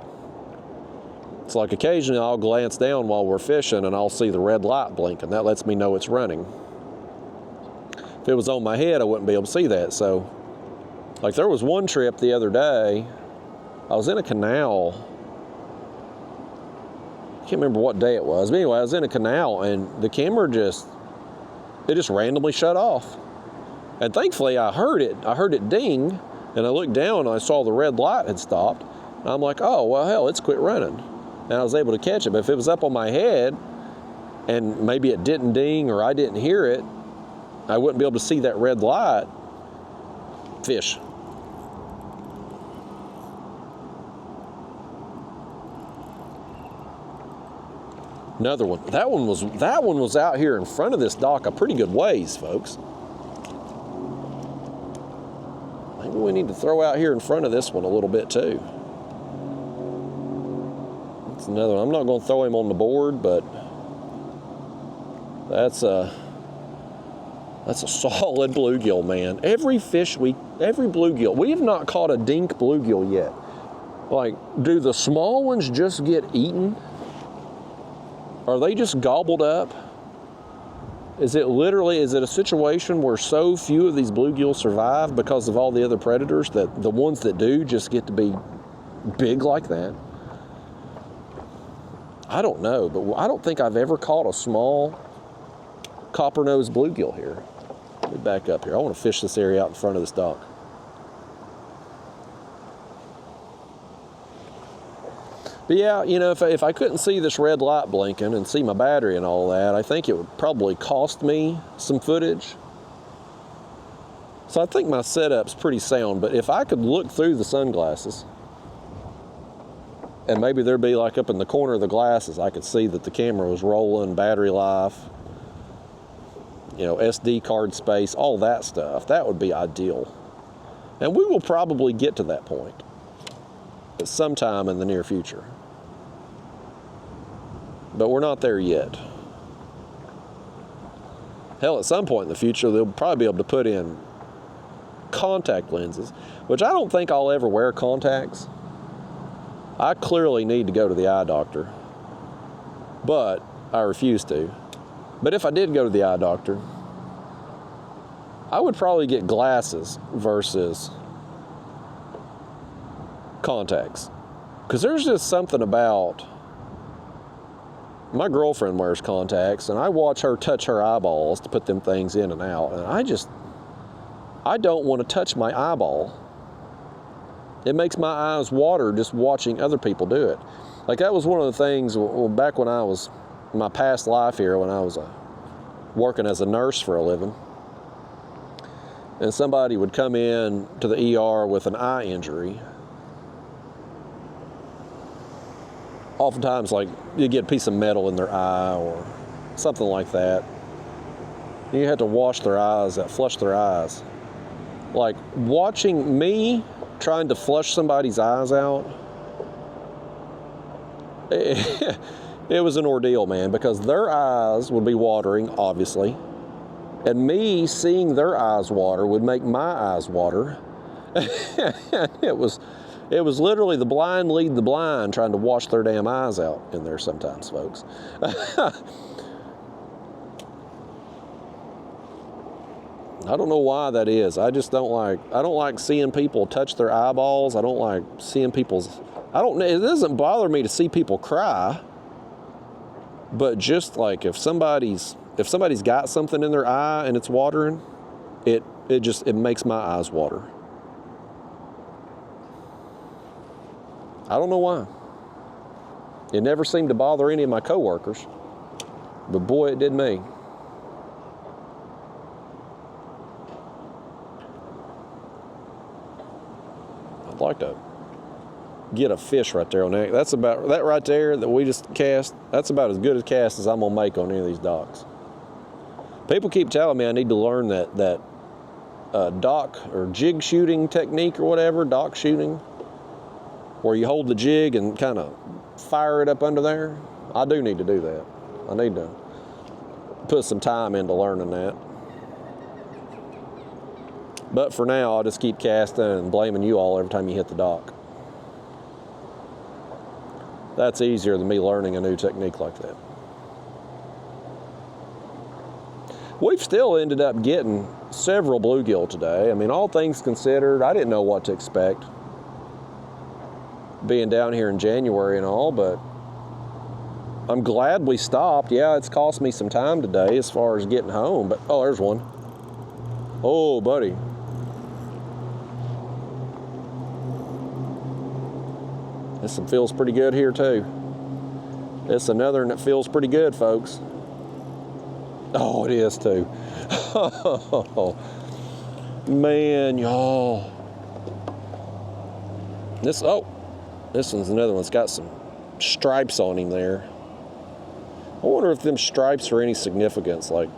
It's like occasionally I'll glance down while we're fishing and I'll see the red light blinking. That lets me know it's running. If it was on my head, I wouldn't be able to see that. So, like there was one trip the other day, I was in a canal. I can't remember what day it was, but anyway, I was in a canal and the camera just randomly shut off. And thankfully I heard it ding, and I looked down and I saw the red light had stopped. And I'm like, oh, well, hell, it's quit running. And I was able to catch it. But if it was up on my head and maybe it didn't ding or I didn't hear it, I wouldn't be able to see that red light. Fish. Another one. That one was out here in front of this dock a pretty good ways, folks. Maybe we need to throw out here in front of this one a little bit too. That's another one. I'm not going to throw him on the board, but that's a solid bluegill, man. Every bluegill, we have not caught a dink bluegill yet. Like, do the small ones just get eaten? Are they just gobbled up? Is it a situation where so few of these bluegills survive because of all the other predators that the ones that do just get to be big like that? I don't know, but I don't think I've ever caught a small copper-nosed bluegill here. Let me back up here. I want to fish this area out in front of this dock. But yeah, you know, if I couldn't see this red light blinking and see my battery and all that, I think it would probably cost me some footage. So I think my setup's pretty sound, but if I could look through the sunglasses, and maybe there'd be like up in the corner of the glasses, I could see that the camera was rolling, battery life, you know, SD card space, all that stuff. That would be ideal. And we will probably get to that point at some time in the near future. But we're not there yet. Hell, at some point in the future, they'll probably be able to put in contact lenses, which I don't think I'll ever wear contacts. I clearly need to go to the eye doctor, but I refuse to. But if I did go to the eye doctor, I would probably get glasses versus contacts. Because there's just something about, my girlfriend wears contacts, and I watch her touch her eyeballs to put them things in and out, and I don't want to touch my eyeball. It makes my eyes water just watching other people do it. Like, that was one of the things back when I was, in my past life here, when I was working as a nurse for a living, and somebody would come in to the ER with an eye injury. Oftentimes, like, you get a piece of metal in their eye or something like that. You have to wash their eyes out, flush their eyes. Like, watching me trying to flush somebody's eyes out, it was an ordeal, man, because their eyes would be watering, obviously, and me seeing their eyes water would make my eyes water. It was literally the blind lead the blind trying to wash their damn eyes out in there sometimes, folks. I don't know why that is. I just don't like seeing people touch their eyeballs. I don't like seeing it doesn't bother me to see people cry, but just like if somebody's got something in their eye and it's watering, it makes my eyes water. I don't know why. It never seemed to bother any of my coworkers, but boy, it did me. I'd like to get a fish right there on that. That right there that we just cast, that's about as good a cast as I'm gonna make on any of these docks. People keep telling me I need to learn that dock or jig shooting technique or whatever, dock shooting, where you hold the jig and kind of fire it up under there. I do need to do that. I need to put some time into learning that. But for now, I'll just keep casting and blaming you all every time you hit the dock. That's easier than me learning a new technique like that. We've still ended up getting several bluegill today. I mean, all things considered, I didn't know what to expect being down here in January and all, but I'm glad we stopped. Yeah, it's cost me some time today as far as getting home, but oh, there's one. Oh, buddy. This one feels pretty good here too. It's another one that feels pretty good, folks. Oh, it is too. Oh, man, y'all. This one's another one that's got some stripes on him there. I wonder if them stripes are any significance, like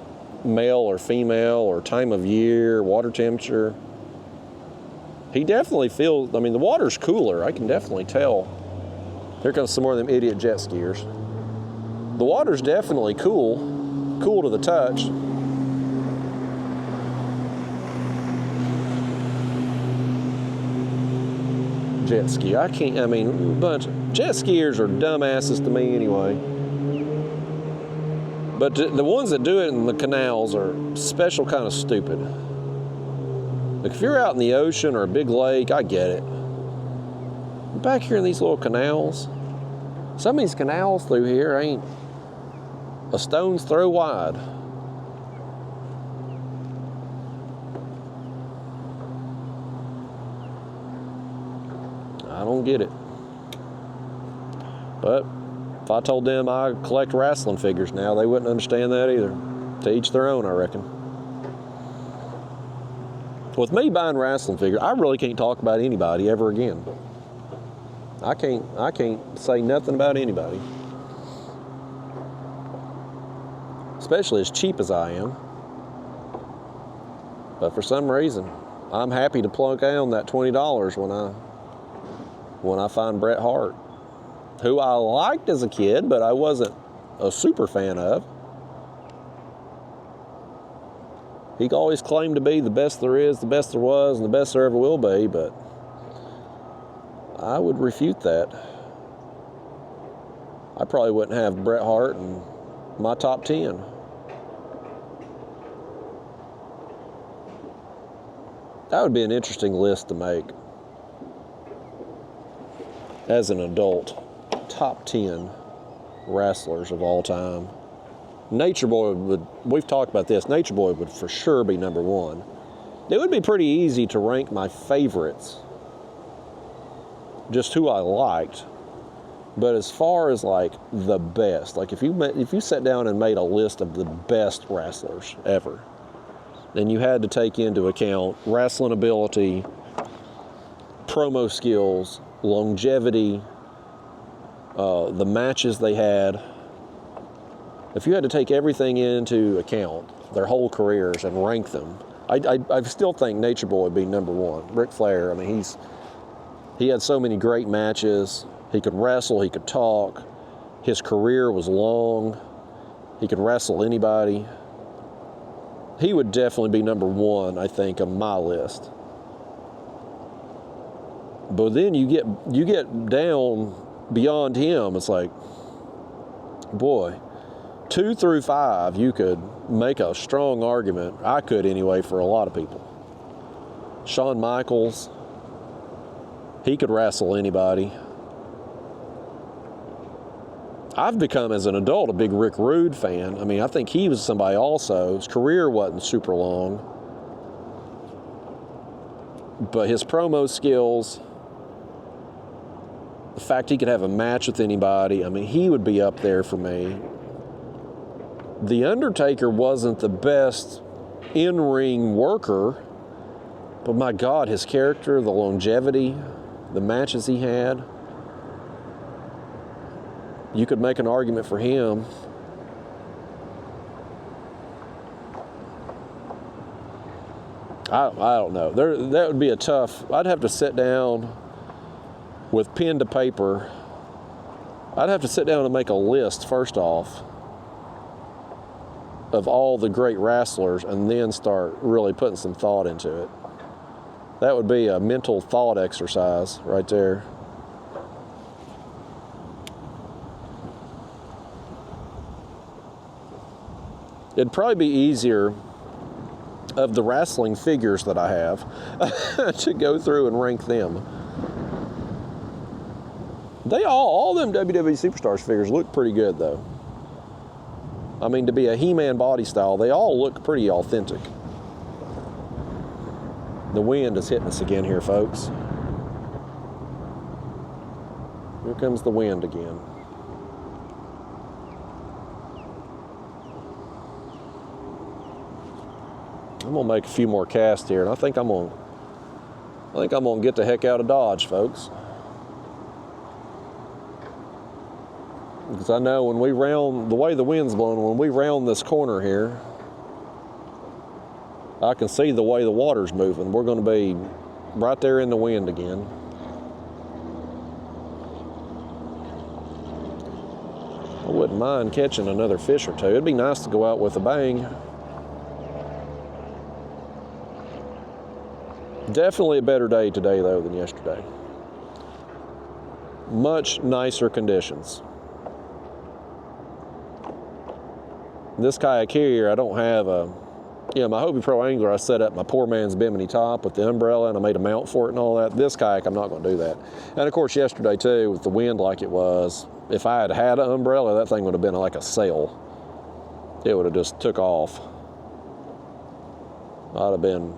male or female or time of year, water temperature. He definitely feels, I mean, the water's cooler. I can definitely tell. Here comes some more of them idiot jet skiers. The water's definitely cool to the touch. Jet ski, jet skiers are dumbasses to me anyway. But the ones that do it in the canals are special kind of stupid. Like, if you're out in the ocean or a big lake, I get it. Back here in these little canals, some of these canals through here ain't a stone's throw wide. I don't get it. But if I told them I collect wrestling figures now, they wouldn't understand that either. To each their own, I reckon. With me buying wrestling figures, I really can't talk about anybody ever again. I can't say nothing about anybody. Especially as cheap as I am. But for some reason, I'm happy to plunk down that $20 when I find Bret Hart, who I liked as a kid, but I wasn't a super fan of. He always claimed to be the best there is, the best there was, and the best there ever will be, but I would refute that. I probably wouldn't have Bret Hart in my top 10. That would be an interesting list to make. As an adult, top 10 wrestlers of all time. Nature Boy would, we've talked about this, Nature Boy would for sure be number one. It would be pretty easy to rank my favorites, just who I liked. But as far as like the best, like if you sat down and made a list of the best wrestlers ever, then you had to take into account wrestling ability, promo skills, longevity, the matches they had. If you had to take everything into account, their whole careers, and rank them, I still think Nature Boy would be number one. Ric Flair, I mean, he had so many great matches. He could wrestle, he could talk. His career was long. He could wrestle anybody. He would definitely be number one, I think, on my list. But then you get down beyond him, it's like, boy, 2 through 5, you could make a strong argument. I could anyway, for a lot of people. Shawn Michaels, he could wrestle anybody. I've become, as an adult, a big Rick Rude fan. I mean, I think he was somebody also. His career wasn't super long, but his promo skills, the fact he could have a match with anybody, I mean, he would be up there for me. The Undertaker wasn't the best in-ring worker, but my God, his character, the longevity, the matches he had, you could make an argument for him. I don't know. That would be a tough, I'd have to sit down with pen to paper. I'd have to sit down and make a list, first off, of all the great wrestlers, and then start really putting some thought into it. That would be a mental thought exercise right there. It'd probably be easier, of the wrestling figures that I have, to go through and rank them. They all them WWE Superstars figures look pretty good, though. I mean, to be a He-Man body style, they all look pretty authentic. The wind is hitting us again here, folks. Here comes the wind again. I'm gonna make a few more casts here, and I think I'm gonna get the heck out of Dodge, folks. Because I know when we round, the way the wind's blowing, when we round this corner here, I can see the way the water's moving. We're gonna be right there in the wind again. I wouldn't mind catching another fish or two. It'd be nice to go out with a bang. Definitely a better day today, though, than yesterday. Much nicer conditions. This kayak here, I don't have a, my Hobie Pro Angler, I set up my poor man's bimini top with the umbrella, and I made a mount for it and all that. This kayak, I'm not going to do that. And of course, yesterday too, with the wind like it was, if I had had an umbrella, that thing would have been like a sail. It would have just took off. I'd have been,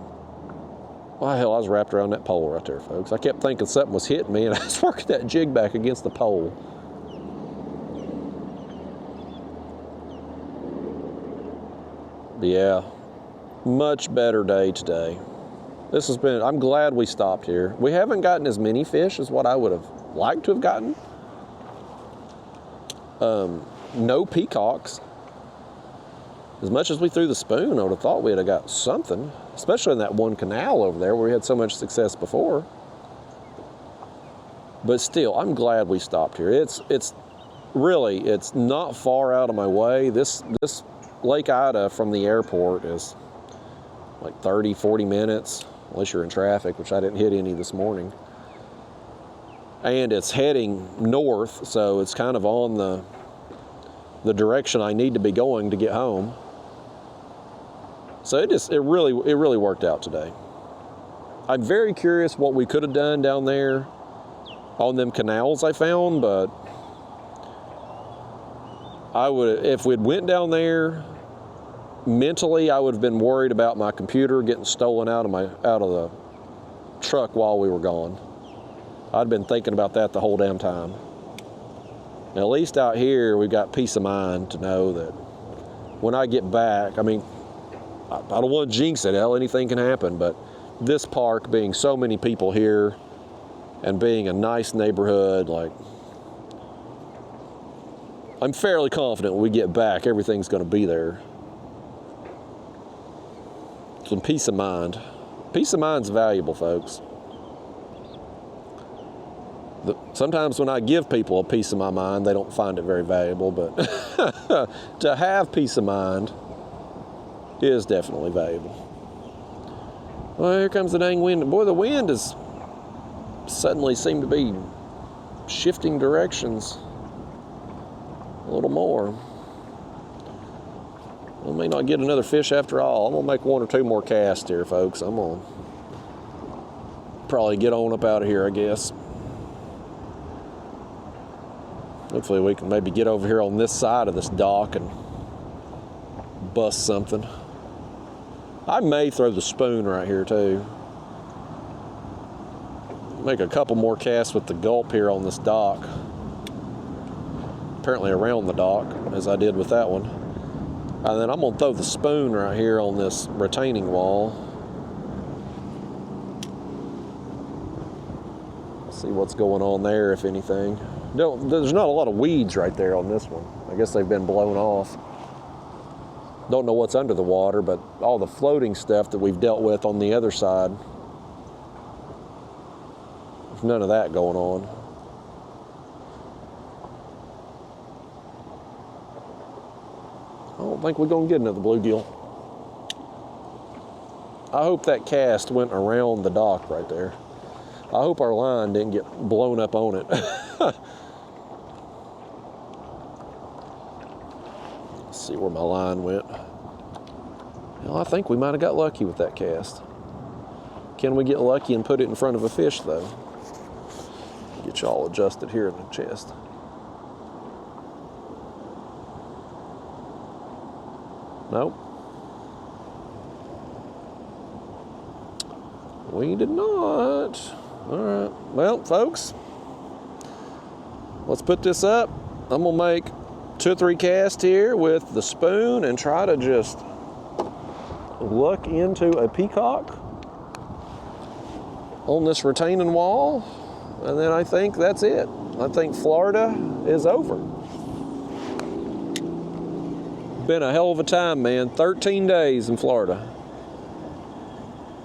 well, hell, I was wrapped around that pole right there, folks. I kept thinking something was hitting me, and I was working that jig back against the pole. But yeah, much better day today. This has been, I'm glad we stopped here. We haven't gotten as many fish as what I would have liked to have gotten. No peacocks. As much as we threw the spoon, I would have thought we'd have got something, especially in that one canal over there where we had so much success before. But still, I'm glad we stopped here. It's really, it's not far out of my way. This Lake Ida from the airport is like 30, 40 minutes, unless you're in traffic, which I didn't hit any this morning. and it's heading north, so it's kind of on the direction I need to be going to get home. So it really worked out today. I'm very curious what we could have done down there on them canals I found, but if we'd went down there, mentally I would have been worried about my computer getting stolen out of the truck while we were gone. I'd been thinking about that the whole damn time. Now, at least out here we've got peace of mind to know that when I get back, I mean, I don't want to jinx it, hell, anything can happen, but this park being so many people here and being a nice neighborhood, like, I'm fairly confident when we get back, everything's going to be there. Some peace of mind. Peace of mind's valuable, folks. Sometimes when I give people a piece of my mind, they don't find it very valuable, but to have peace of mind is definitely valuable. Well, here comes the dang wind. Boy, the wind has suddenly seemed to be shifting directions a little more. We may not get another fish after all. I'm gonna make 1 or 2 more casts here, folks. I'm gonna probably get on up out of here, I guess. Hopefully we can maybe get over here on this side of this dock and bust something. I may throw the spoon right here too. Make a couple more casts with the gulp here on this dock. Apparently around the dock, as I did with that one. And then I'm gonna throw the spoon right here on this retaining wall. See what's going on there, if anything. There's not a lot of weeds right there on this one. I guess they've been blown off. Don't know what's under the water, but all the floating stuff that we've dealt with on the other side, there's none of that going on. I don't think we're gonna get another bluegill. I hope that cast went around the dock right there. I hope our line didn't get blown up on it. Let's see where my line went. Well, I think we might have got lucky with that cast. Can we get lucky and put it in front of a fish, though? Get you all adjusted here in the chest. Nope. We did not. All right. Well, folks, let's put this up. I'm going to make 2 or 3 casts here with the spoon and try to just look into a peacock on this retaining wall. And then I think that's it. I think Florida is over. Been a hell of a time, man. 13 days in Florida.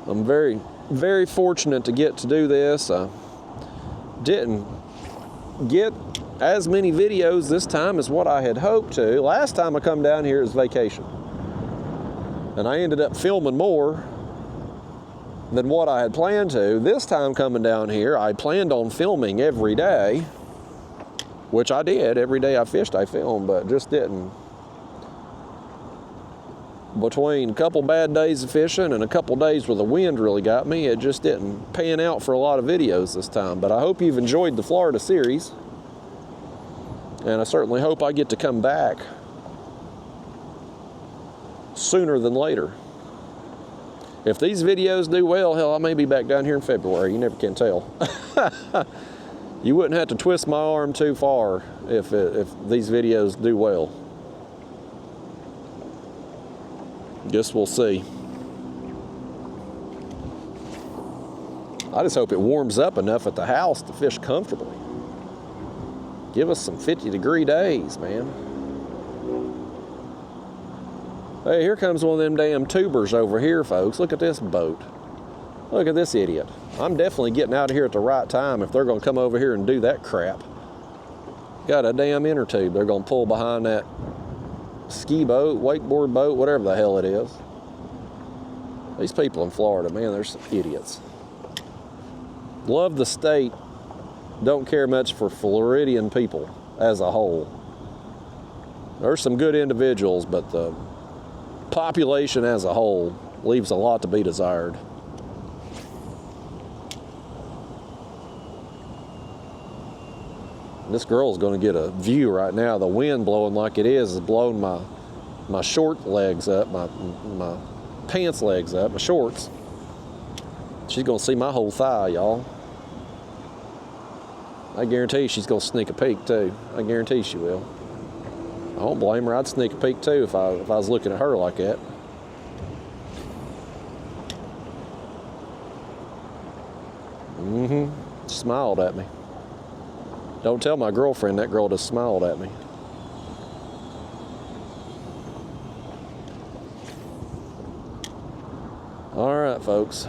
I'm very, very fortunate to get to do this. I didn't get as many videos this time as what I had hoped to. Last time I come down here was vacation. And I ended up filming more than what I had planned to. This time coming down here, I planned on filming every day, which I did. Every day I fished, I filmed, but just didn't. Between a couple bad days of fishing and a couple days where the wind really got me, it just didn't pan out for a lot of videos this time. But I hope you've enjoyed the Florida series. And I certainly hope I get to come back sooner than later. If these videos do well, hell, I may be back down here in February. You never can tell. You wouldn't have to twist my arm too far if these videos do well. Guess we'll see. I just hope it warms up enough at the house to fish comfortably. Give us some 50-degree days, man. Hey, here comes one of them damn tubers over here, folks. Look at this boat. Look at this idiot. I'm definitely getting out of here at the right time if they're going to come over here and do that crap. Got a damn inner tube they're going to pull behind that ski boat, wakeboard boat, whatever the hell it is. These people in Florida, man, they're some idiots. Love the state don't care much for Floridian people as a whole. There's some good individuals, but the population as a whole leaves a lot to be desired. This girl's going to get a view right now. The wind blowing like it is blowing my short legs up, my pants legs up, my shorts. She's going to see my whole thigh, y'all. I guarantee she's going to sneak a peek too. I guarantee she will. I don't blame her. I'd sneak a peek too if I was looking at her like that. She smiled at me. Don't tell my girlfriend that girl just smiled at me. All right, folks.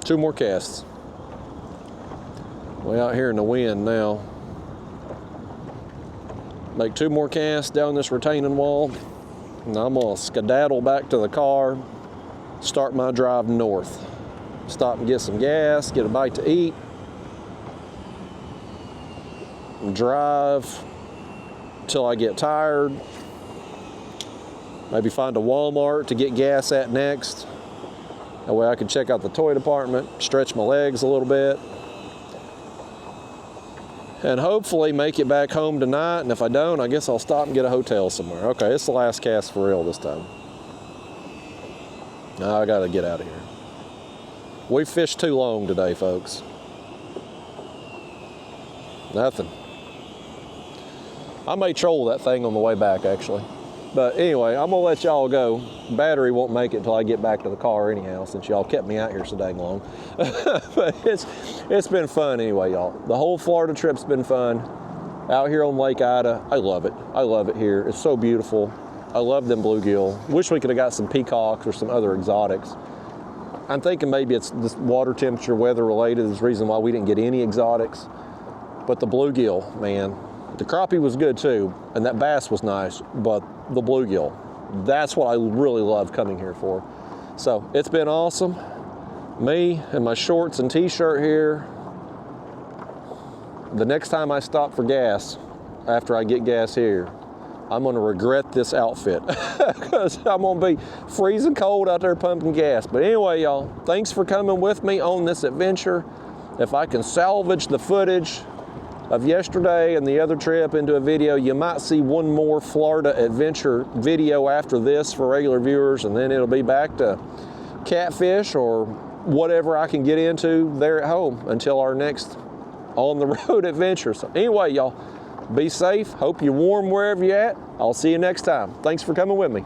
2 more casts. Way out here in the wind now. Make 2 more casts down this retaining wall, and I'm gonna skedaddle back to the car, start my drive north. Stop and get some gas, get a bite to eat, and drive till I get tired. Maybe find a Walmart to get gas at next. That way I can check out the toy department, stretch my legs a little bit, and hopefully make it back home tonight. And if I don't, I guess I'll stop and get a hotel somewhere. Okay, it's the last cast for real this time. Now I gotta get out of here. We fished too long today, folks. Nothing. I may troll that thing on the way back, actually. But anyway, I'm gonna let y'all go. Battery won't make it until I get back to the car anyhow, since y'all kept me out here so dang long. But it's been fun anyway, y'all. The whole Florida trip's been fun. Out here on Lake Ida, I love it. I love it here. It's so beautiful. I love them bluegill. Wish we could have got some peacocks or some other exotics. I'm thinking maybe it's this water temperature, weather related is the reason why we didn't get any exotics. But the bluegill, man, the crappie was good too, and that bass was nice, but the bluegill, that's what I really love coming here for. So it's been awesome. Me and my shorts and t-shirt here. The next time I stop for gas, after I get gas here, I'm gonna regret this outfit because I'm gonna be freezing cold out there pumping gas. But anyway, y'all, thanks for coming with me on this adventure. If I can salvage the footage of yesterday and the other trip into a video, you might see one more Florida adventure video after this for regular viewers, and then it'll be back to catfish or whatever I can get into there at home until our next on the road adventure. So anyway, y'all, be safe. Hope you're warm wherever you're at. I'll see you next time. Thanks for coming with me.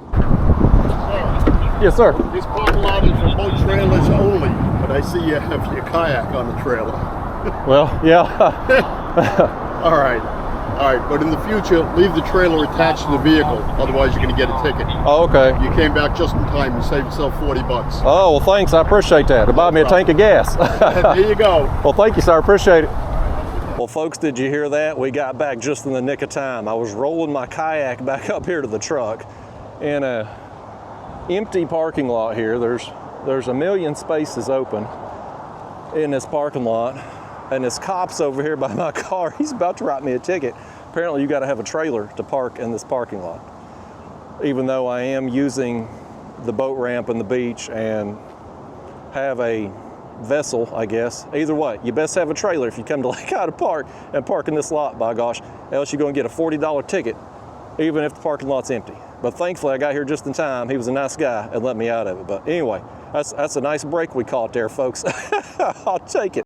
Yes, sir. This parking lot is for boat trailers only, but I see you have your kayak on the trailer. Well, yeah. All right. But in the future, leave the trailer attached to the vehicle. Otherwise, you're going to get a ticket. Oh, okay. You came back just in time. You saved yourself 40 bucks. Oh, well, thanks. I appreciate that. It bought me a tank of gas. There you go. Well, thank you, sir. I appreciate it. Well, folks, did you hear that? We got back just in the nick of time. I was rolling my kayak back up here to the truck in a empty parking lot here. There's a million spaces open in this parking lot, and this cop's over here by my car. He's about to write me a ticket. Apparently, you got to have a trailer to park in this parking lot, even though I am using the boat ramp and the beach and have a vessel, I guess. Either way, you best have a trailer if you come to Lake Ida Park and park in this lot, by gosh, else you're going to get a $40 ticket, even if the parking lot's empty. But thankfully, I got here just in time. He was a nice guy and let me out of it. But anyway, that's a nice break we caught there, folks. I'll take it.